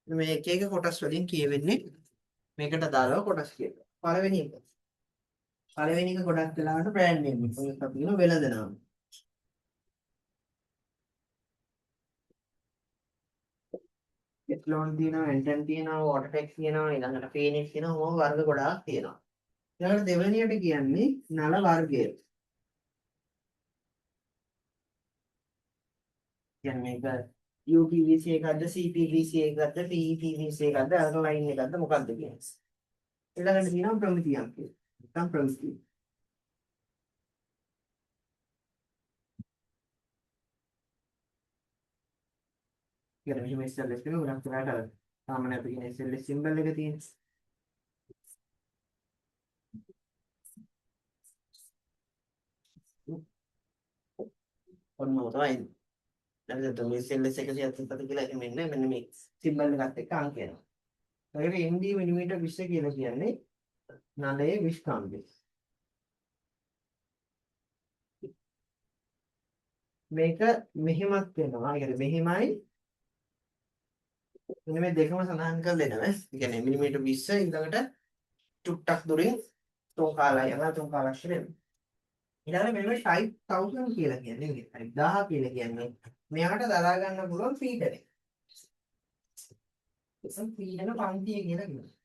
මේ එක එක කොටස් වලින් කියවෙන්නේ මේකට දාලා කොටස් කියනවා. පළවෙනි එක ගොඩක් වෙලාවට බ්‍රෑන්ඩ් නේම් එක. ඒක අපි කියන වෙළඳ නාම. එක්ලෝන් තියෙනවා, එන්ටන් තියෙනවා, වෝටර්ටෙක් තියෙනවා, ඊළඟට ෆීනික්ස් තියෙනවා, මොන වර්ග ගොඩාක් තියෙනවා. ඊළඟට දෙවෙනියට කියන්නේ නල වර්ගය. කියන්නේ මේක UPVC එකක්ද, CPVC එකක්ද, PEPVC එකක්ද, අල්කලයින් එකක්ද මොකක්ද කියන්නේ. ඊළඟට තියෙනවා ප්‍රමිතියක් කියලා. නැත්නම් ප්‍රමිතිය. කියන මෙහෙම SLS කියන උනක් කරාට සාමාන්‍ය අපි කියන SLS සිම්බල් එක තියෙන. ඔන්න ඔය තමයි. දැන් මේ SLS 177 කියලා එහෙම ඉන්නේ මෙන්න මේ සිම්බල් එකත් එක්ක අංක එනවා. ඒකට MD මිලිමීටර් 20 කියලා කියන්නේ නලයේ විස්කම්භය. මේක මෙහෙමත් වෙනවා. ඒ කියන්නේ මෙහෙමයි මෙන්න මේ දෙකම සඳහන් කරලා එනවා. ඒ කියන්නේ මිලිමීටර් 20 ඊළඟට චුට්ටක් දුරින් තුන් කාලයි යනවා තුන් කාලක් කියලා. ඊළඟට මෙන්න මේ 5000 කියලා කියන්නේ මේ 1000 කියලා කියන්නේ මෙයාට දරා ගන්න පුළුවන් පීඩනය. ඒක පීඩන පන්තිය කියලා කියනවා.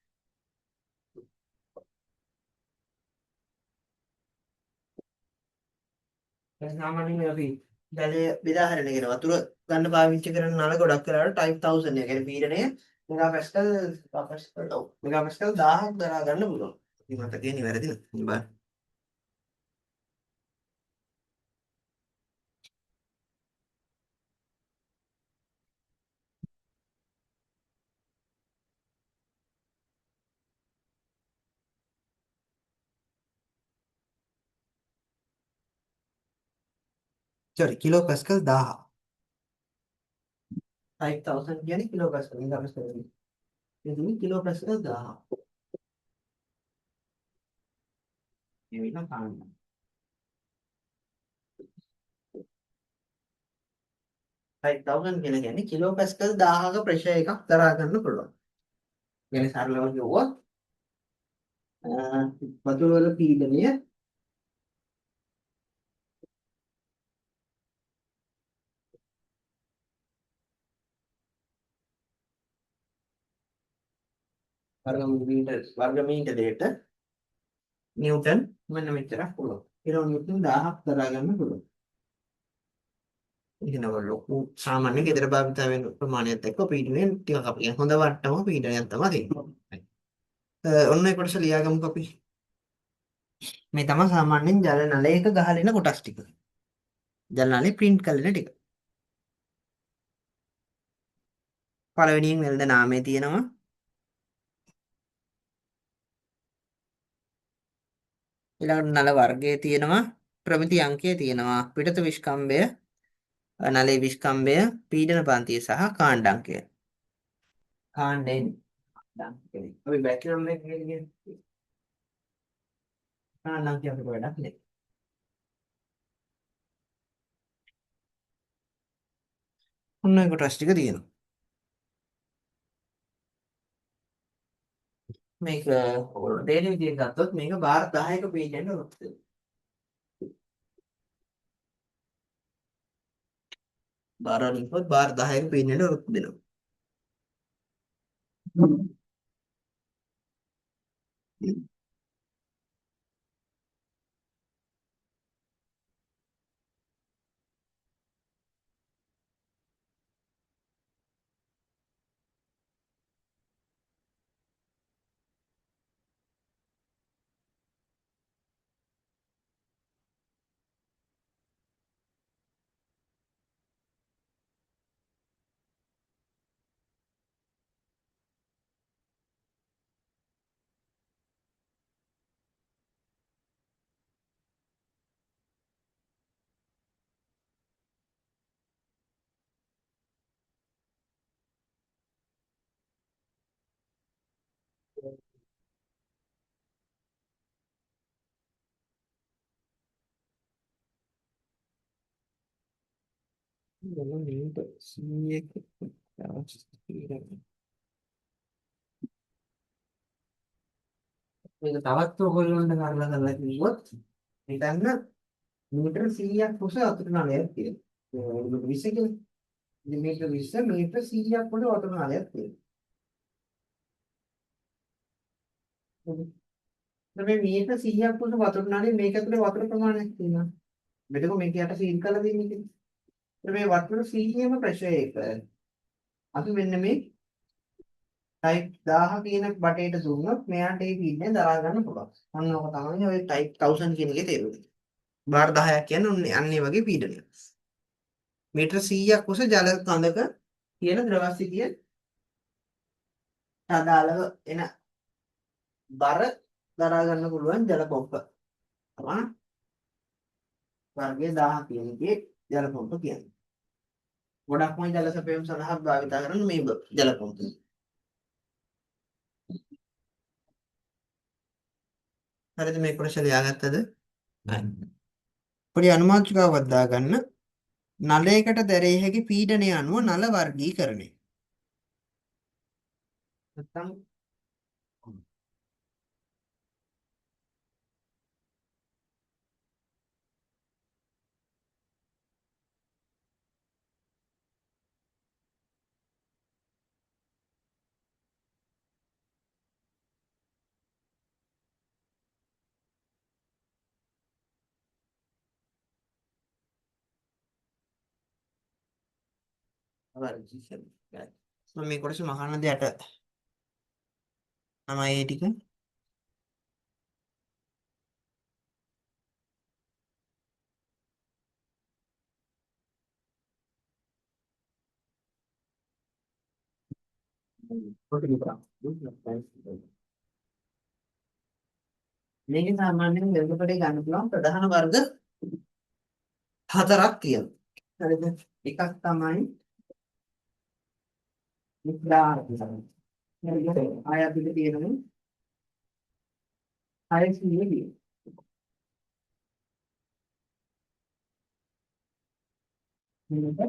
දැන් සාමාන්‍යයෙන් අපි ජලය බෙදා හරිනගෙන වතුර ගන්න පාවිච්චි කරන නල ගොඩක් වෙලාවට ටයිප් 1000 එක. කියන්නේ පීඩනය මෙගාපැස්කල් 1000ක් දරා ගන්න පුළුවන්. ඉතින් මතකේ නිවැරදිද? බලන්න. sorry kilo Pascal 1000. ටයිප් 1000 කියන්නේ කිලෝ පැස්කල් මෙගාපැස්කල් නෙවෙයි. එතන කිලෝ පැස්කල් 1000. මේ වෙන කාණ්ඩ. ටයිප් 1000 කියලා කියන්නේ කිලෝ පැස්කල් 1000ක ප්‍රෙෂර් එකක් දරා ගන්න පුළුවන්. يعني සරලව කිව්වොත් වතුර වල පීඩනය වර්ග මීටරයට නිව්ටන් මෙන්න මෙච්චරක් පුළුවන්. කිලෝ නිව්ටන් 1000ක් දරා ගන්න පුළුවන්. ඉතින් ඔය ලොකු සාමාන්‍ය ගෙදර භාවිත වෙන ප්‍රමාණයත් එක්ක පීඩනය ටිකක් අපි කියන හොඳ වට්ටම පීඩනයක් තමයි තියෙන්නේ. ඔන්න ඒ කොටස ලියාගමුකෝ අපි. මේ තමයි සාමාන්‍යයෙන් ජල නලයක ගහලෙන කොටස් ටික. ජල නලේ print කරලෙන ටික. පළවෙනියෙන් වෙළඳ නාමය තියෙනවා. ඊළඟට නල වර්ගය තියෙනවා. ප්‍රමිති අංකය තියෙනවා. පිටත විස්කම්භය, නලයේ විස්කම්භය, පීඩන පන්තිය සහ කාණ්ඩ අංකය. කාණ්ඩයෙන් අපි බැක්ටීරියම් එක කියන්නේ කාණ්ඩ අංකය අපිට වැඩක් නෑ. ඔන්න ඒ කොටස් ටික තියෙනවා. මේක ඔයගොල්ලෝ තේරෙන විදිහට ගත්තොත් මේක බාර් 10ක පීඩනයට උරුත් වෙනවා. බාර් වලින් කොත් බාර් 10ක පීඩනයට උරුත් වෙනවා. මොන මීටර් 100ක මේක තවත් ඔයගොල්ලන්ට කරලා කිව්වොත් හිතන්න මීටර 100ක් කුස වතුර නලයක් තියෙනවා. මීටර 20 කියලා. ඉතින් මීටර 20 මීටර 100ක් කොට වතුර නලයක් තියෙනවා. මේ මීටර 100ක් කොට වතුර නලේ මේක ඇතුලේ වතුර ප්‍රමාණයක් තියෙනවා. මෙතන මේක යට සීල් කරලා දෙන්නේ කියලා. මේ වතුර 100ම ප්‍රෙෂර් එක. අපි මෙන්න මේ ටයිප් 1000 කියන බටේට දුන්නොත් මෙයාට ඒ පීඩනය දරා ගන්න පුළුවන්. අන්න ඔක තමයි ඔය ටයිප් 1000 කියන එකේ තේරුම. බාර් 10ක් කියන්නේ ඔන්නේ අන්නේ වගේ පීඩනයක්. මීටර 100ක් උස ජල කඳක තියෙන ද්‍රවස්ථිතිය අදාළව එන බර දරා ගන්න පුළුවන් ජල පොම්ප. තමයි වර්ගය 1000 කියන එකේ ජල පොම්ප කියන්නේ. ගොඩක්ම ජල සැපයීම සඳහා භාවිත කරන මේ ජල පොම්ප. හරිද මේ කොටස ලියාගත්තද? හරි. පොඩි අනුමාත්‍රිකාවක් දාගන්න. නලයකට දැරිය හැකි පීඩනය අනුව නල වර්ගීකරණය. නැත්නම් වර්ගීකරණය. මම මේ කොටස මහාන දෙයට තමයි ඒ ටික. පොඩි විතරක්. මේකේ සාමාන්‍යයෙන් දෙල්පඩේ ගන්න පුළුවන් ප්‍රධාන වර්ග හතරක් තියෙනවා. හරිද? එකක් තමයි මිත්‍රාර්ථ. හරිද? ආය අපිට තියෙනවා 600 කියන. මේක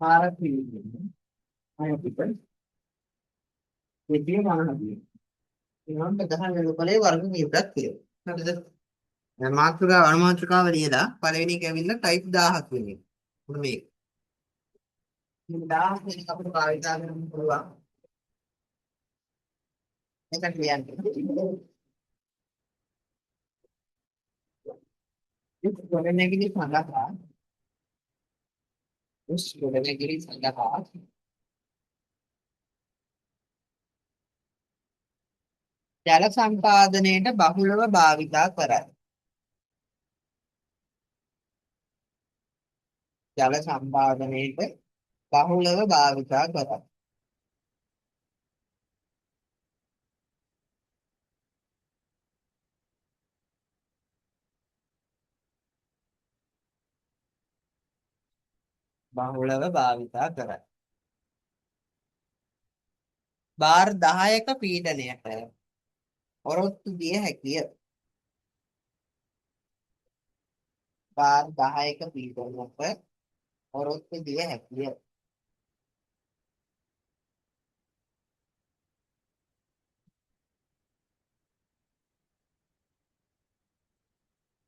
4ක් විදිහට. ආය අපිට දෙවිය ගණනක්. ඒනම් ප්‍රධාන වෙලපලේ වර්ග කීපයක් තියෙනවා. හරිද? දැන් මාත්‍රිකාව අනුමාත්‍රිකාව ලියලා පළවෙනි එක ඇවිල්ලා ටයිප් 1000ක් වෙන එක. මොකද මේක. මේ 1000 වෙන එක අපිට භාවිත කරන්න පුළුවන්. මේක කියන්නේ. ඒක ගොඩනැගිලි සඳහා ගොඩනැගිලි සඳහා ජල සම්පාදනයට බහුලව භාවිතා කරයි. ජල සම්පාදනයට බහුලව භාවිතා කරයි. බහුලව භාවිතා කරයි. බාර් 10ක පීඩනයට ඔරොත්තු දිය හැකිය. බාර් 10ක පීඩනයට ඔරොත්තු දිය හැකිය.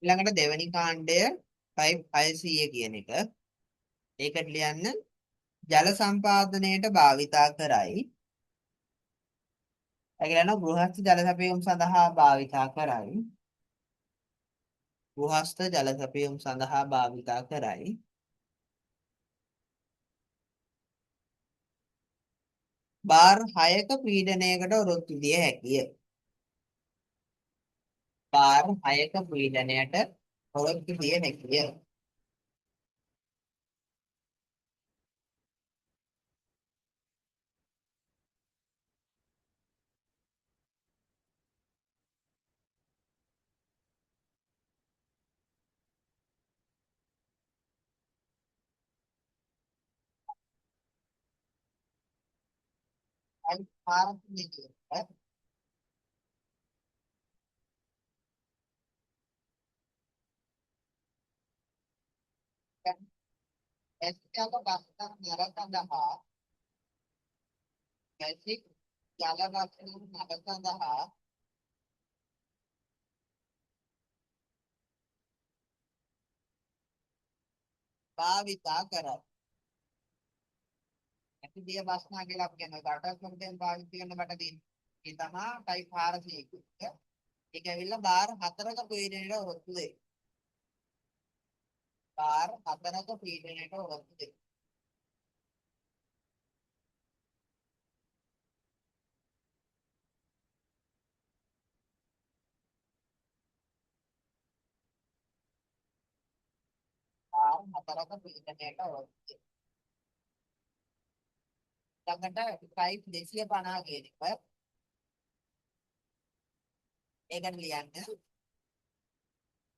ඊළඟට දෙවැනි කාණ්ඩය ටයිප් 600 කියන එක. ඒකට ලියන්න ජල සම්පාදනයට භාවිතා කරයි. ඒ කියන්නේ ගෘහස්ත ජල සැපයීම සඳහා භාවිතා කරයි. ගෘහස්ත ජල සැපයීම සඳහා භාවිතා කරයි. බාර් 6ක පීඩනයකට ඔරොත්තු දිය හැකිය. බාර් 6ක පීඩනයට ඔරොත්තු දිය හැකිය. අනිත් පාරක් දෙක. ඇස්තික බස්තන් නර සඳහා මැසික් ජල බස්තන් නර සඳහා භාවිතා කරයි. ඇති දිය බස්නා කියලා අපි කියනවා. ගටස් වලින් භාවිත කරන බට තියෙන. ඒ තමයි ටයිප් 400 එක. ඒක ඇවිල්ලා බාර් 4ක පීඩනයට ඔරොත්තු දෙයි. බාර් 4ක පීඩනයට ඔරොත්තු දෙයි. බාර් 4ක පීඩනයට ඔරොත්තු දෙයි. ළඟට ටයිප් 250 කියන එක. ඒකට ලියන්න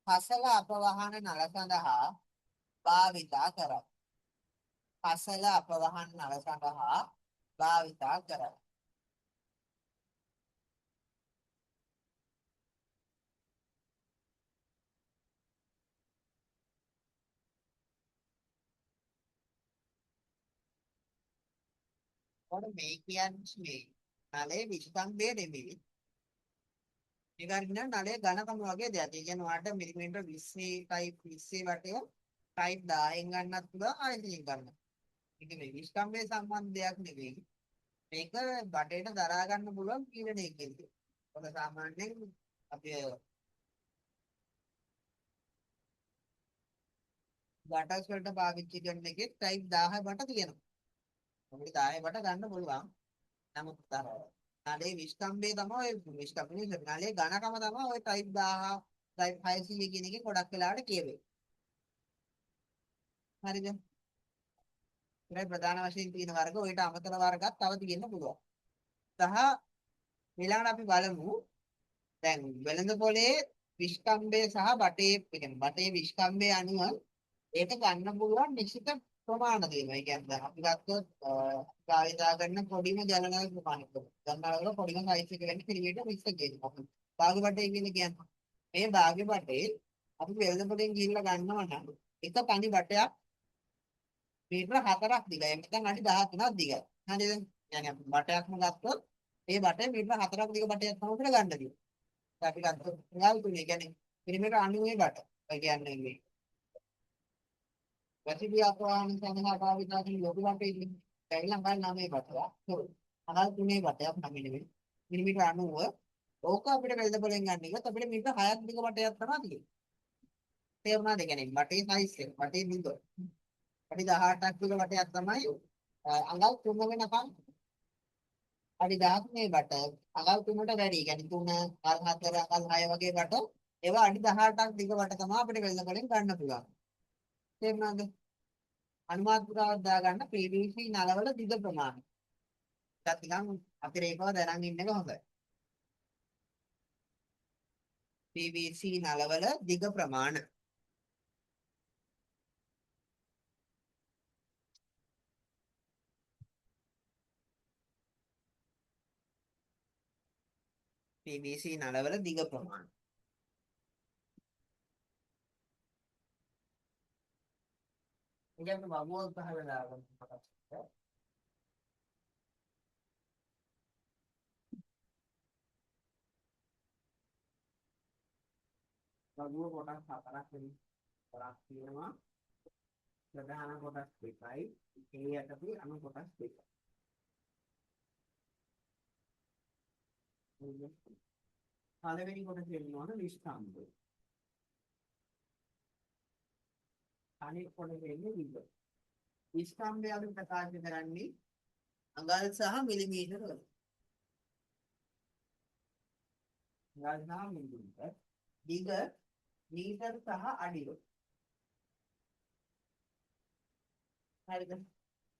පසල අපවහන නල සඳහා භාවිතා කරයි. පසල අපවහන නල සඳහා භාවිතා කරයි. ඔන්න මේ කියන්නේ නලයේ විස්තම්භය නෙමෙයි. ඒකට නලයේ ඝනකම වගේ දෙයක්. ඒ කියන්නේ වාට මිලිමීටර 20 ටයිප් 20 වටේ ටයිප් 10න් ගන්නත් පුළුවන් ආයෙත් ගන්න. ඒක මේ විස්තම්භය සම්බන්ධ දෙයක් නෙවෙයි. මේක බටේට දරා ගන්න පුළුවන් පීඩනයකින්. ඔක සාමාන්‍යයෙන් අපි ගටස් වලට පාවිච්චි කරන එකේ ටයිප් 10 බට තියෙනවා. අපිට 10 බට ගන්න පුළුවන්. නමුත් නලේ විස්කම්බේ තමයි ඔය විස්කම්බේ නලේ ඝනකම තමයි ඔය ටයිප් 1000 ටයිප් 500 කියන එකේ ගොඩක් වෙලාවට කියවේ. හරිද? ඒයි ප්‍රධාන වශයෙන් තියෙන වර්ග ඔයිට අමතර වර්ගයක් තව තියෙන්න පුළුවන්. සහ ඊළඟට අපි බලමු දැන් වෙළඳ පොලේ විස්කම්බේ සහ බටේ කියන්නේ බටේ විස්කම්බේ අණුව ඒක ගන්න පුළුවන් නිශ්චිත ප්‍රමාණ තියෙනවා. ඒ කියන්නේ අපි ගත්තොත් භාවිතා කරන පොඩිම ජලනල ප්‍රමාණය. ජලනල පොඩිම සයිස් එක වෙන්නේ පිළිවෙලට 20 කියනවා. භාග බටේ කියන්නේ මේ භාග බටේ අපි වෙළඳ පොලෙන් ගිහිල්ලා ගන්නවා නම් එක තනි බටයක් මීටර 4ක් දිගයි. නැත්නම් අඩි 13ක් දිගයි. හරිද? يعني අපි බටයක්ම ගත්තොත් ඒ බටේ මීටර 4ක් දිග බටයක් තමයි අපිට ගන්න තියෙන්නේ. අපි ගත්තොත් යාල් තුනේ කියන්නේ පිළිමේට 90 බට. ඒ කියන්නේ මේ වැසිබි අපවාහන සඳහා භාවිතා කරන ලොකු බටේ ඉන්නේ. ශ්‍රී ලංකාවේ 9 බටයක්. අනල් 3 බටයක් නම් නෙමෙයි. මිලිමීටර 90 ඕක අපිට වෙළඳ පොලෙන් ගන්න එකත් අපිට මීටර 6ක් දිග බටයක් තමයි තියෙන්නේ. තේරුණාද? කියන්නේ බටේ සයිස් එක බටේ දිග. අඩි 18ක් දිග බටයක් තමයි අඟල් 3 වෙනකම් අඩි 13 බට අඟල් 3ට වැඩි. කියන්නේ 3 4 අඟල් 6 වගේ බට ඒවා අඩි 18ක් දිග බට තමයි අපිට වෙළඳ පොලෙන් ගන්න පුළුවන්. තේරුණාද? අනුමාත්‍රාවක් දාගන්න PVC නලවල දිග ප්‍රමාණය. ඒකත් නිකන් අතිරේකව දැනන් ඉන්න එක හොඳයි. PVC නලවල දිග ප්‍රමාණ. PVC නලවල දිග ප්‍රමාණ. ඉතින් අපි වගුවක් පහල දාගමු. වගුව කොටස් 4ක් කොටස් තියෙනවා. ප්‍රධාන කොටස් දෙකයි. ඒ යටතේ අනු කොටස් දෙකයි. පළවෙනි කොටස වෙනවන විස්තම්භය. අනෙක් කොටස වෙන්නේ විග. විස්තම්භය අපි ප්‍රකාශ කරන්නේ අඟල් සහ මිලිමීටර වල. අඟල් සහ මිලිමීටර. දිග මීටර සහ අඩි වල. හරිද?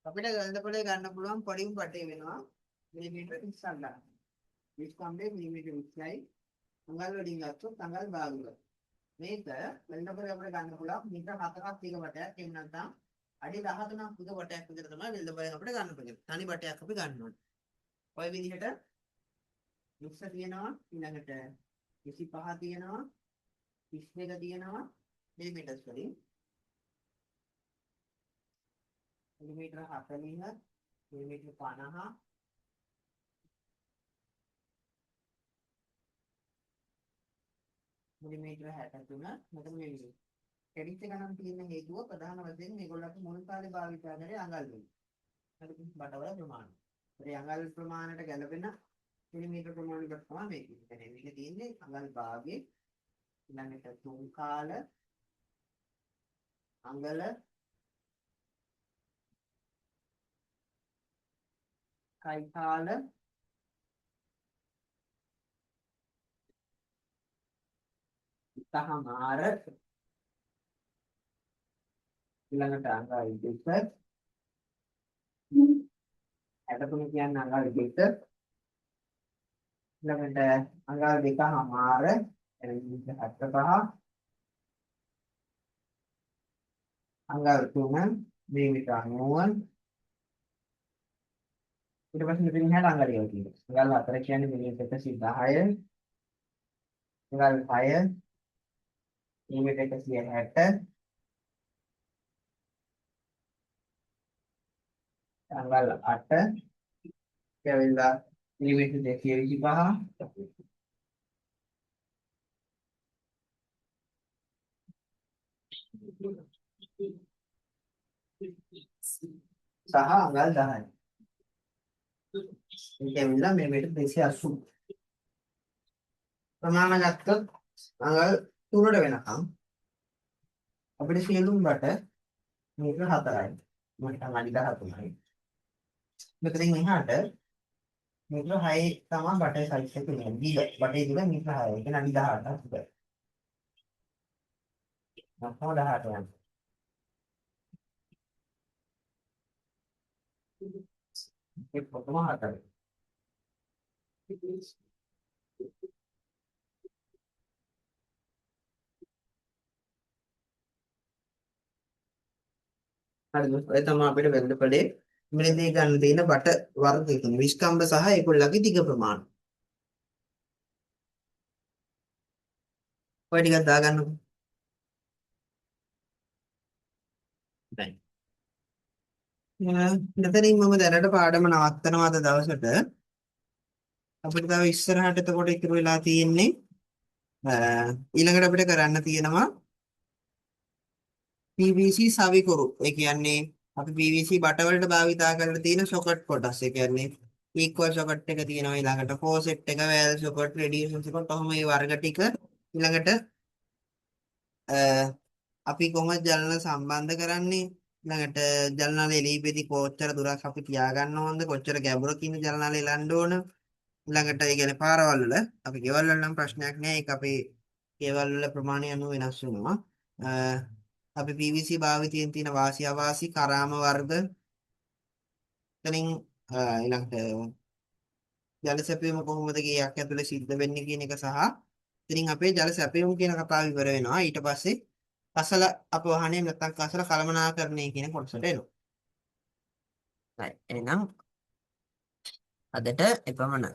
අපිට ගණන් පොලේ ගන්න පුළුවන් පොඩිම බටේ වෙනවා මිලිමීටර 30ක් ගන්න. විස්තම්භය මිලිමීටර 20යි. අඟල් වලින් ගත්තොත් අඟල් භාග වල. මේක වෙළඳ පොලේ අපිට ගන්න පුළුවන් මීටර 4ක් දිග බටයක්. එහෙම නැත්නම් අඩි 13ක් දිග බටයක් විතර තමයි වෙළඳ පොලේ අපිට ගන්න පුළුවන්. තනි බටයක් අපි ගන්න ඕනේ. ඔය විදිහට 20 තියෙනවා ඊළඟට 25 තියෙනවා 32 තියෙනවා මිලිමීටර්ස් වලින් මිලිමීටර 40 මිලිමීටර 50 මිලිමීටර 63 මෙතන මිලිමීටර. කැඩිච්ච ගණන් තියෙන හේතුව ප්‍රධාන වශයෙන් මේගොල්ලන්ට මුල් කාලේ භාවිත කරේ අඟල් වලින්. හරිද? බටවල ප්‍රමාණය. ඒ අඟල් ප්‍රමාණයට ගැලපෙන මිලිමීටර ප්‍රමාණයක් තමයි මේක. يعني මේක තියෙන්නේ අඟල් භාගයේ ඊළඟට තුන් කාල අඟල කයි කාල තහමාර ඊළඟට අඟල් දෙක 63 කියන්නේ අඟල් දෙක ඊළඟට අඟල් දෙකමාර එනිදි 75 අඟල් 3 මිලිමීටර 90 ඊට පස්සේ මෙතන ඉහළ අඟල් එකක් තියෙනවා. අඟල් 4 කියන්නේ මිලිමීටර 110 අඟල් 6 මිලිමීටර 160 අඟල් 8 කියලා මිලිමීටර 225 සහ අඟල් 10. මේකෙන්ලා මේ මෙට 280. ප්‍රමාණ ගත්තොත් අඟල් 3ට වෙනකම් අපිට සියලුම බට මීටර 4යි. මොකක්ද අඟල් 13යි. මෙතනින් එහාට මීටර 6 තමයි බටේ සයිස් එක තියෙන්නේ. බටේ දුර මීටර 6යි. ඒ කියන්නේ අඟල් 18ක් විතර. නැත්නම් 18 යනවා. ඒක කොහොම හතරයි. හරිද? ඔය තමයි අපිට වෙළඳපොලේ මිලදී ගන්න තියෙන බට වර්ග කියන්නේ විස්කම්භ සහ ඒගොල්ලන්ගේ දිග ප්‍රමාණය. ඔය ටිකක් දාගන්නකො. දැන් මෙතනින් මම දැනට පාඩම නවත්තනවා අද දවසට. අපිට තව ඉස්සරහට එතකොට ඉතුරු වෙලා තියෙන්නේ ඊළඟට අපිට කරන්න තියෙනවා PVC සවිකුරු. ඒ කියන්නේ අපි PVC බටවලට භාවිතා කරලා තියෙන සොකට් කොටස්. ඒ කියන්නේ ඉක්වල් සොකට් එක තියෙනවා ඊළඟට ෆෝසෙට් එක වැල් සොකට් රේඩියේෂන් සොකට් කොහොම මේ වර්ග ටික ඊළඟට අපි කොහොමද ජලන සම්බන්ධ කරන්නේ ඊළඟට ජලනාල එළියේදී කොච්චර දුරක් අපි තියාගන්න ඕනද කොච්චර ගැඹුරකින් ජලනාල එලන්න ඕන ඊළඟට ඒ කියන්නේ පාරවල් වල අපි ගෙවල් වල නම් ප්‍රශ්නයක් නෑ ඒක අපේ ගෙවල් වල ප්‍රමාණය අනුව වෙනස් වෙනවා අපි PVC භාවිතයෙන් තියෙන වාසි අවාසි කරාම වර්ග එතනින් ඊළඟට ජල සැපයීම කොහොමද ගේයක් ඇතුලේ සිද්ධ වෙන්නේ කියන එක සහ ඉතින් අපේ ජල සැපයීම කියන කතාව ඉවර වෙනවා ඊට පස්සේ කසල අපවහනය නැත්නම් කසල කළමනාකරණය කියන කොටසට එනවා. හරි එහෙනම් අදට එපමණයි.